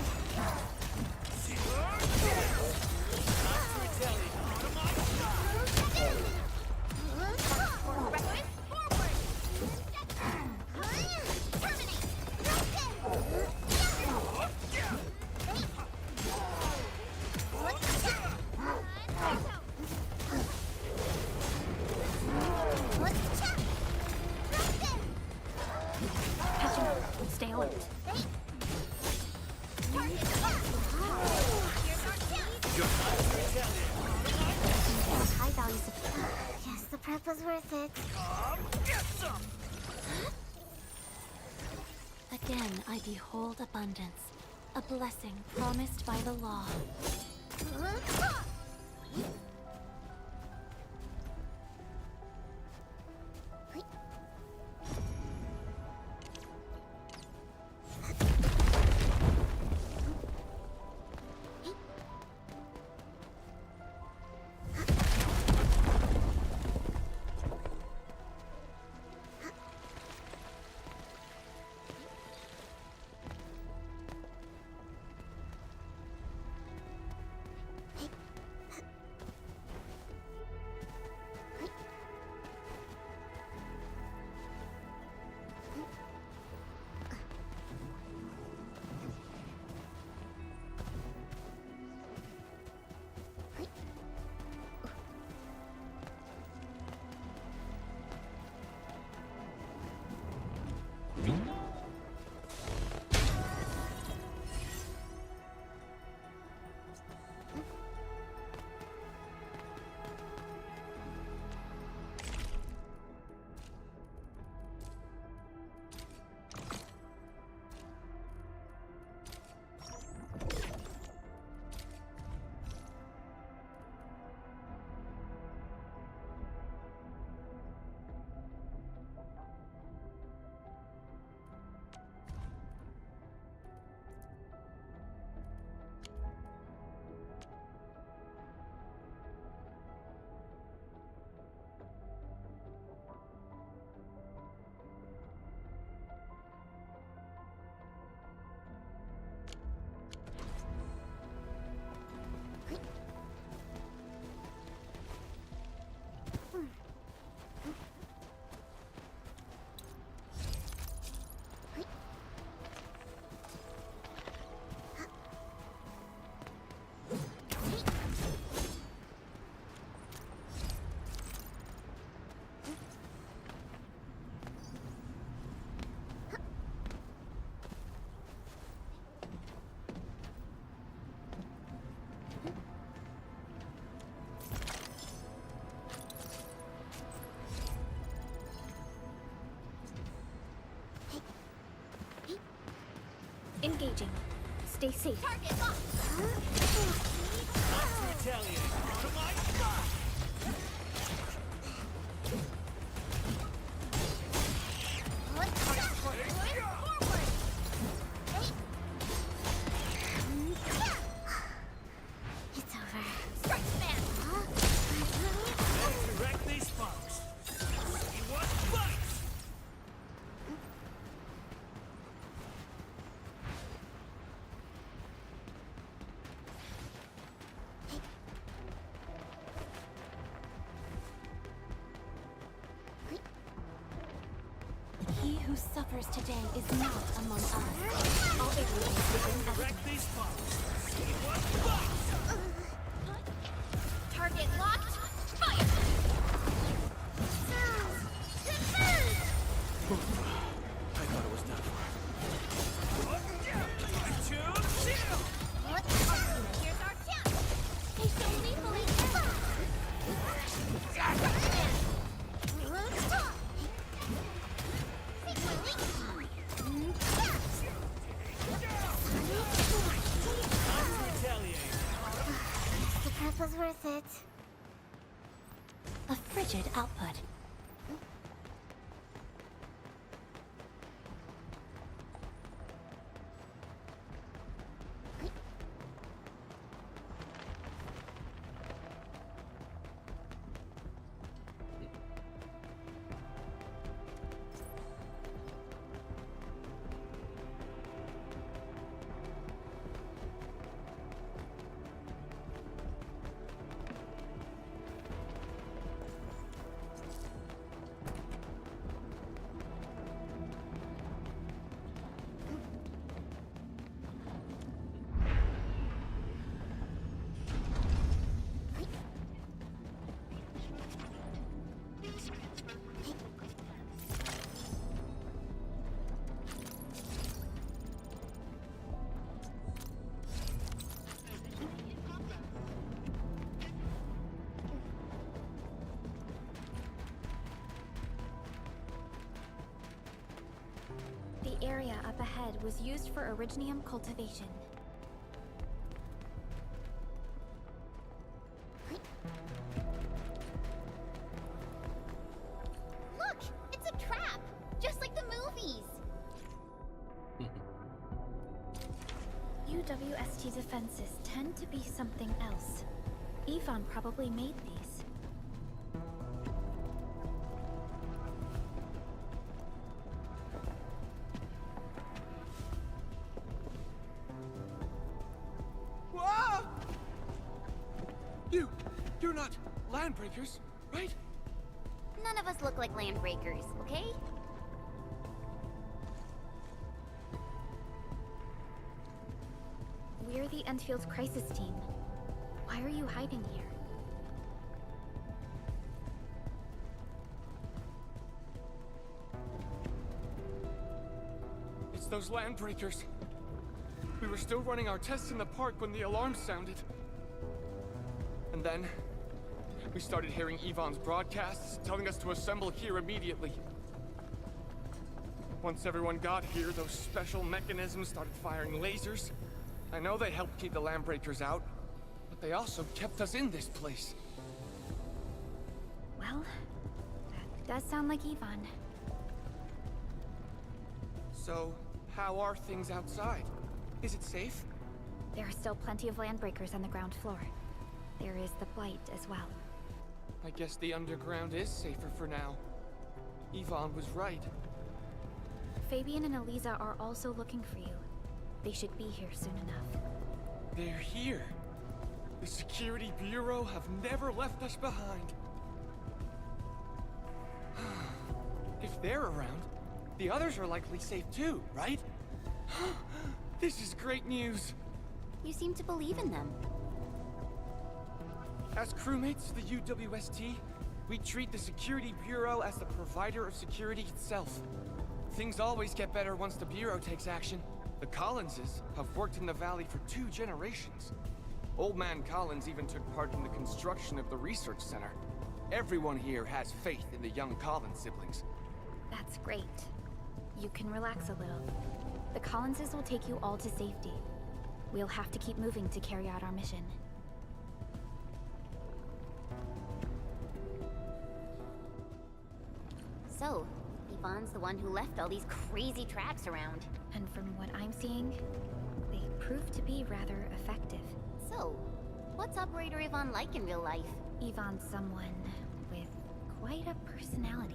Stay alert. High values of... Yes, the prep was worth it. Get some! Again, I behold abundance, a blessing promised by the law. Engaging. Stay safe. Target locked. Retaliate. To my side. It's over. Strike smash. Let's wreck these punks. See what bites. He who suffers today is not among us. All areas within Wreck these punks. See what bites. Target locked. Fire. I thought it was done for. Here's our chance. They so lethally. The prep was worth it. A frigid output. The area up ahead was used for originium cultivation. Look, it's a trap, just like the movies. UWST defenses tend to be something else. Yvonne probably made these. You're not landbreakers, right? None of us look like landbreakers, okay? We're the Endfield's crisis team. Why are you hiding here? It's those landbreakers. We were still running our tests in the park when the alarm sounded. And then, we started hearing Yvonne's broadcasts telling us to assemble here immediately. Once everyone got here, those special mechanisms started firing lasers. I know they helped keep the landbreakers out, but they also kept us in this place. Well, that does sound like Yvonne. So, how are things outside? Is it safe? There are still plenty of landbreakers on the ground floor. There is the Blight as well. I guess the underground is safer for now. Yvonne was right. Fabian and Eliza are also looking for you. They should be here soon enough. They're here. The Security Bureau have never left us behind. If they're around, the others are likely safe too, right? This is great news. You seem to believe in them. As crewmates of the UWST, we treat the Security Bureau as the provider of security itself. Things always get better once the Bureau takes action. The Collinses have worked in the Valley for 2 generations. Old Man Collins even took part in the construction of the research center. Everyone here has faith in the young Collins siblings. That's great. You can relax a little. The Collinses will take you all to safety. We'll have to keep moving to carry out our mission. So, Yvonne's the one who left all these crazy tracks around. And from what I'm seeing, they prove to be rather effective. So, what's Operator Yvonne like in real life? Yvonne's someone with quite a personality.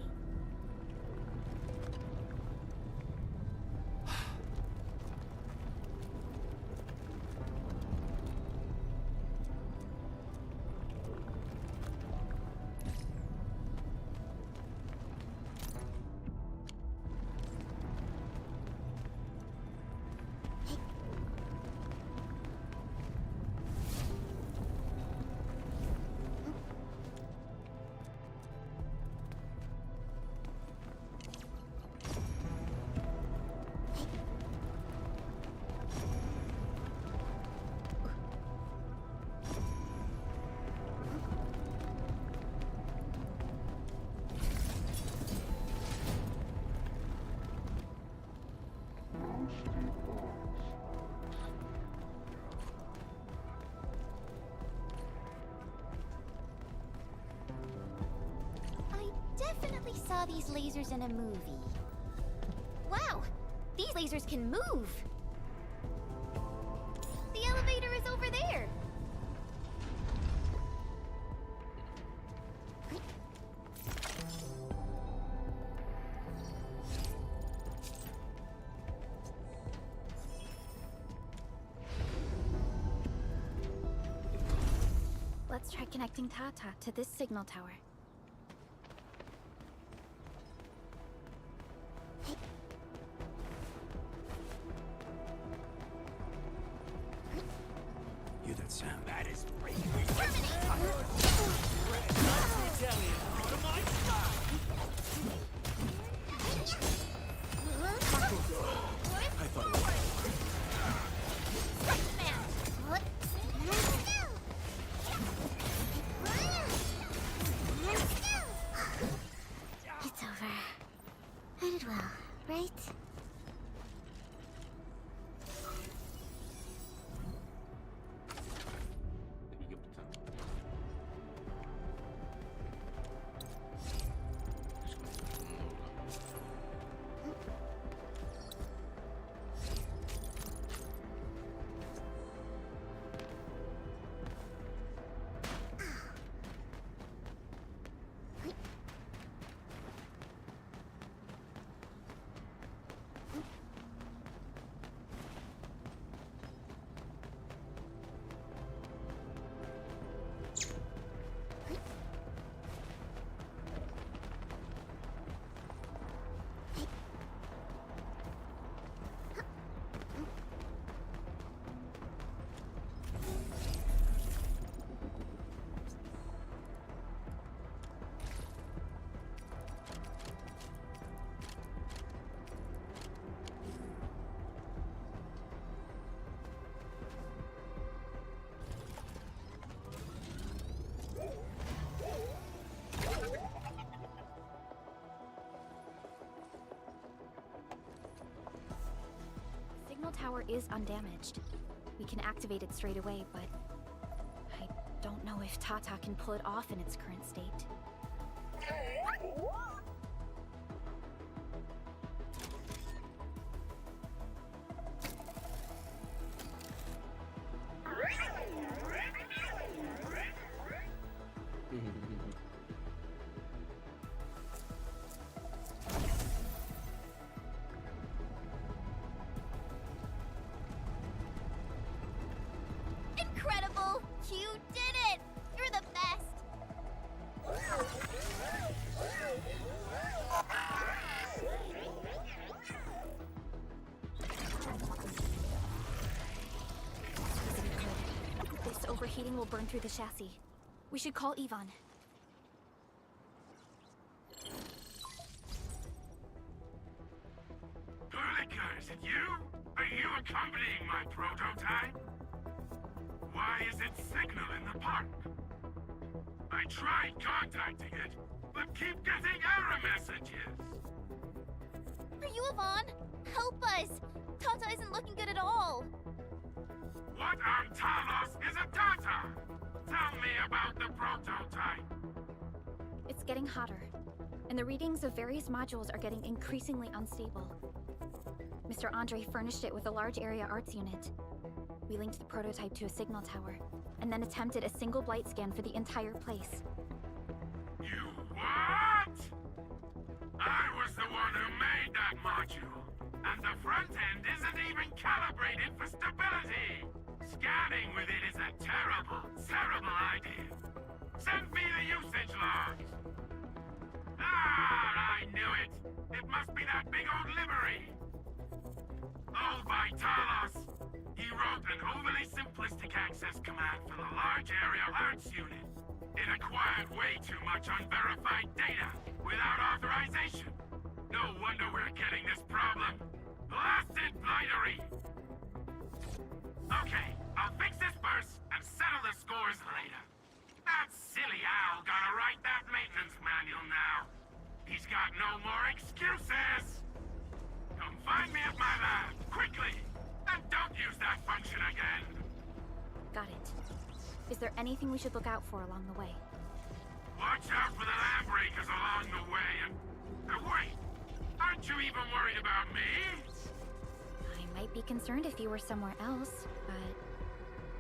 Definitely saw these lasers in a movie. Wow! These lasers can move! The elevator is over there! Let's try connecting Tata to this signal tower. You that sound. That is great. I thought it was... It's over. I did well, right? Signal tower is undamaged. We can activate it straight away, but I don't know if Tata can pull it off in its current state. Incredible! You did it! You're the best! This overheating will burn through the chassis. We should call Yvonne. Perlica, is it you? Are you accompanying my prototype? Why is it signal in the park? I tried contacting it, but keep getting error messages. Are you Yvonne? Help us! Tata isn't looking good at all. What on Talos is a Tata? Tell me about the prototype. It's getting hotter, and the readings of various modules are getting increasingly unstable. Mr. Andre furnished it with a large area arts unit. We linked the prototype to a signal tower, and then attempted a single blight scan for the entire place. You what? I was the one who made that module, and the front end isn't even calibrated for stability. Scanning with it is a terrible, terrible idea. Send me the usage logs. Ah, I knew it. It must be that big old livery. Old by Talos. He wrote an overly simplistic access command for the large area arts unit. It acquired way too much unverified data without authorization. No wonder we're getting this problem. Blasted blightery! Okay, I'll fix this first and settle the scores later. That silly owl gotta write that maintenance manual now. He's got no more excuses! Come find me at my lab, quickly! And don't use that function again! Got it. Is there anything we should look out for along the way? Watch out for the lab breakers along the way and wait! Aren't you even worried about me? I might be concerned if you were somewhere else, but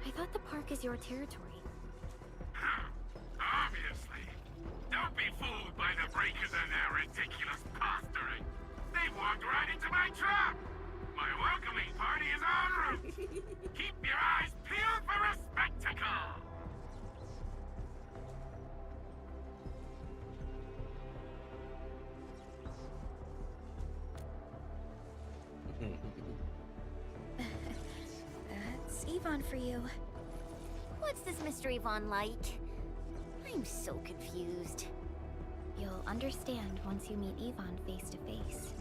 I thought the park is your territory. Obviously. Don't be fooled by the breakers and their ridiculous posturing. They walked right into my trap! My welcoming party is en route! Keep your eyes peeled for a spectacle! That's Yvonne for you. What's this Mr. Yvonne like? I'm so confused. You'll understand once you meet Yvonne face to face.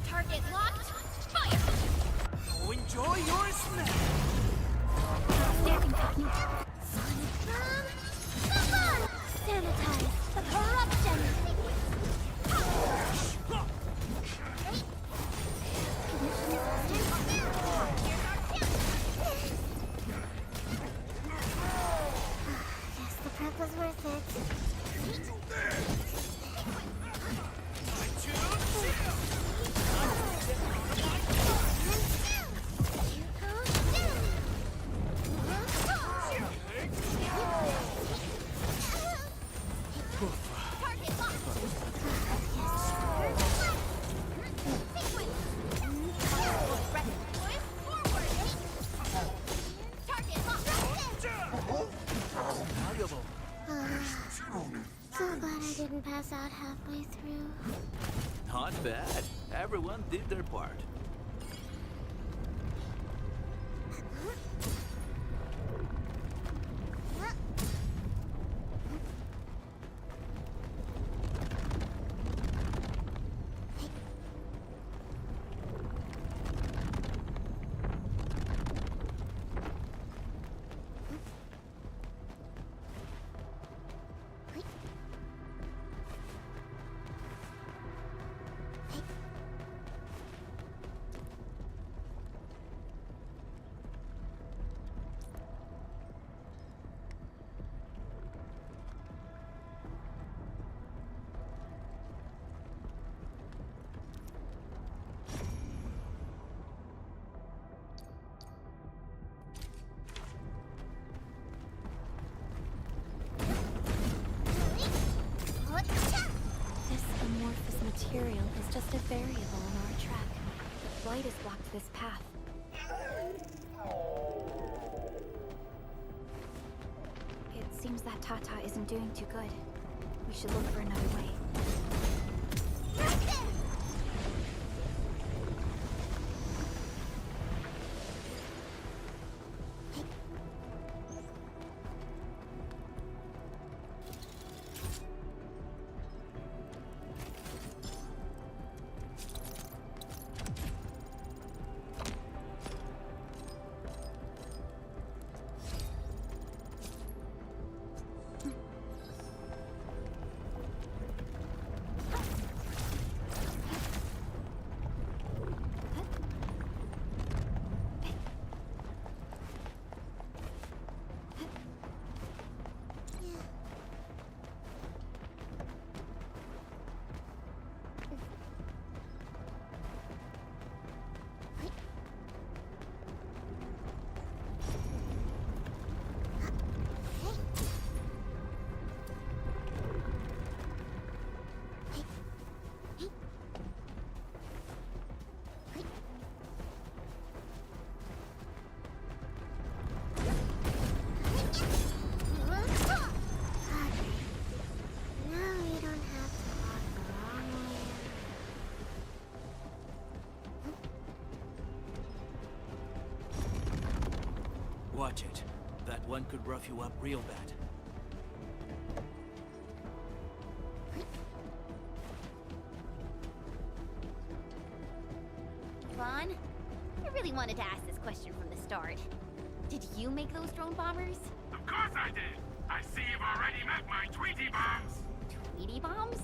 Target locked. Fire! Enjoy your snack! Standing technique. Sonic bomb. Come on! Sanitize the corruption. Guess the prep was worth it. So glad I didn't pass out halfway through. Not bad. Everyone did their part. Material is just a variable on our track. The blight has blocked this path. It seems that Tata isn't doing too good. We should look for another way. Watch it. That one could rough you up real bad. Vaughn, I really wanted to ask this question from the start. Did you make those drone bombers? Of course I did. I see you've already met my Tweety bombs. Tweety bombs?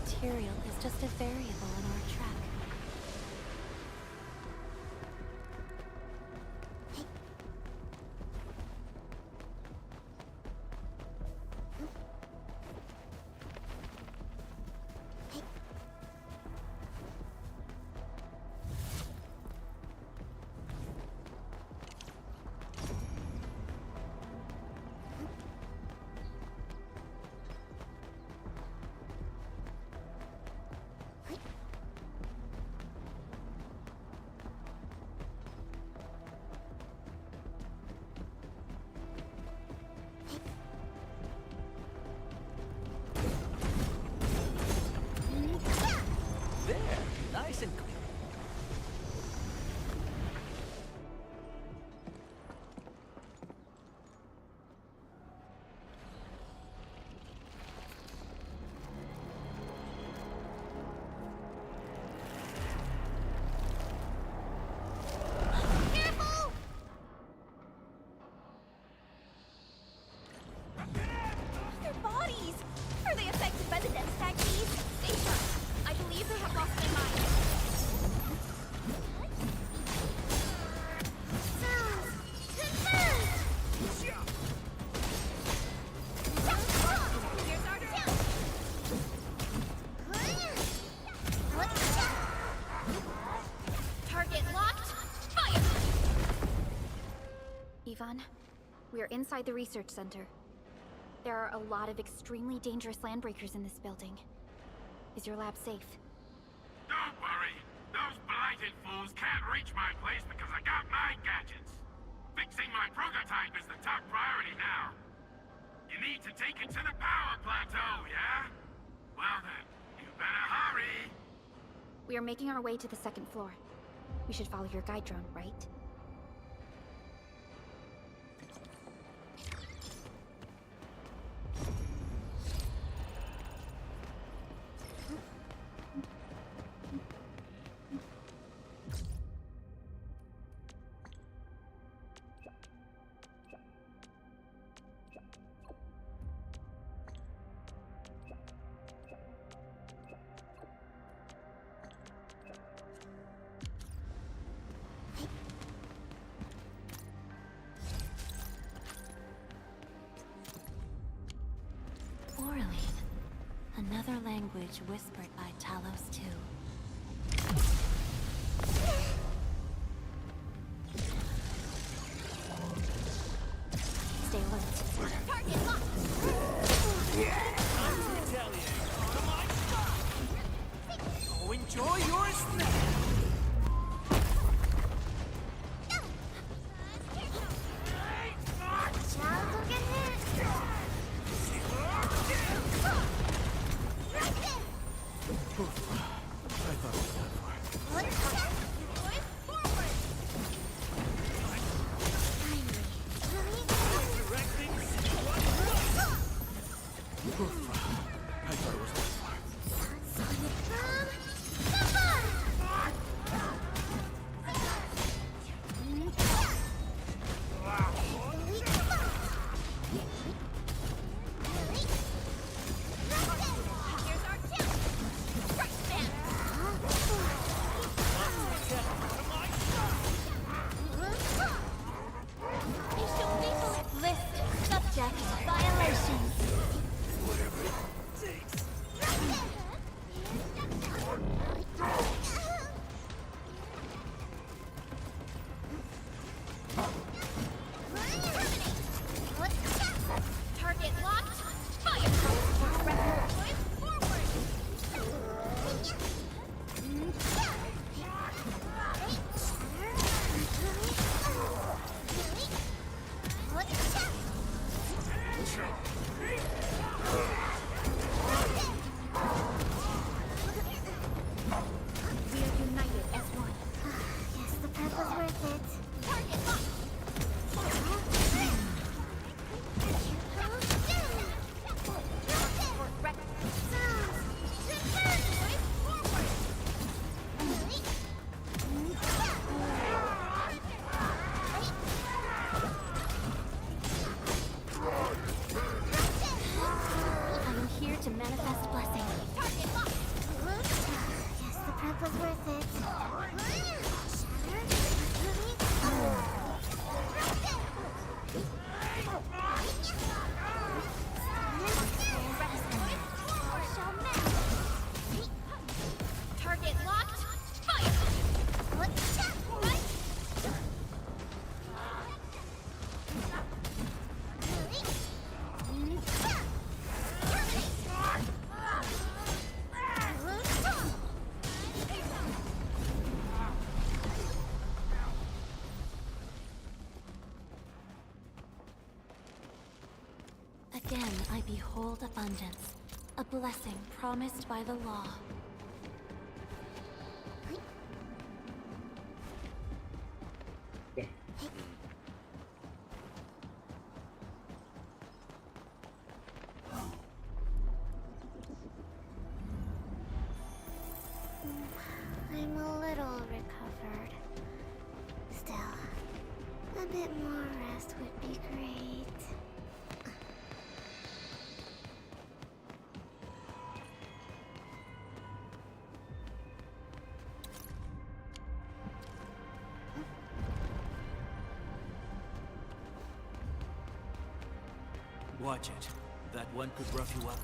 Material is just a variable in our track. Nice and clean. Their bodies! Are they affected by the death tag keys? Stay sharp. I believe they have lost their minds. Here's our chance. Target locked. Fire! Ivan, we are inside the research center. There are a lot of extremely dangerous landbreakers in this building. Is your lab safe? Don't worry. Those blighted fools can't reach my place because I got my gadgets. Fixing my prototype is the top priority now. You need to take it to the power plateau, yeah? Well then, you better hurry. We are making our way to the second floor. We should follow your guide drone, right? Another language whispered by Talos II. Stay alert. Target locked. Time to retaliate. To my side. Oh, enjoy your snack. List subject violations. Whatever it again I behold abundance, a blessing promised by the law. I'm a little recovered. Still, a bit more rest would be great. Watch it. That one could rough you up.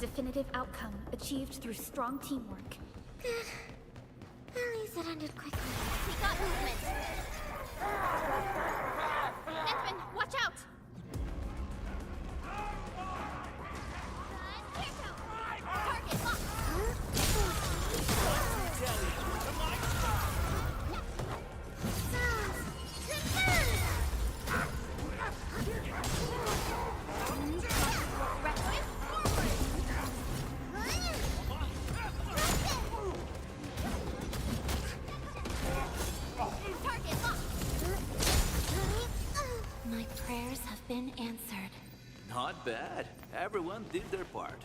Definitive outcome achieved through strong teamwork. Good. At least it ended quickly. We got movement. Endman, watch out! Target locked. My prayers have been answered. Not bad. Everyone did their part.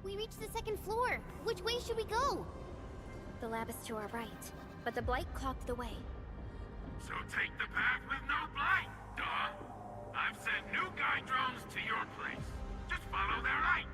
We reached the second floor. Which way should we go? The lab is to our right, but the blight clocked the way. So take the path with no blight, duh. I've sent new guide drones to your place. Just follow their lights.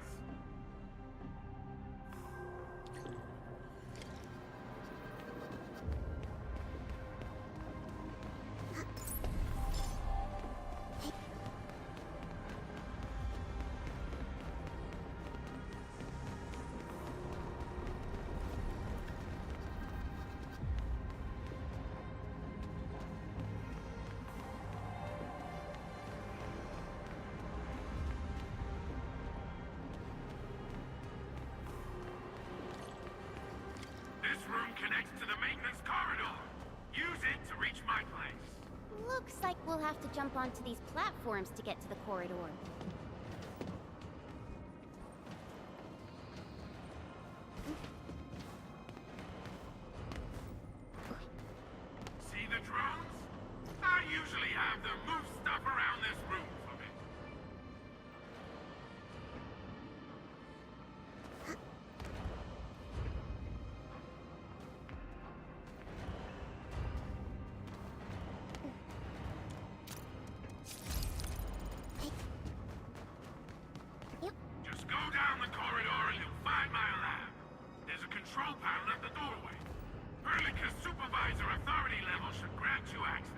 This room connects to the maintenance corridor. Use it to reach my place. Looks like we'll have to jump onto these platforms to get to the corridor. See the drones? I usually have them move stuff around this room for me. supervisor authority level should grant you access.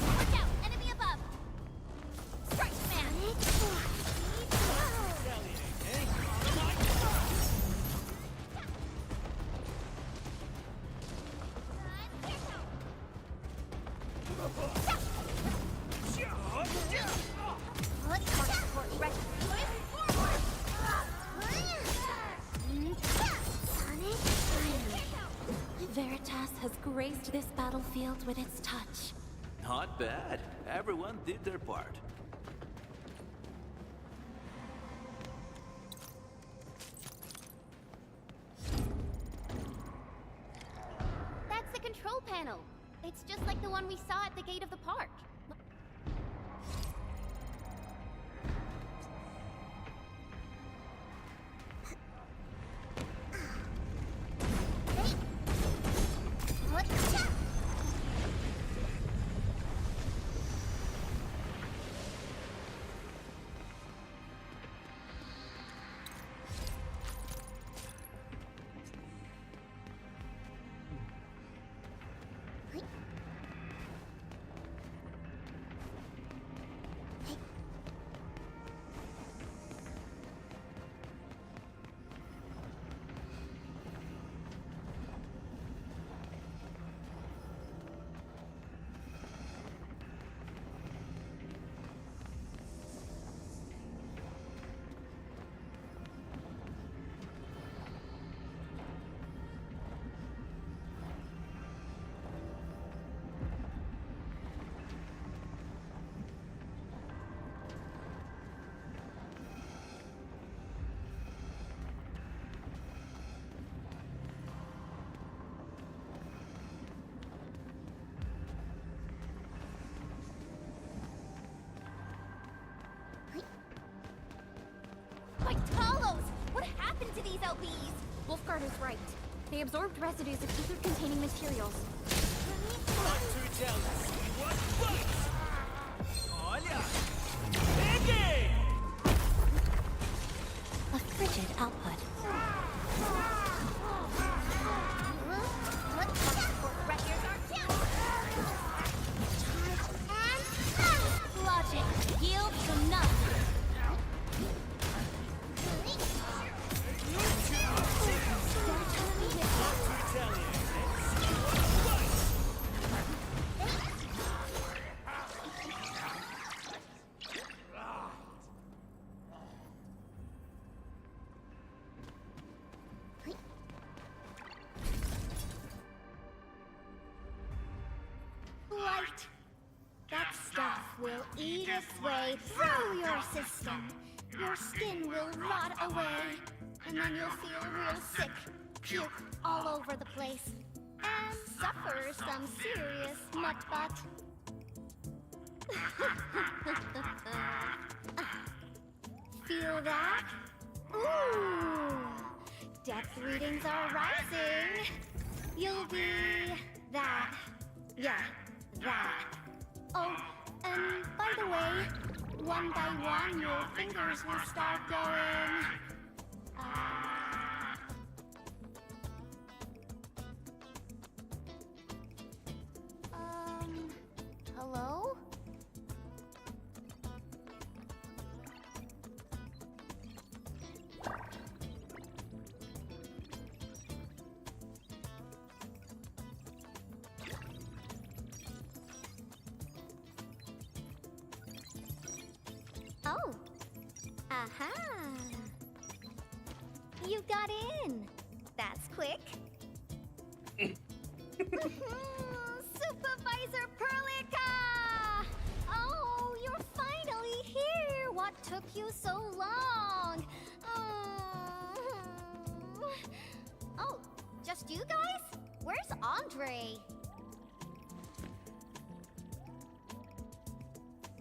Watch out! Enemy above! Strike, man! Veritas has graced this battlefield with its touch. Not bad. Everyone did their part. That's the control panel. It's just like the one we saw at the gate of the park. My Talos! What happened to these LBs? Wolfguard is right. They absorbed residues of ether-containing materials. Not too jealous. What fight? Olha! Peguei! A frigid output. Logic yields enough. Light. That stuff will eat its way through your system. Your skin will rot away, and then you'll feel real sick, puke all over the place, and suffer some serious mutt-butt. Feel that? Ooh! Depth readings are rising. You'll be that. Yeah, that. Oh, and by the way, one by one your fingers will start going. Hello? Oh. Aha. You got in. That's quick. Supervisor Perlica! Oh, you're finally here. What took you so long? Oh, just you guys? Where's Andre?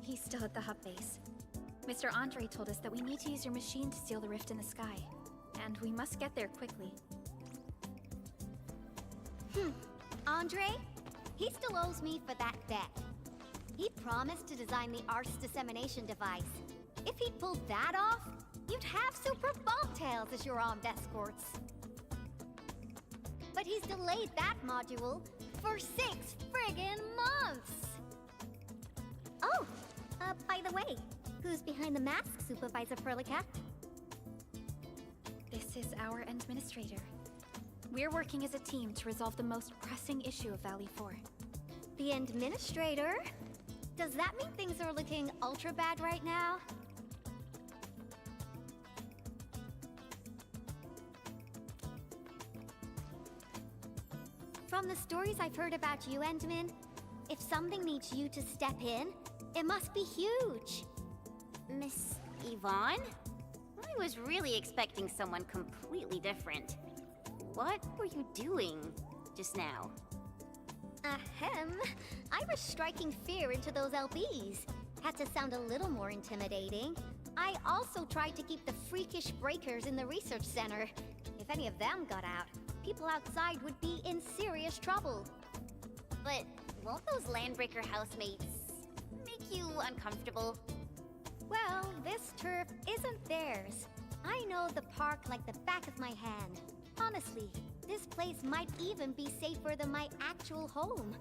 He's still at the hub base. Mr. Andre told us that we need to use your machine to seal the rift in the sky. And we must get there quickly. Andre? he still owes me for that bet. He promised to design the art's dissemination device. If he'd pulled that off, you'd have super bobtails as your armed escorts. But he's delayed that module for 6 friggin' months! Oh, by the way, who's behind the mask, Supervisor Perlica? This is our administrator. We're working as a team to resolve the most pressing issue of Valley 4. The administrator? Does that mean things are looking ultra bad right now? From the stories I've heard about you, Endman, if something needs you to step in, it must be huge. Miss Yvonne? I was really expecting someone completely different. What were you doing just now? Ahem. I was striking fear into those LBs. Had to sound a little more intimidating. I also tried to keep the freakish breakers in the research center. If any of them got out, people outside would be in serious trouble. But won't those Landbreaker housemates make you uncomfortable? Well, this turf isn't theirs. I know the park like the back of my hand. Honestly, this place might even be safer than my actual home.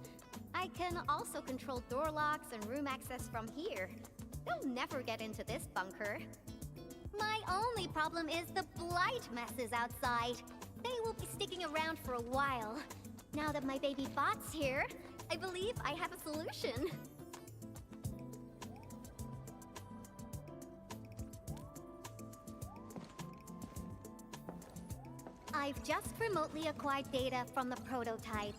I can also control door locks and room access from here. They'll never get into this bunker. My only problem is the blight messes outside. They will be sticking around for a while. Now that my baby bot's here, I believe I have a solution. I've just remotely acquired data from the prototype.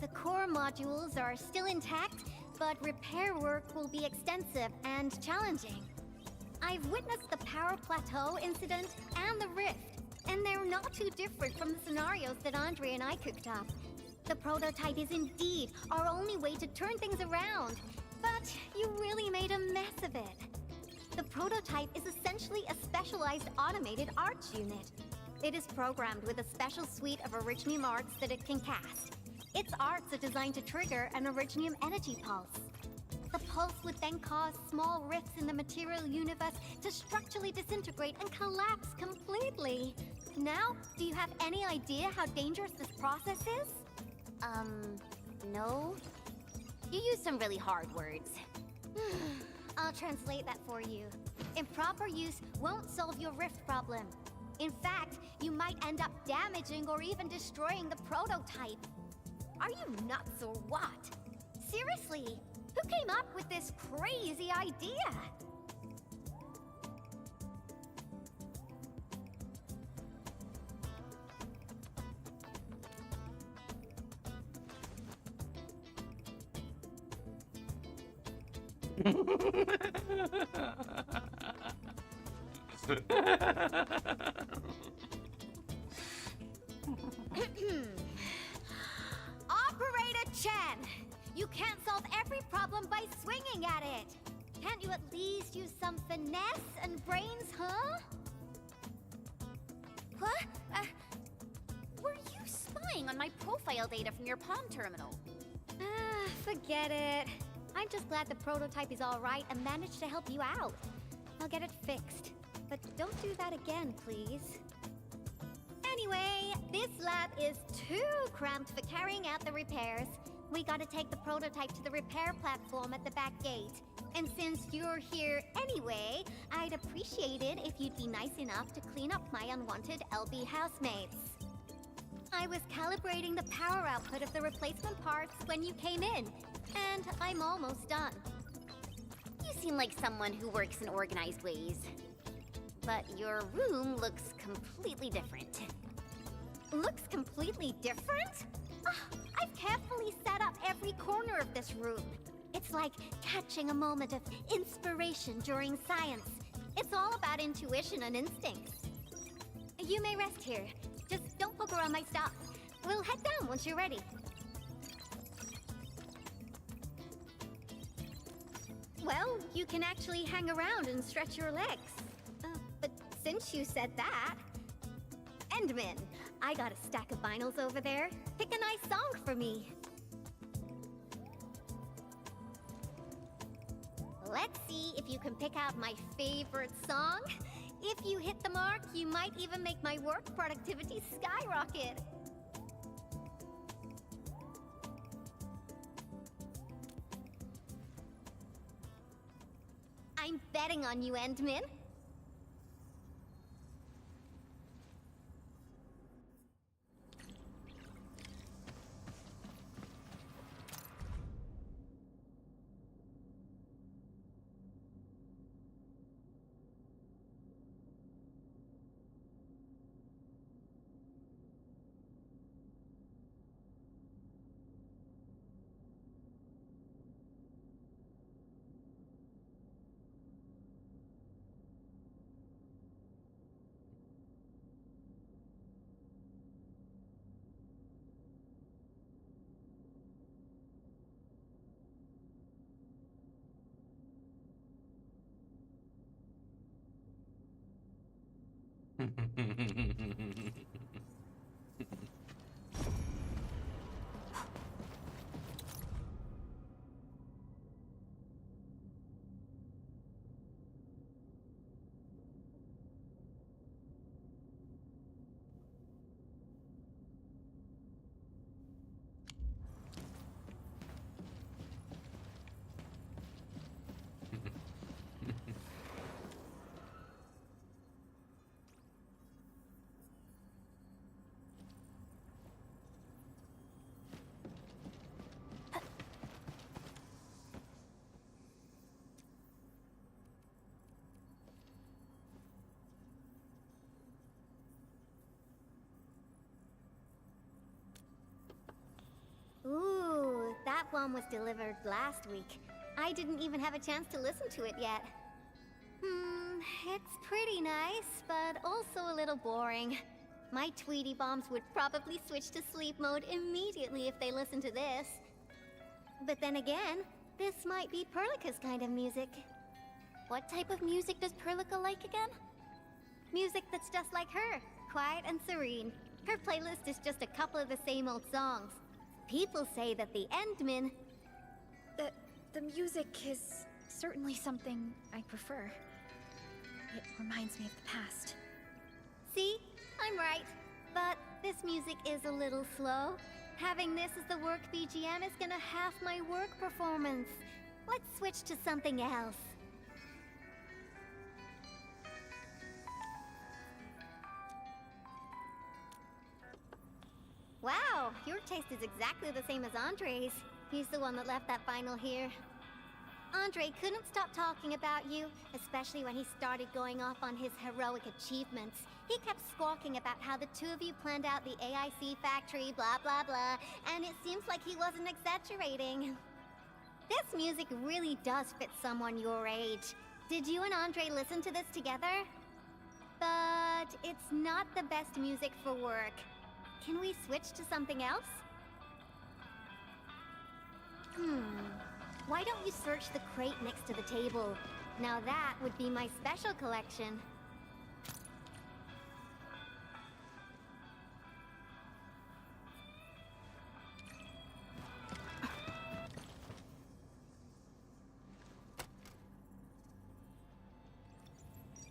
The core modules are still intact, but repair work will be extensive and challenging. I've witnessed the power plateau incident and the rift, and they're not too different from the scenarios that Andre and I cooked up. The prototype is indeed our only way to turn things around, but you really made a mess of it. The prototype is essentially a specialized automated arts unit. It is programmed with a special suite of Originium arts that it can cast. Its arts are designed to trigger an Originium energy pulse. The pulse would then cause small rifts in the material universe to structurally disintegrate and collapse completely. Now, do you have any idea how dangerous this process is? No. You used some really hard words. I'll translate that for you. Improper use won't solve your rift problem. In fact, you might end up damaging or even destroying the prototype. Are you nuts or what? Seriously, who came up with this crazy idea? Operator Chen! You can't solve every problem by swinging at it! Can't you at least use some finesse and brains, huh? What? Were you spying on my profile data from your Palm terminal? Forget it. I'm just glad the prototype is all right and managed to help you out. I'll get it fixed. But don't do that again, please. Anyway, this lab is too cramped for carrying out the repairs. We gotta take the prototype to the repair platform at the back gate. And since you're here anyway, I'd appreciate it if you'd be nice enough to clean up my unwanted LB housemates. I was calibrating the power output of the replacement parts when you came in, and I'm almost done. You seem like someone who works in organized ways. But your room looks completely different. Looks completely different? I've carefully set up every corner of this room. It's like catching a moment of inspiration during science. It's all about intuition and instincts. You may rest here. Just don't poke around my stuff. We'll head down once you're ready. Well, you can actually hang around and stretch your legs. But since you said that... Endman, I got a stack of vinyls over there. Pick a nice song for me. Let's see if you can pick out my favorite song. If you hit the mark, you might even make my work productivity skyrocket. I'm betting on you, Endman. Ooh, that one was delivered last week. I didn't even have a chance to listen to it yet. It's pretty nice, but also a little boring. My Tweety Bombs would probably switch to sleep mode immediately if they listened to this. But then again, this might be Perlica's kind of music. What type of music does Perlica like again? Music that's just like her, quiet and serene. Her playlist is just a couple of the same old songs. People say that the Endman... The music is certainly something I prefer. It reminds me of the past. See? I'm right. But this music is a little slow. Having this as the work BGM is gonna half my work performance. Let's switch to something else. Wow, your taste is exactly the same as Andre's. He's the one that left that vinyl here. Andre couldn't stop talking about you, especially when he started going off on his heroic achievements. He kept squawking about how the two of you planned out the AIC factory, blah blah blah, and it seems like he wasn't exaggerating. This music really does fit someone your age. Did you and Andre listen to this together? But it's not the best music for work. Can we switch to something else? Why don't you search the crate next to the table? Now that would be my special collection.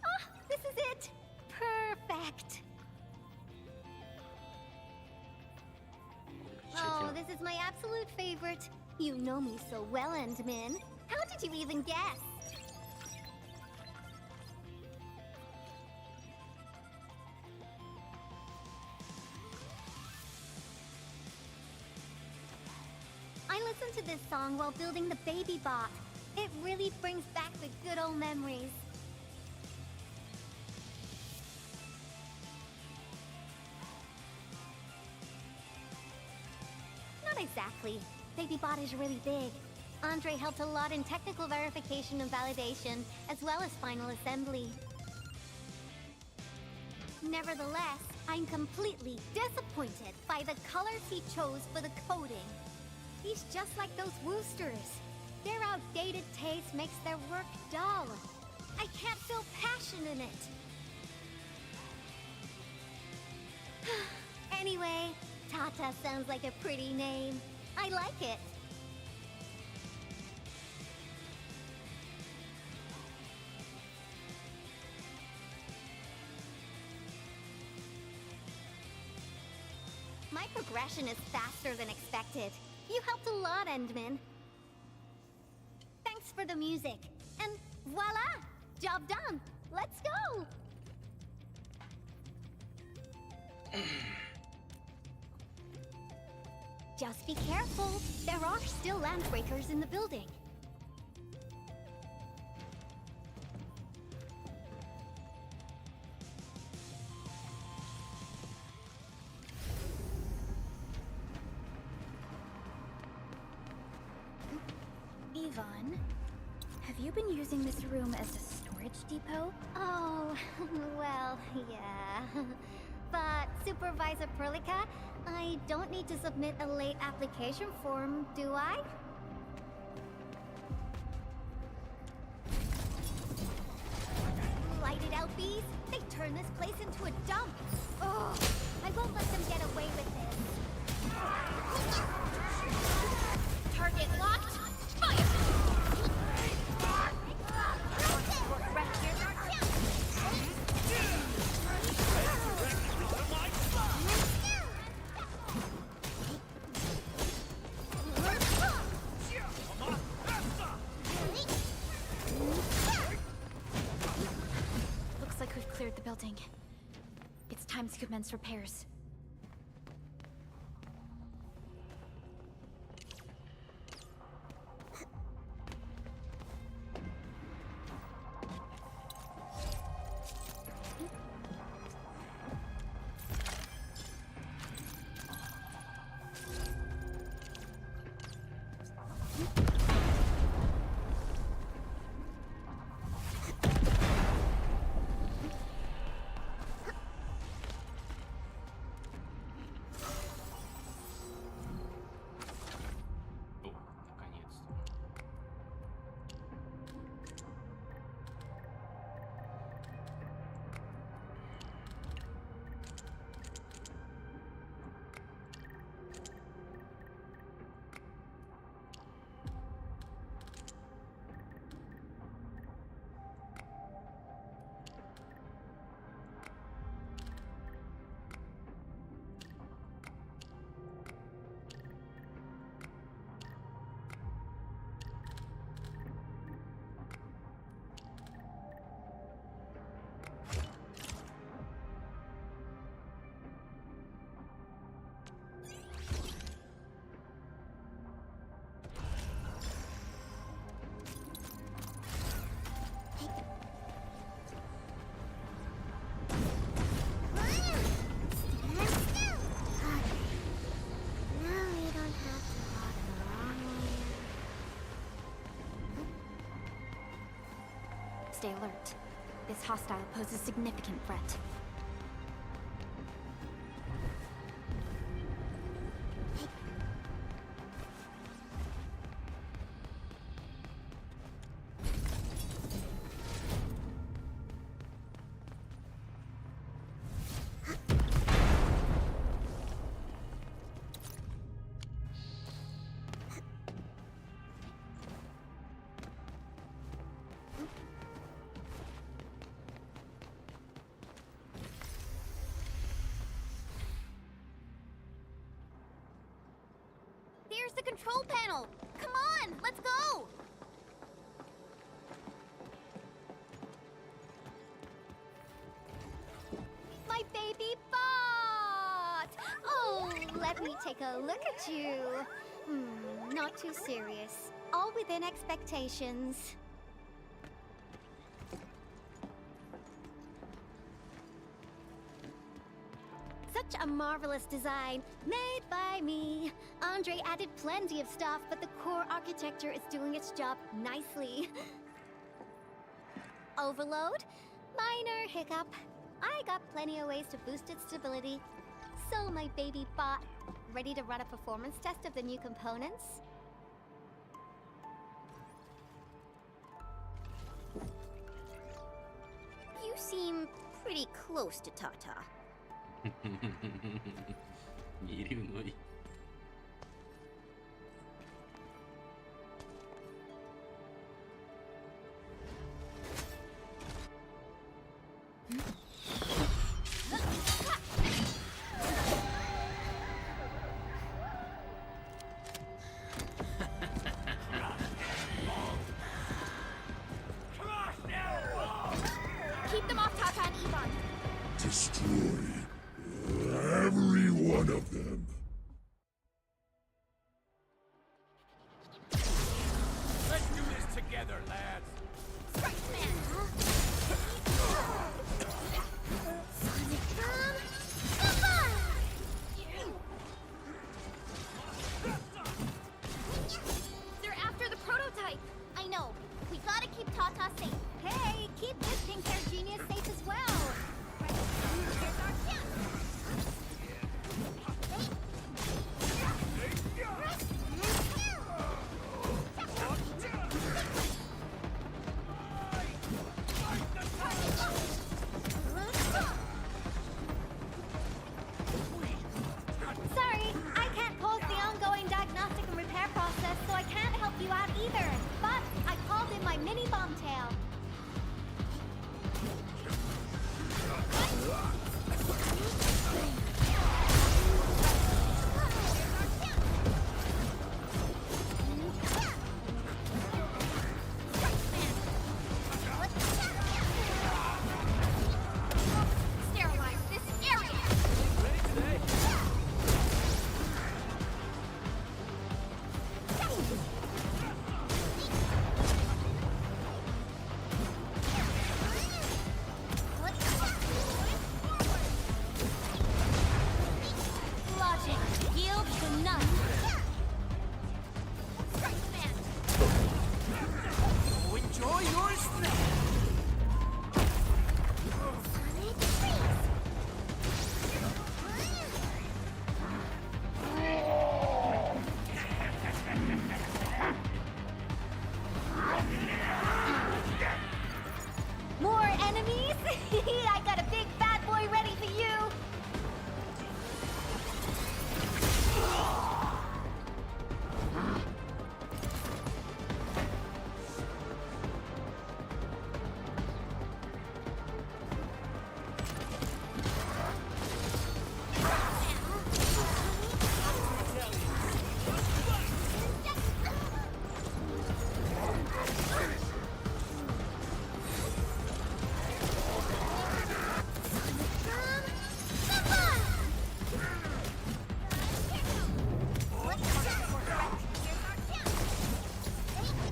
Ah, this is it! Perfect! Oh, this is my absolute favorite. You know me so well, Endman. How did you even guess? I listened to this song while building the baby bot. It really brings back the good old memories. Not exactly. BabyBot is really big. Andre helped a lot in technical verification and validation, as well as final assembly. Nevertheless, I'm completely disappointed by the colors he chose for the coding. He's just like those Woosters. Their outdated taste makes their work dull. I can't feel passion in it. Anyway, Tata sounds like a pretty name. I like it. My progression is faster than expected. You helped a lot, Endman. Thanks for the music. And voila! Job done. Let's go! Just be careful. There are still landbreakers in the building. Yvonne, have you been using this room as a storage depot? Oh, well, yeah. But, Supervisor Perlica, I don't need to submit a late application form, do I? Light it out, bees! They turned this place into a dump! Oh, I won't let them get away with this. Target locked! Fire! Looks like we've cleared the building. It's time to commence repairs. Stay alert. This hostile poses significant threat. There's the control panel! Come on, let's go! My baby bot! Oh, let me take a look at you. Not too serious. All within expectations. Such a marvelous design, made by me. Andre added plenty of stuff, but the core architecture is doing its job nicely. Overload? Minor hiccup. I got plenty of ways to boost its stability. So, my baby bot, ready to run a performance test of the new components? You seem pretty close to Tata. Не ревнуй. one of them. Let's do this together, lads. They're after the prototype. I know. We gotta keep Tata safe. Hey, keep this pink-haired genius safe as well. Here's our chance. Sorry, I can't pause the ongoing diagnostic and repair process, so I can't help you out either. But I called in my mini bomb tail. Sterilize this area. Logic yields to none. Oh, enjoy your snack. More enemies? I got a big bad boy ready for you.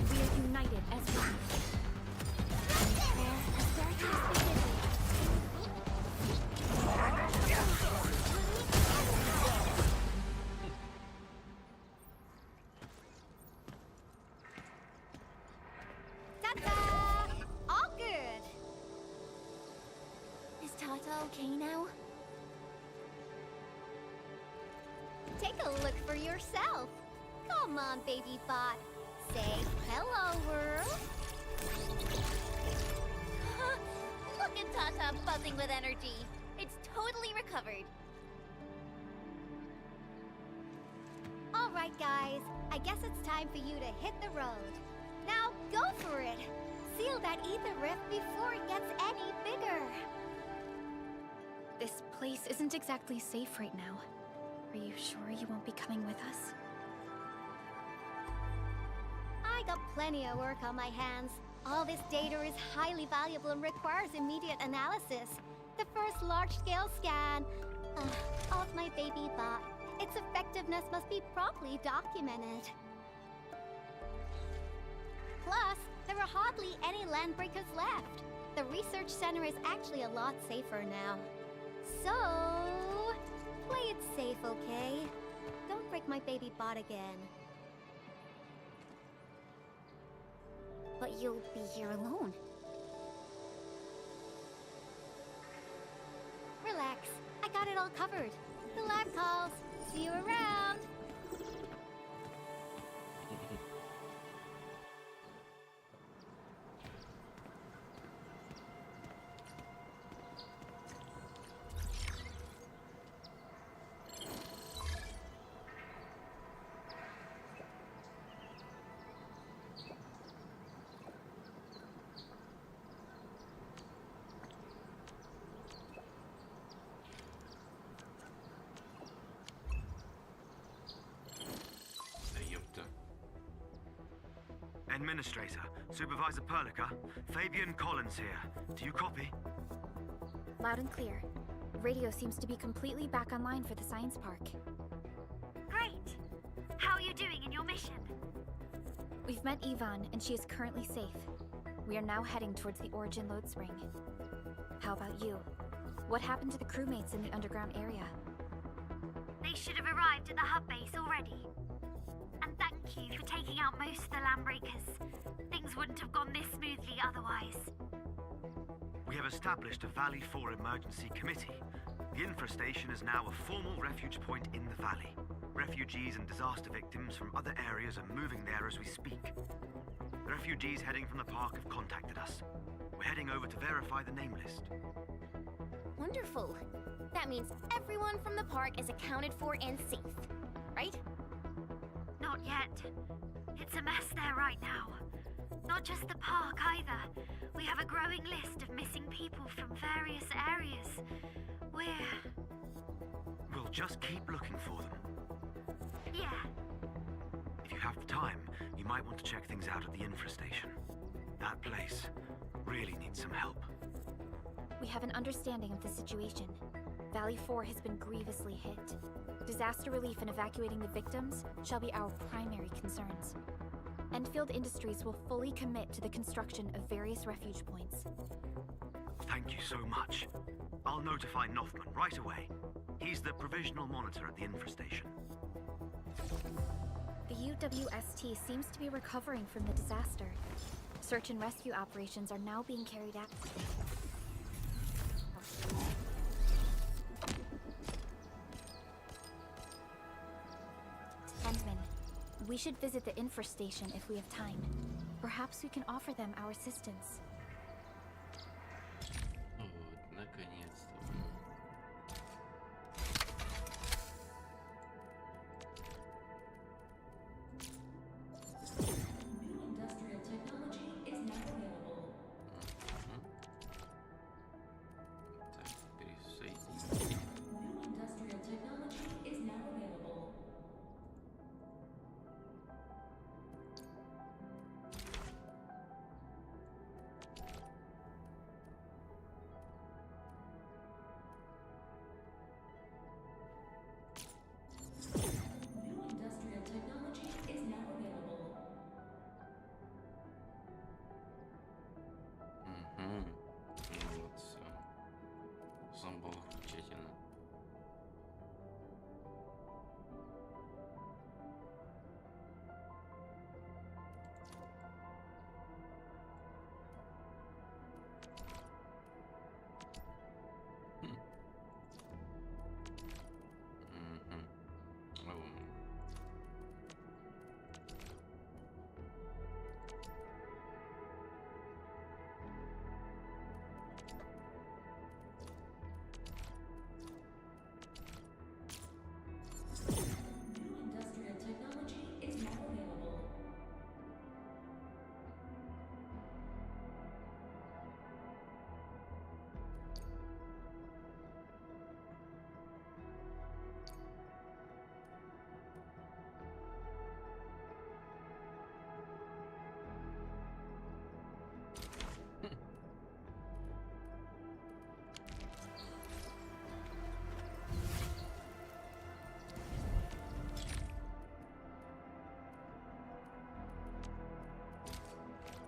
We are united as one. Ta-da! All good. Is Tata okay now? Take a look for yourself. Come on, baby bot. Say hello, world. Look at Tata buzzing with energy. It's totally recovered. All right, guys. I guess it's time for you to hit the road. Now, go for it. Seal that ether rift before it gets any bigger. This place isn't exactly safe right now. Are you sure you won't be coming with us? I got plenty of work on my hands. All this data is highly valuable and requires immediate analysis. The first large-scale scan of my baby bot. Its effectiveness must be promptly documented. Plus, there are hardly any landbreakers left. The research center is actually a lot safer now. So, play it safe, okay? Don't break my baby bot again. But you'll be here alone. Relax. I got it all covered. The lab calls. See you around. Administrator, Supervisor Perlica, Fabian Collins here. Do you copy? Loud and clear. radio seems to be completely back online for the science park. Great! How are you doing in your mission? We've met Yvonne, and she is currently safe. We are now heading towards the Origin Load Spring. How about you? What happened to the crewmates in the underground area? They should have arrived at the hub base already. And thank you for taking out most of the landbreakers. Things wouldn't have gone this smoothly otherwise. We have established a Valley 4 emergency committee. The infestation is now a formal refuge point in the valley. Refugees and disaster victims from other areas are moving there as we speak. The refugees heading from the park have contacted us. We're heading over to verify the name list. Wonderful. That means everyone from the park is accounted for and safe, right? Not yet. It's a mess there right now. Not just the park either. We have a growing list of missing people from various areas. We'll just keep looking for them. Yeah. If you have the time, you might want to check things out at the infestation. That place really needs some help. We have an understanding of the situation. Valley 4 has been grievously hit. Disaster relief and evacuating the victims shall be our primary concerns. Endfield Industries will fully commit to the construction of various refuge points. Thank you so much. I'll notify Nothman right away. He's the provisional monitor at the infestation. The UWST seems to be recovering from the disaster. Search and rescue operations are now being carried out. Endman, we should visit the infestation if we have time. Perhaps we can offer them our assistance. Вот, наконец-то. Industrial technology is now available. Так, пересоединить. New industrial technology is now available. New industrial technology is now available. Угу. Вот все. Замечательно. New industrial technology is now available.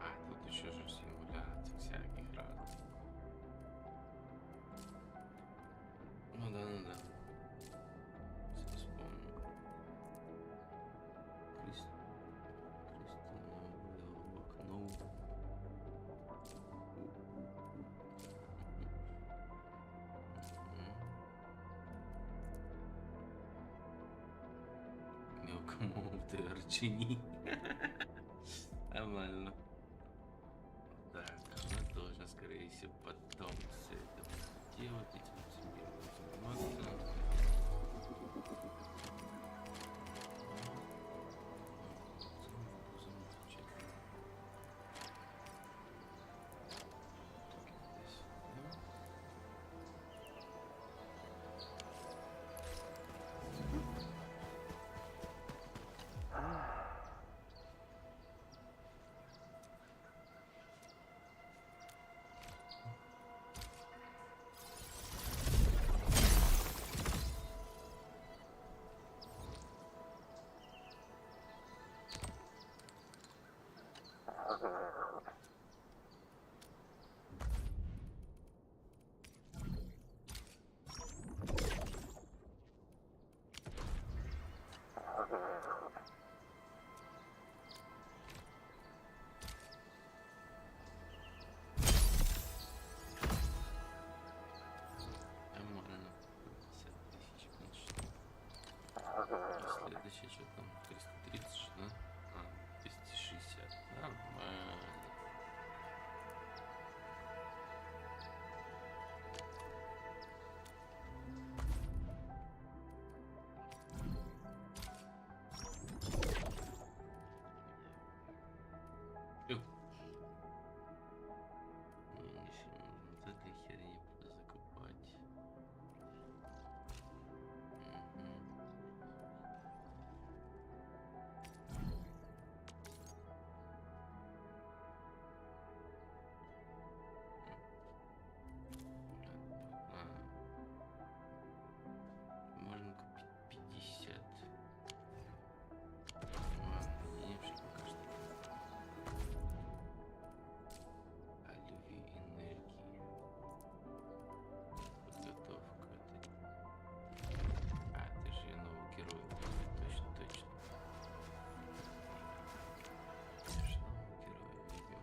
А, тут еще же симуляции всяких разных. Ну да, ну да. Всё вспомнил. Кристина в окно. Мелкому ты арчини. Нормально. Так, она должна, скорее всего, потом все это делать, этим заниматься. Сейчас что там? 330, да? А, 260. Нормально. Вот этой херни закупать. Можно купить 50. Денежек пока что. Оливии энергии. Подготовка. А, ты же ее новый герой. Точно, точно. Ты же нового героя выбил.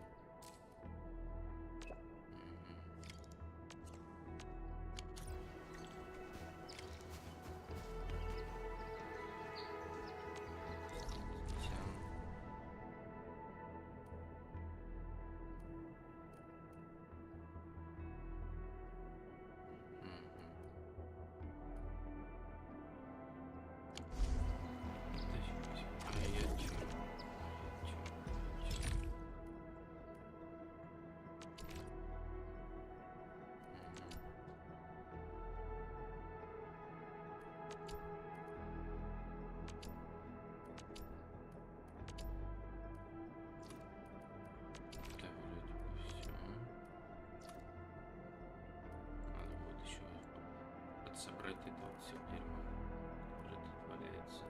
Собрать это вот все дерьмо, которое тут валяется.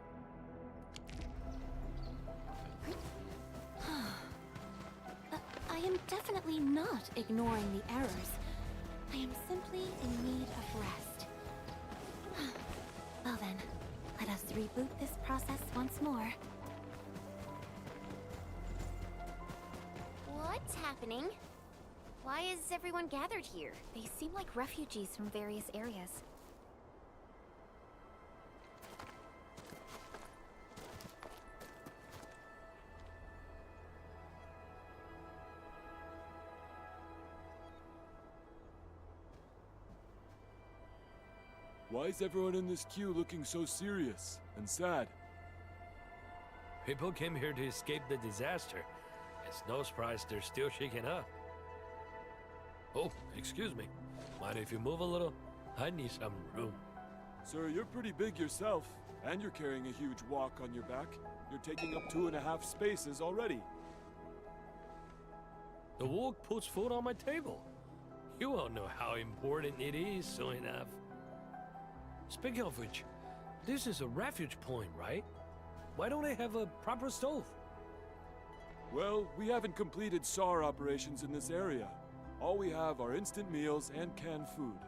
I am definitely not ignoring the errors. I am simply in need of rest. Well then, let us reboot this process once more. What's happening? Why is everyone gathered here? They seem like refugees from various areas. Why is everyone in this queue looking so serious and sad? People came here to escape the disaster. It's no surprise they're still shaken up. Oh, excuse me. Mind if you move a little? I need some room. Sir, you're pretty big yourself, and you're carrying a huge walk on your back. You're taking up 2.5 spaces already. The walk puts food on my table. You won't know how important it is soon enough. Speaking of which, this is a refuge point, right? Why don't they have a proper stove? Well, we haven't completed SAR operations in this area. All we have are instant meals and canned food.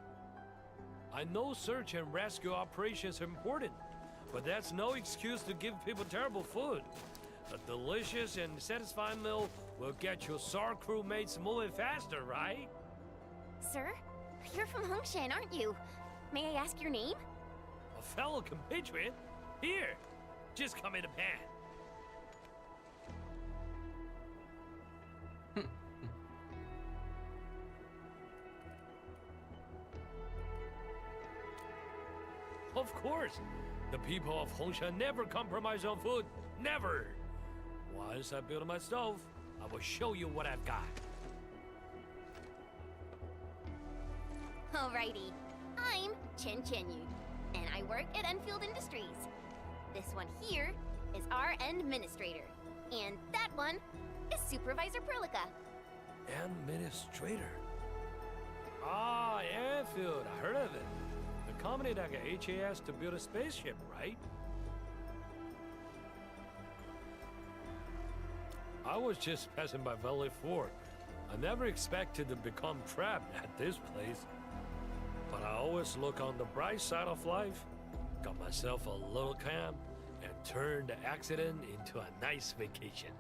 I know search and rescue operations are important, but that's no excuse to give people terrible food. A delicious and satisfying meal will get your SAR crewmates moving faster, right? Sir? You're from Hongshan, aren't you? May I ask your name? A fellow compatriot? Here, just come in a pan. Of course, the people of Hongshan never compromise on food. Never! Once I build my stove, I will show you what I've got. Alrighty. I'm Chen Chenyu, and I work at Endfield Industries. This one here is our administrator, and that one is Supervisor Perlica. Administrator? Ah, Endfield, I heard of it. The company that got HAS to build a spaceship, right? I was just passing by Valley 4. I never expected to become trapped at this place. But I always look on the bright side of life. Got myself a little camp and turned the accident into a nice vacation.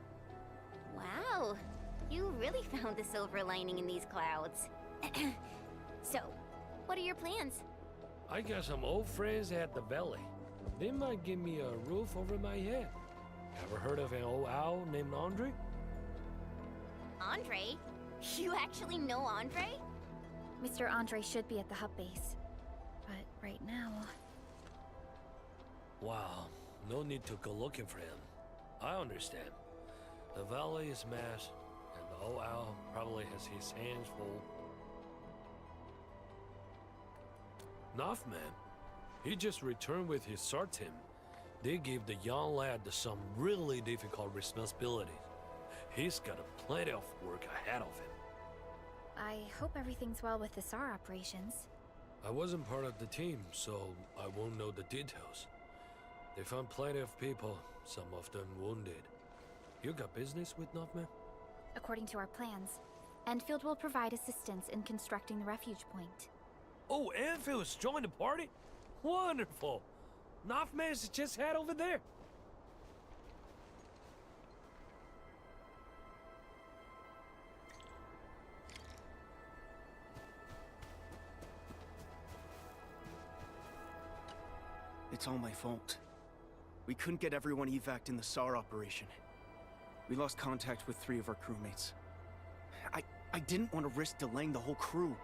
Wow, you really found the silver lining in these clouds. So, what are your plans? I got some old friends at the Valley. They might give me a roof over my head. Ever heard of an old owl named Andre? Andre? You actually know Andre? Mr. Andre should be at the hub base. But right now... Wow, no need to go looking for him. I understand. The valley is mass, and the old owl probably has his hands full. Nothman. He just returned with his SAR team. They gave the young lad some really difficult responsibilities. He's got plenty of work ahead of him. I hope everything's well with the SAR operations. I wasn't part of the team, so I won't know the details. They found plenty of people, some of them wounded. You got business with Nothman? According to our plans, Endfield will provide assistance in constructing the refuge point. Oh, Endfield's joined the party? Wonderful! Nothman's just head over there. It's all my fault. We couldn't get everyone evac'd in the SAR operation. We lost contact with 3 of our crewmates. I didn't want to risk delaying the whole crew.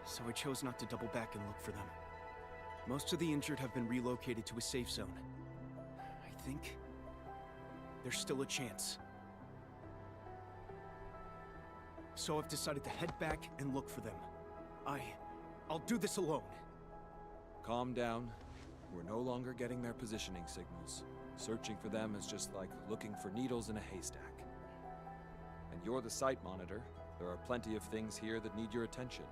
So I chose not to double back and look for them. Most of the injured have been relocated to a safe zone. I think there's still a chance. So I've decided to head back and look for them. I'll do this alone. Calm down. We're no longer getting their positioning signals. Searching for them is just like looking for needles in a haystack. And you're the site monitor. There are plenty of things here that need your attention.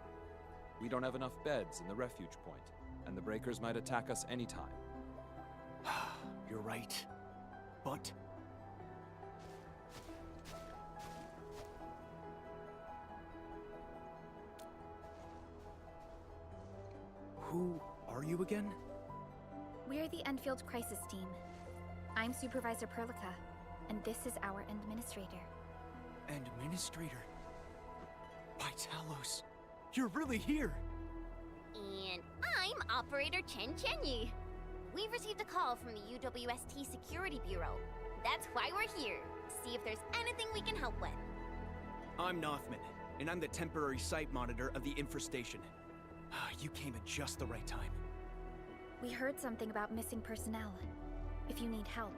We don't have enough beds in the refuge point, and the breakers might attack us anytime. You're right. But... who are you again? We're the Endfield Crisis Team. I'm Supervisor Perlica, and this is our administrator. Administrator? Vitalos, you're really here! And I'm Operator Chen Chenyu. We've received a call from the UWST Security Bureau. That's why we're here, to see if there's anything we can help with. I'm Nothman, and I'm the temporary site monitor of the infestation. You came at just the right time. We heard something about missing personnel. If you need help,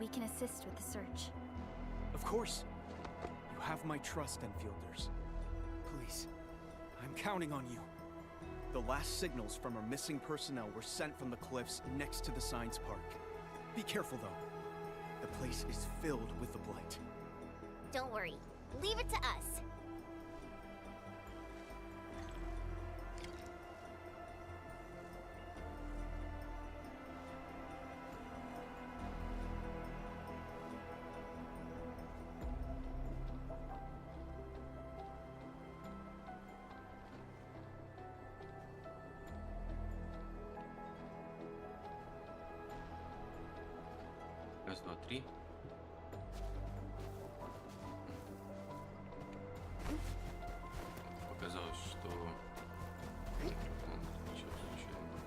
we can assist with the search. Of course. You have my trust, Enfielders. Please, I'm counting on you. The last signals from our missing personnel were sent from the cliffs next to the science park. Be careful, though. The place is filled with the blight. Don't worry. Leave it to us. Раз, два, три. Показалось, что... Ничего случайного.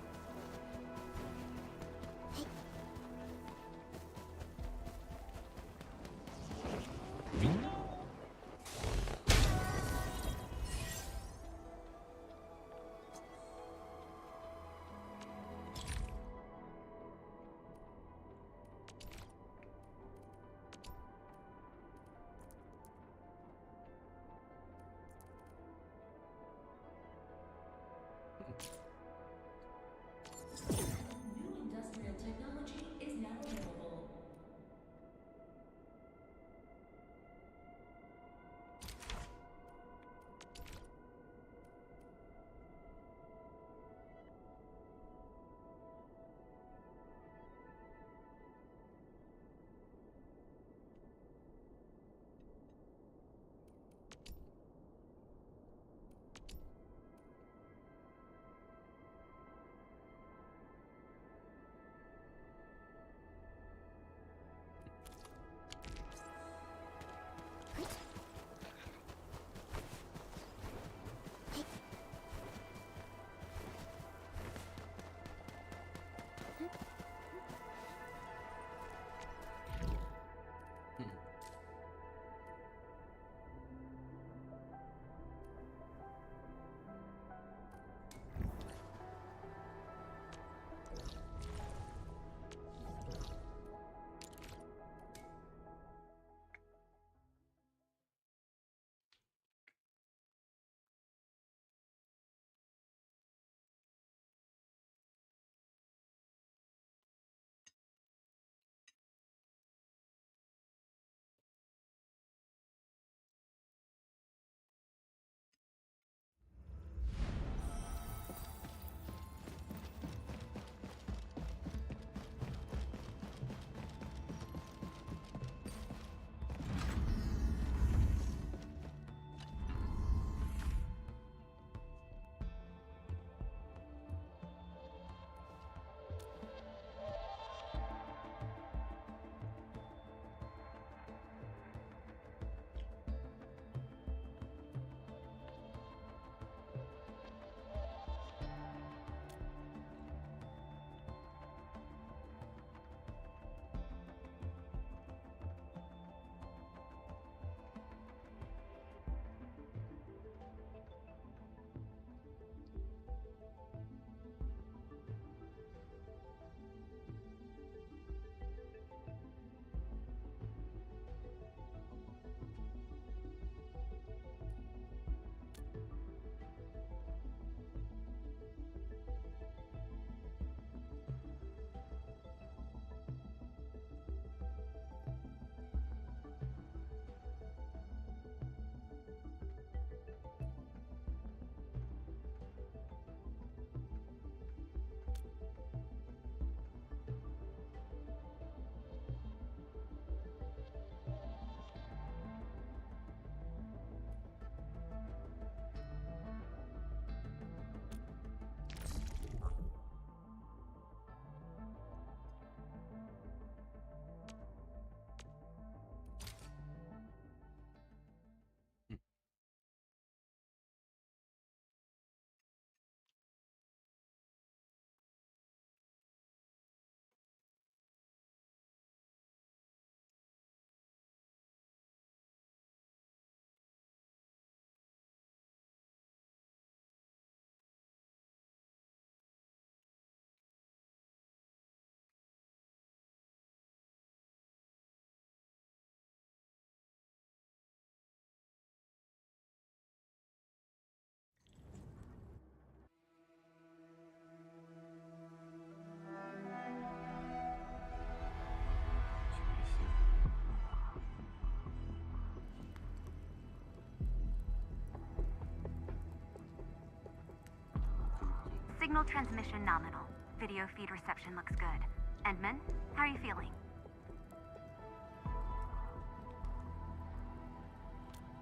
Signal transmission nominal. Video feed reception looks good. Endman, how are you feeling?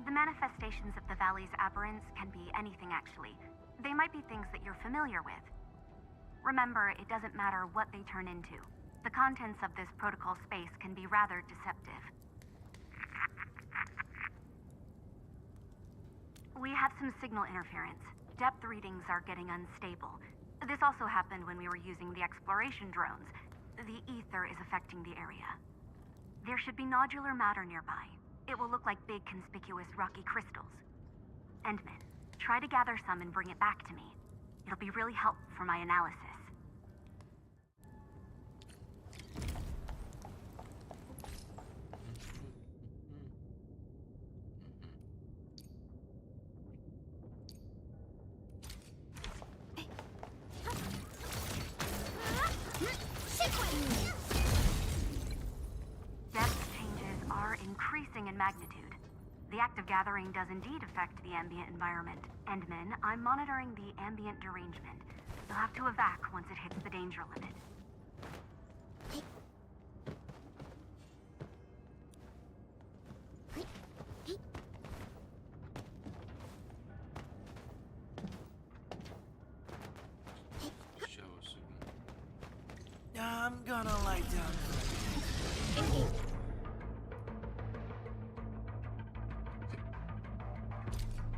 The manifestations of the valley's aberrants can be anything, actually. They might be things that you're familiar with. Remember, it doesn't matter what they turn into. The contents of this protocol space can be rather deceptive. We have some signal interference. Depth readings are getting unstable. This also happened when we were using the exploration drones. The ether is affecting the area. There should be nodular matter nearby. It will look like big, conspicuous rocky crystals. Endman, try to gather some and bring it back to me. It'll be really helpful for my analysis. Magnitude. The act of gathering does indeed affect the ambient environment. Endman, I'm monitoring the ambient derangement. You'll have to evac once it hits the danger limit. I'm gonna lie down.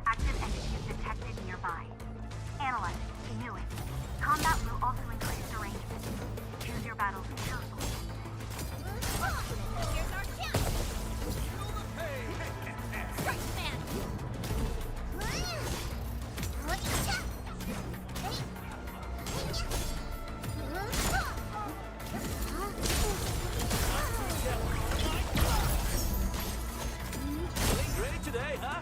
Active entities detected nearby. Analyze it. Knew it. Combat will also increase derangement. Choose your battles carefully. Here's our chance! Strike man! Ready today, huh?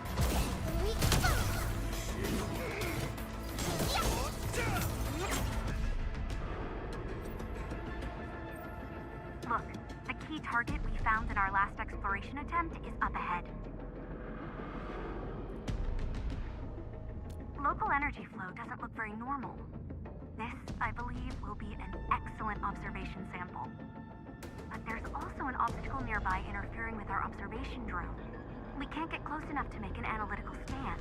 Look, the key target we found in our last exploration attempt is up ahead. Local energy flow doesn't look very normal. This, I believe, will be an excellent observation sample. But there's also an obstacle nearby interfering with our observation drone. We can't get close enough to make an analytical scan.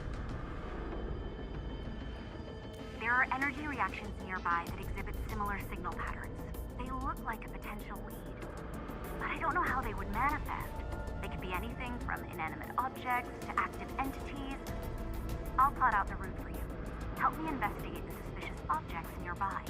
There are energy reactions nearby that exhibit similar signal patterns. They look like a potential lead, but I don't know how they would manifest. They could be anything from inanimate objects to active entities. I'll plot out the route for you. Help me investigate the suspicious objects nearby.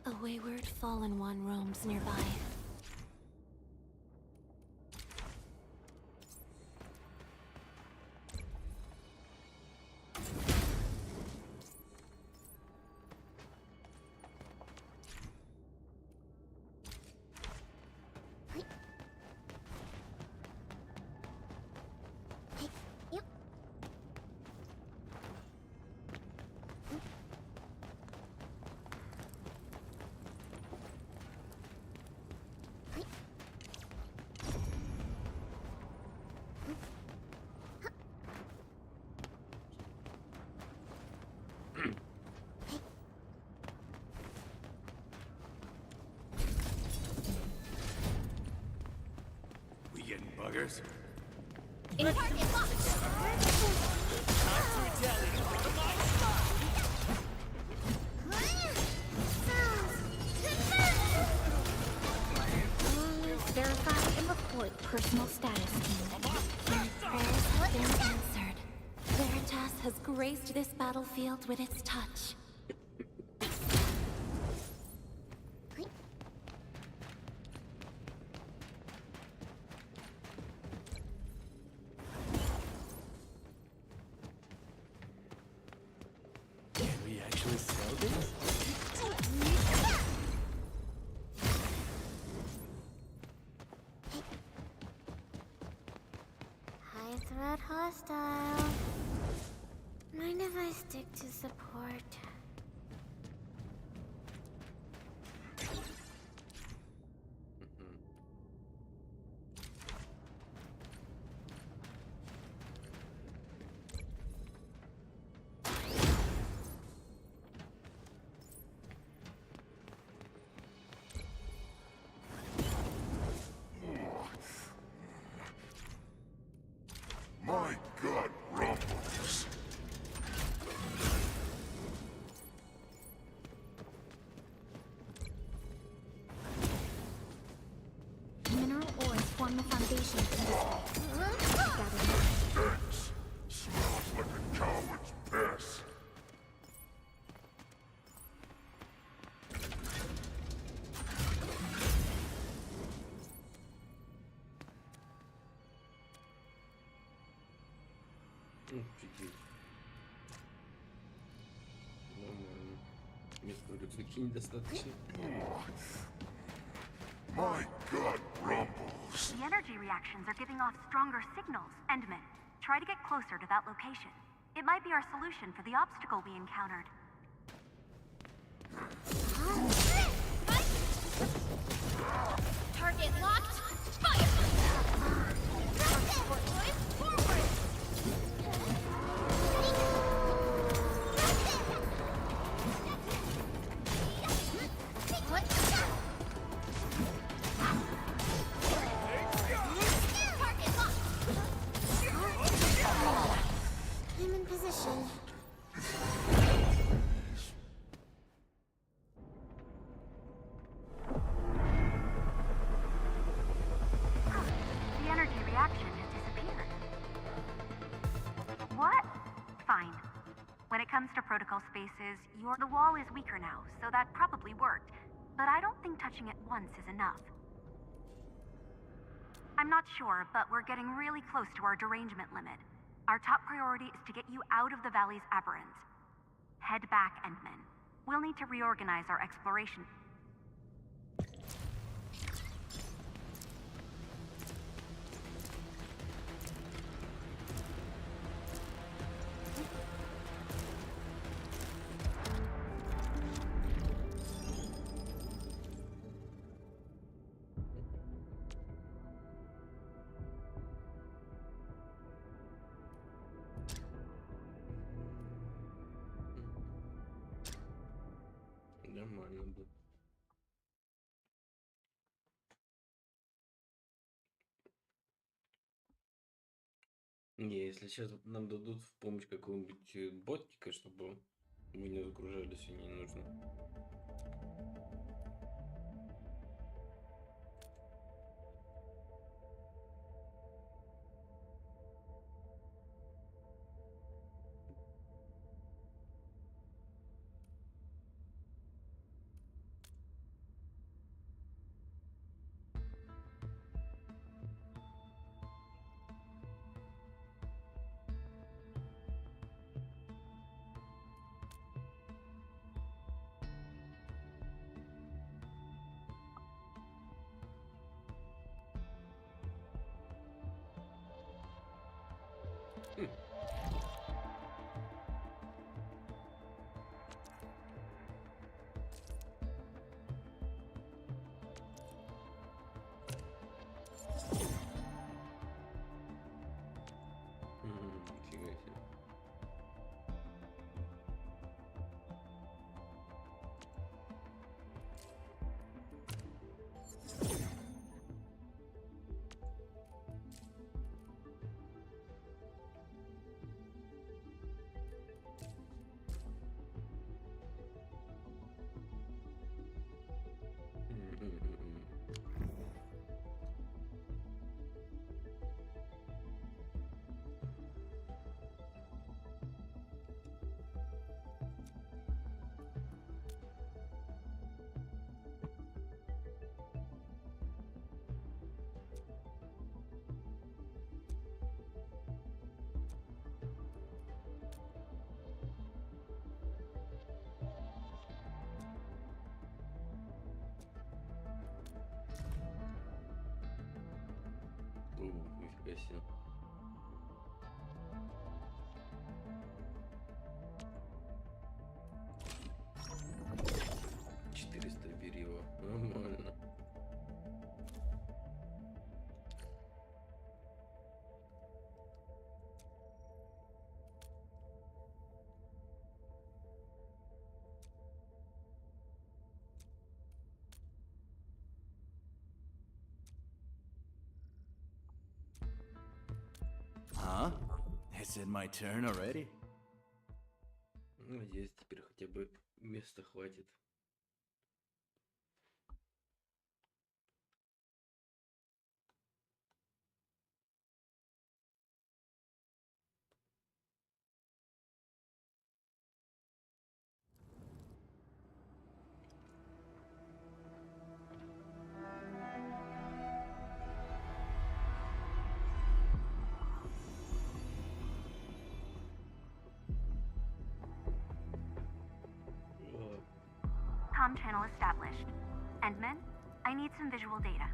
A wayward fallen one roams nearby. Buggers. In target locked! Time to retaliate. Come on, Verify and report personal status. Prayers have been answered. Veritas has graced this battlefield with its touch. High threat hostile. foundation in this way. Thanks. Smells like a coward's piss. Офигеть. Нормально. Место рюкзаки недостаточно. My gut rumbles. The energy reactions are giving off stronger signals. Endman, try to get closer to that location. It might be our solution for the obstacle we encountered. Target locked. Fire! Forward! I'm in position. The energy reaction has disappeared. What? Fine. When it comes to protocol spaces, the wall is weaker now, so that probably worked. But I don't think touching it once is enough. I'm not sure, but we're getting really close to our derangement limit. Our top priority is to get you out of the valley's aberrant. Head back, Endman. We'll need to reorganize our exploration. Нормально будет. Не, если сейчас нам дадут в помощь какого-нибудь ботика, чтобы мы не загружались и не нужно. Фига себе. Нифига себе. Бери его. Нормально. Huh? Is it my turn already? Надеюсь, теперь хотя бы места хватит. comm channel established. Endman, I need some visual data.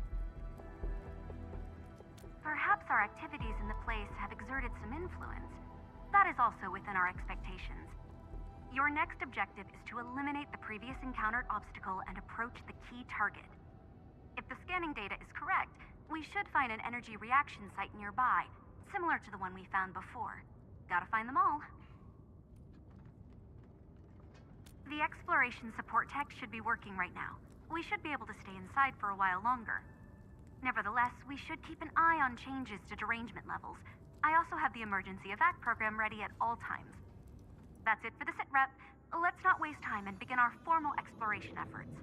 Perhaps our activities in the place have exerted some influence. That is also within our expectations. Your next objective is to eliminate the previous encountered obstacle and approach the key target. If the scanning data is correct, we should find an energy reaction site nearby, similar to the one we found before. Gotta find them all. The exploration support tech should be working right now. We should be able to stay inside for a while longer. Nevertheless, we should keep an eye on changes to derangement levels. I also have the emergency evac program ready at all times. That's it for the sit rep. Let's not waste time and begin our formal exploration efforts.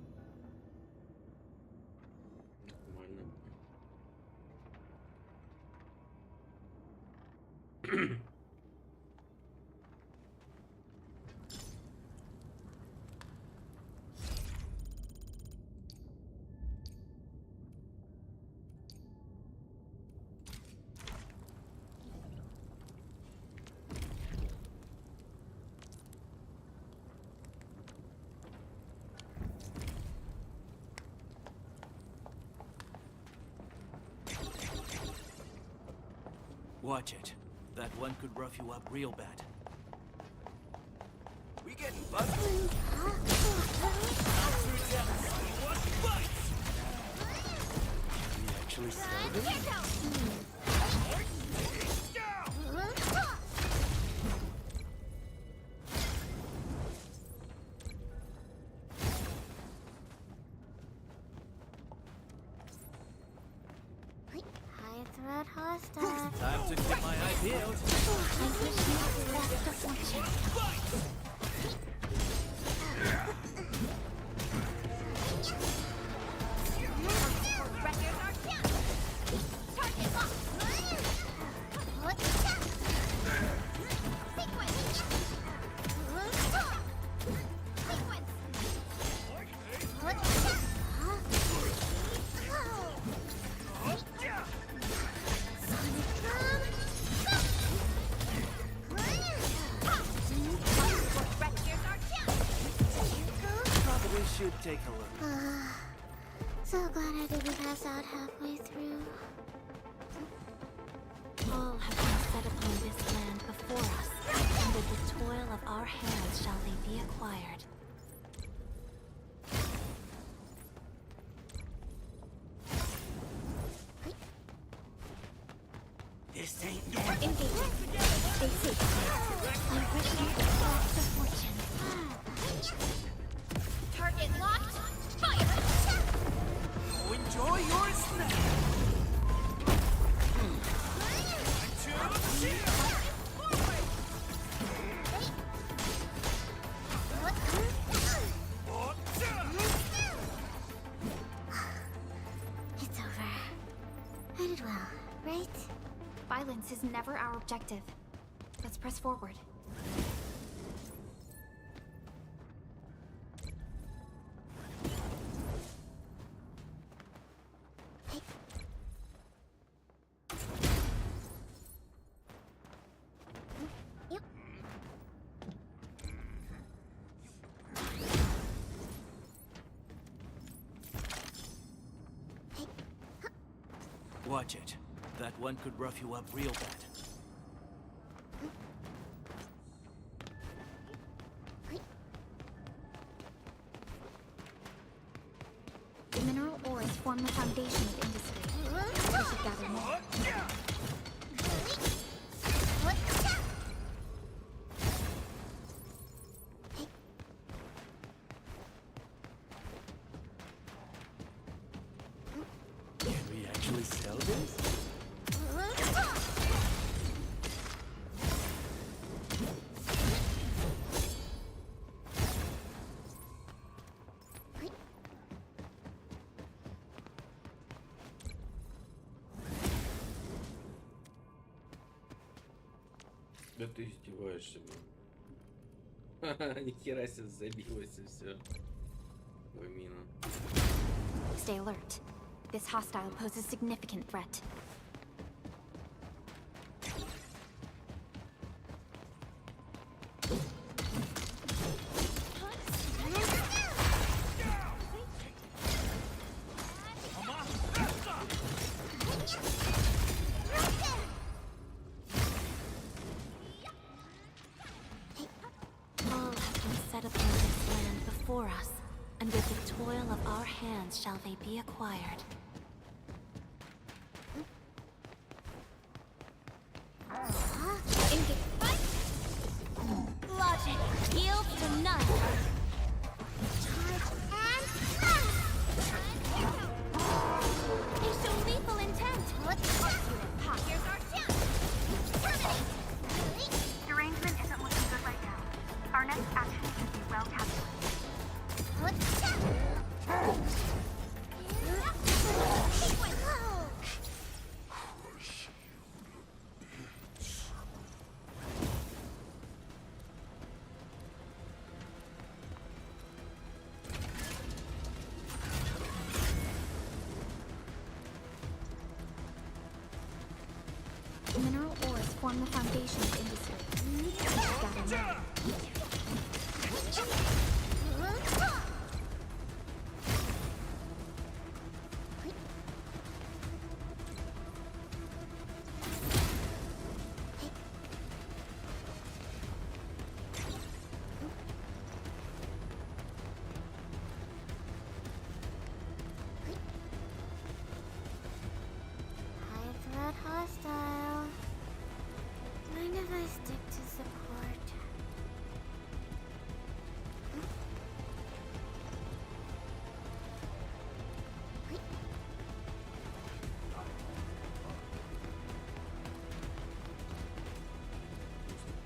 Watch it. That one could rough you up real bad. We getting busted? We actually sell them? High threat hostile. Time to get my IP out. I wish you the best of fortune. Should take a look. So glad I didn't pass out halfway through. All have been set upon this land before us, and with the toil of our hands shall they be acquired. This ain't Engage. Stay safe. I wish you the best of fortune. Target locked. Fire! enjoy your snack. It's over. I did well, right? Violence is never our objective. Let's press forward. Watch it. That one could rough you up real bad. The mineral ores form the foundation of industry. We should gather more. Can we actually sell this? Да ты издеваешься, блин. Ни хера себе забилось и все. Мина. Stay alert. This hostile poses significant threat. before us, and with the toil of our hands shall they be acquired. Logic yields to none. Charge and they show lethal intent. Here's our chance. Terminate. Derangement isn't looking good right now. Our next action should be well calculated. Mineral ores form the foundation of industry. Gather metal. High threat hostile. Mind if I stick to support?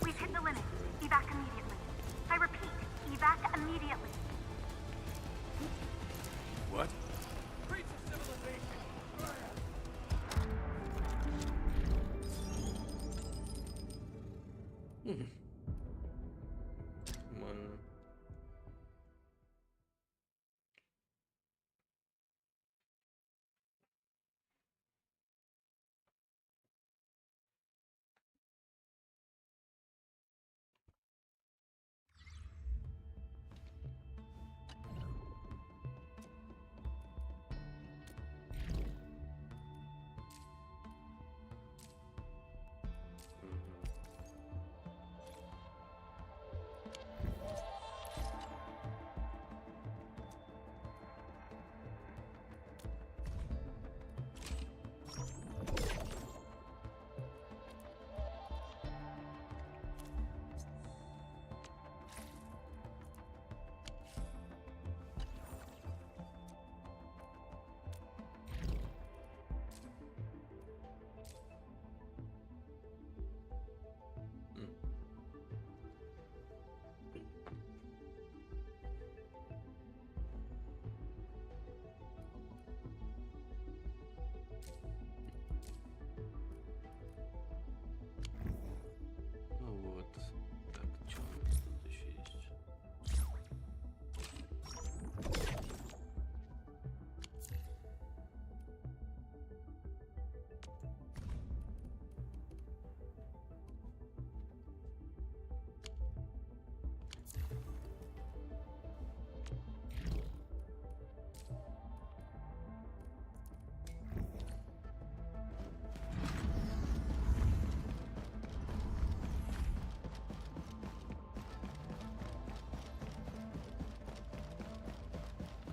We've hit the limit. Evac immediately. I repeat, evac immediately. What? Ладно. Ну вот. Так, что у нас тут еще есть?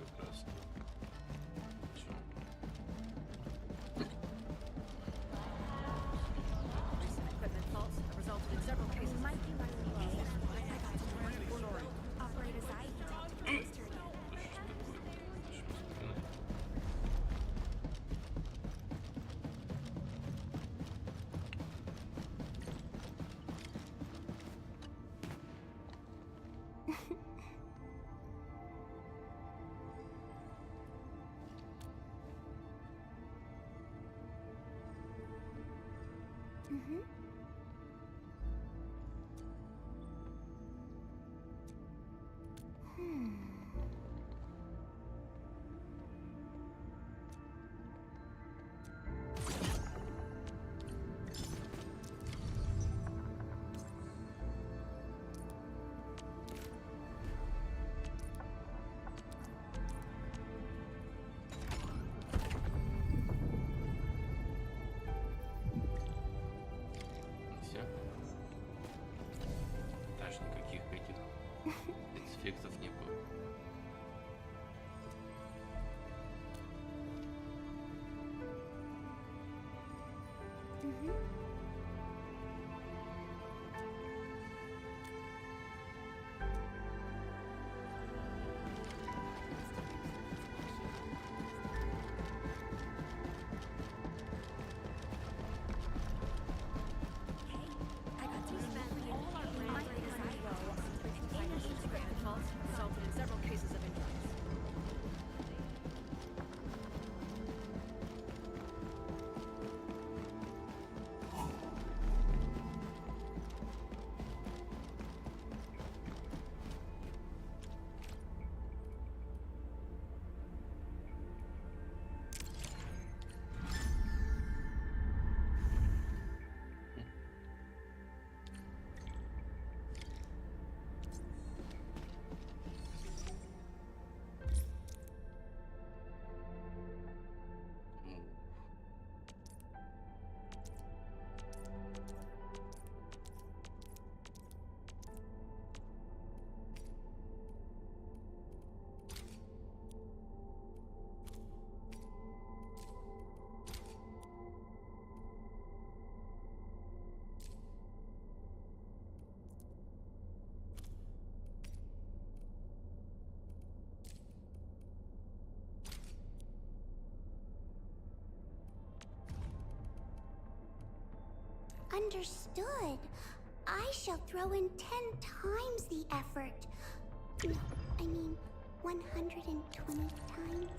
Как раз. Всё. Recent equipment faults have resulted in several cases. Operators I history. Understood. I shall throw in 10 times the effort. No, I mean 120 times.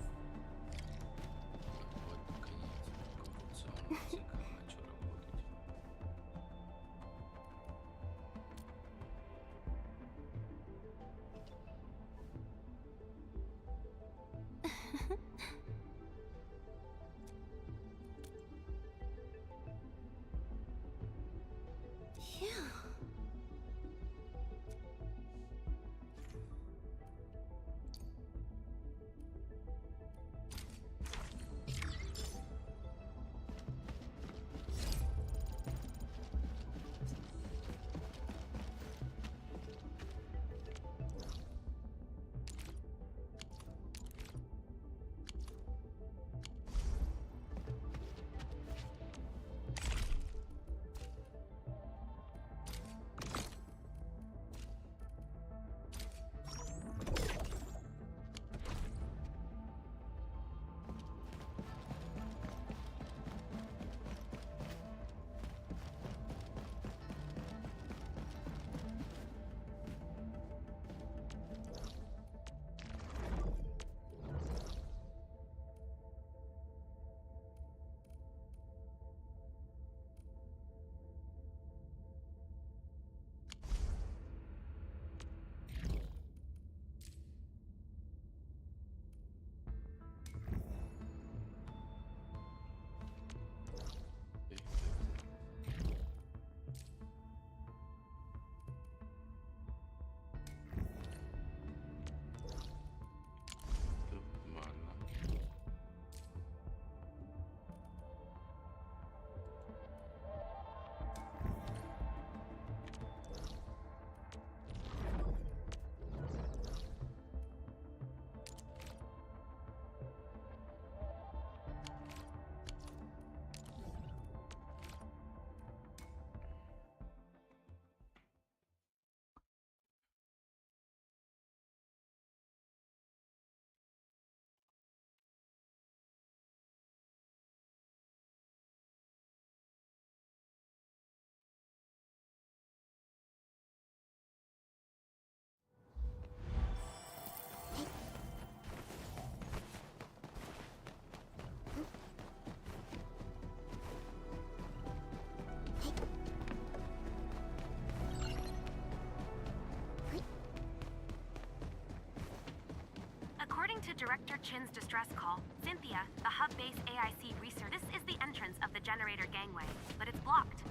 According to Director Chin's distress call, Cynthia, the hub-based AIC research, this is the entrance of the generator gangway, but it's blocked.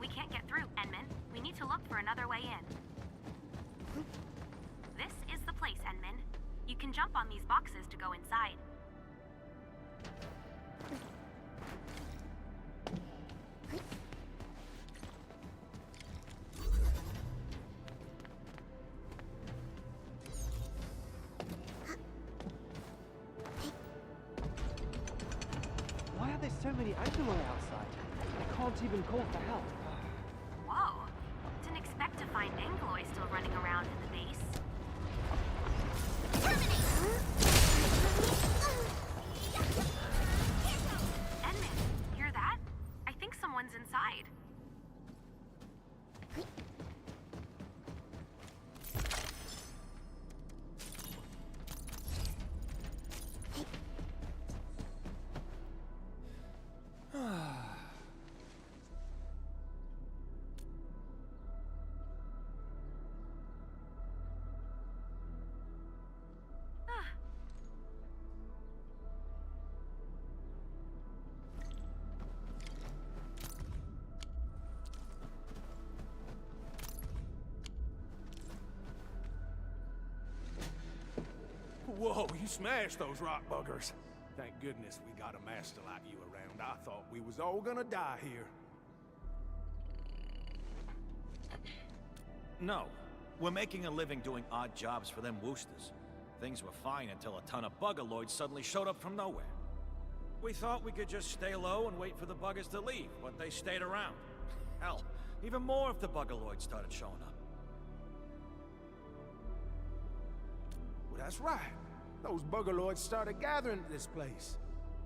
We can't get through, Enman. We need to look for another way in. This is the place, Enman. You can jump on these boxes to go inside. Why are there so many Angelo outside? I can't even call for help. Whoa. Didn't expect to find Angloy still running around in the base. Enman, hear that? I think someone's inside. Whoa, you smashed those rock buggers. Thank goodness we got a master like you around. I thought we was all gonna die here. No. We're making a living doing odd jobs for them woosters. Things were fine until a ton of buggerloids suddenly showed up from nowhere. We thought we could just stay low and wait for the buggers to leave, but they stayed around. Hell, even more of the buggerloids started showing up. Well, that's right. Those buggerloids started gathering at this place.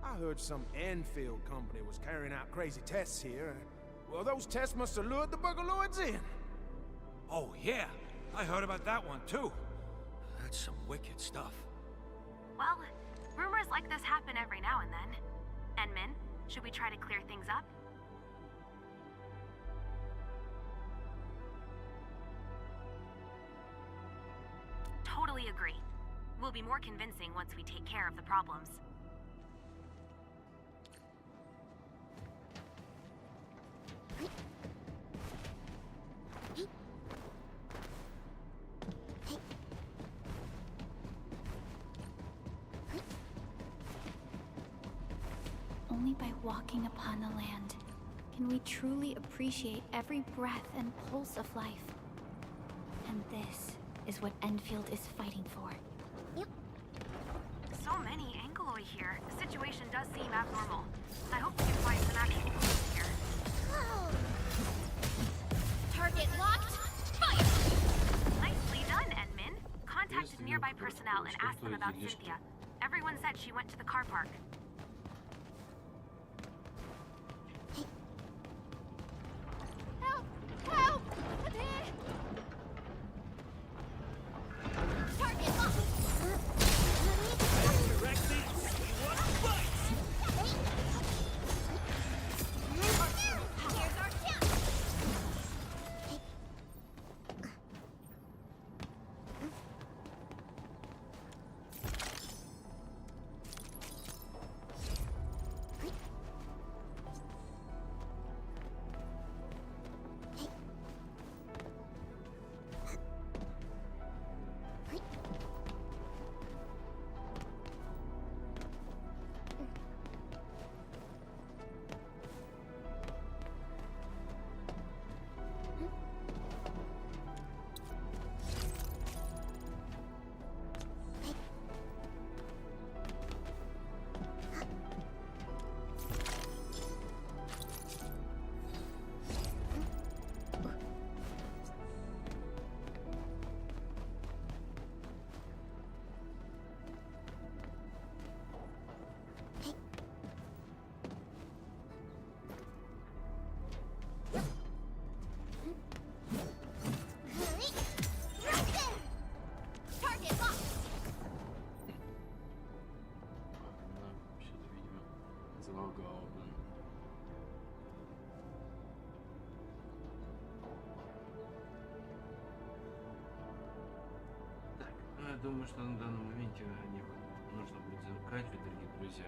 I heard some Endfield company was carrying out crazy tests here. Well, those tests must have lured the Buggerlords in. Oh, yeah. I heard about that one, too. That's some wicked stuff. Well, rumors like this happen every now and then. Enmin, should we try to clear things up? Totally agree. We'll be more convincing once we take care of the problems. Only by walking upon the land can we truly appreciate every breath and pulse of life. And this is what Endfield is fighting for. Yep. So many Angoloi here. The situation does seem abnormal. I hope we can find some action points here. Target locked. Fire! Nicely done, Enmin. Contacted nearby personnel and asked them about Cynthia. Everyone said she went to the car park. Help! Help! I'm here! Target locked. Directly, we want fights! Here's our chance! Target locked. Что-то, видимо, залагало, блин. Так, ну я думаю, что на данном моменте нужно будет заканчивать, дорогие друзья.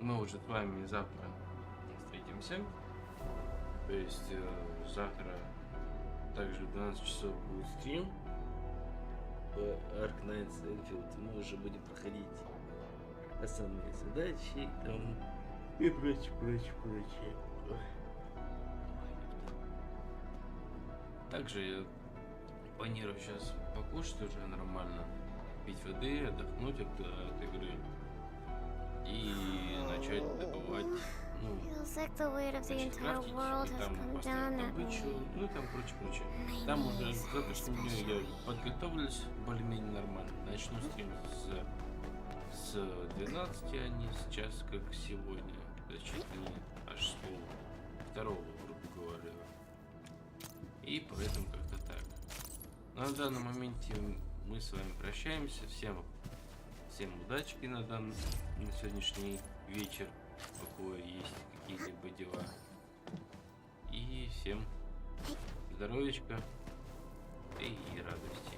Мы уже с вами завтра встретимся. То есть завтра также в 12 часов будет стрим по Arknightsendfield. Мы уже будем проходить основные задачи там и прочее. Также я планирую сейчас покушать уже нормально, пить воды, отдохнуть от игры и начать добывать, Feels like the weight of the entire world has come down at me. ну и там прочее. Там уже к завтрашнему дню я подготовлюсь более-менее нормально. Начну стрим с 12, а не сейчас, как сегодня. Это чуть ли не аж с второго, грубо говоря. И поэтому как-то так. На данном моменте мы с вами прощаемся. Всем удачки на сегодняшний вечер, какое есть какие-либо дела. И всем здоровечка и радости.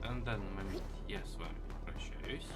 А на данный момент я с вами прощаюсь.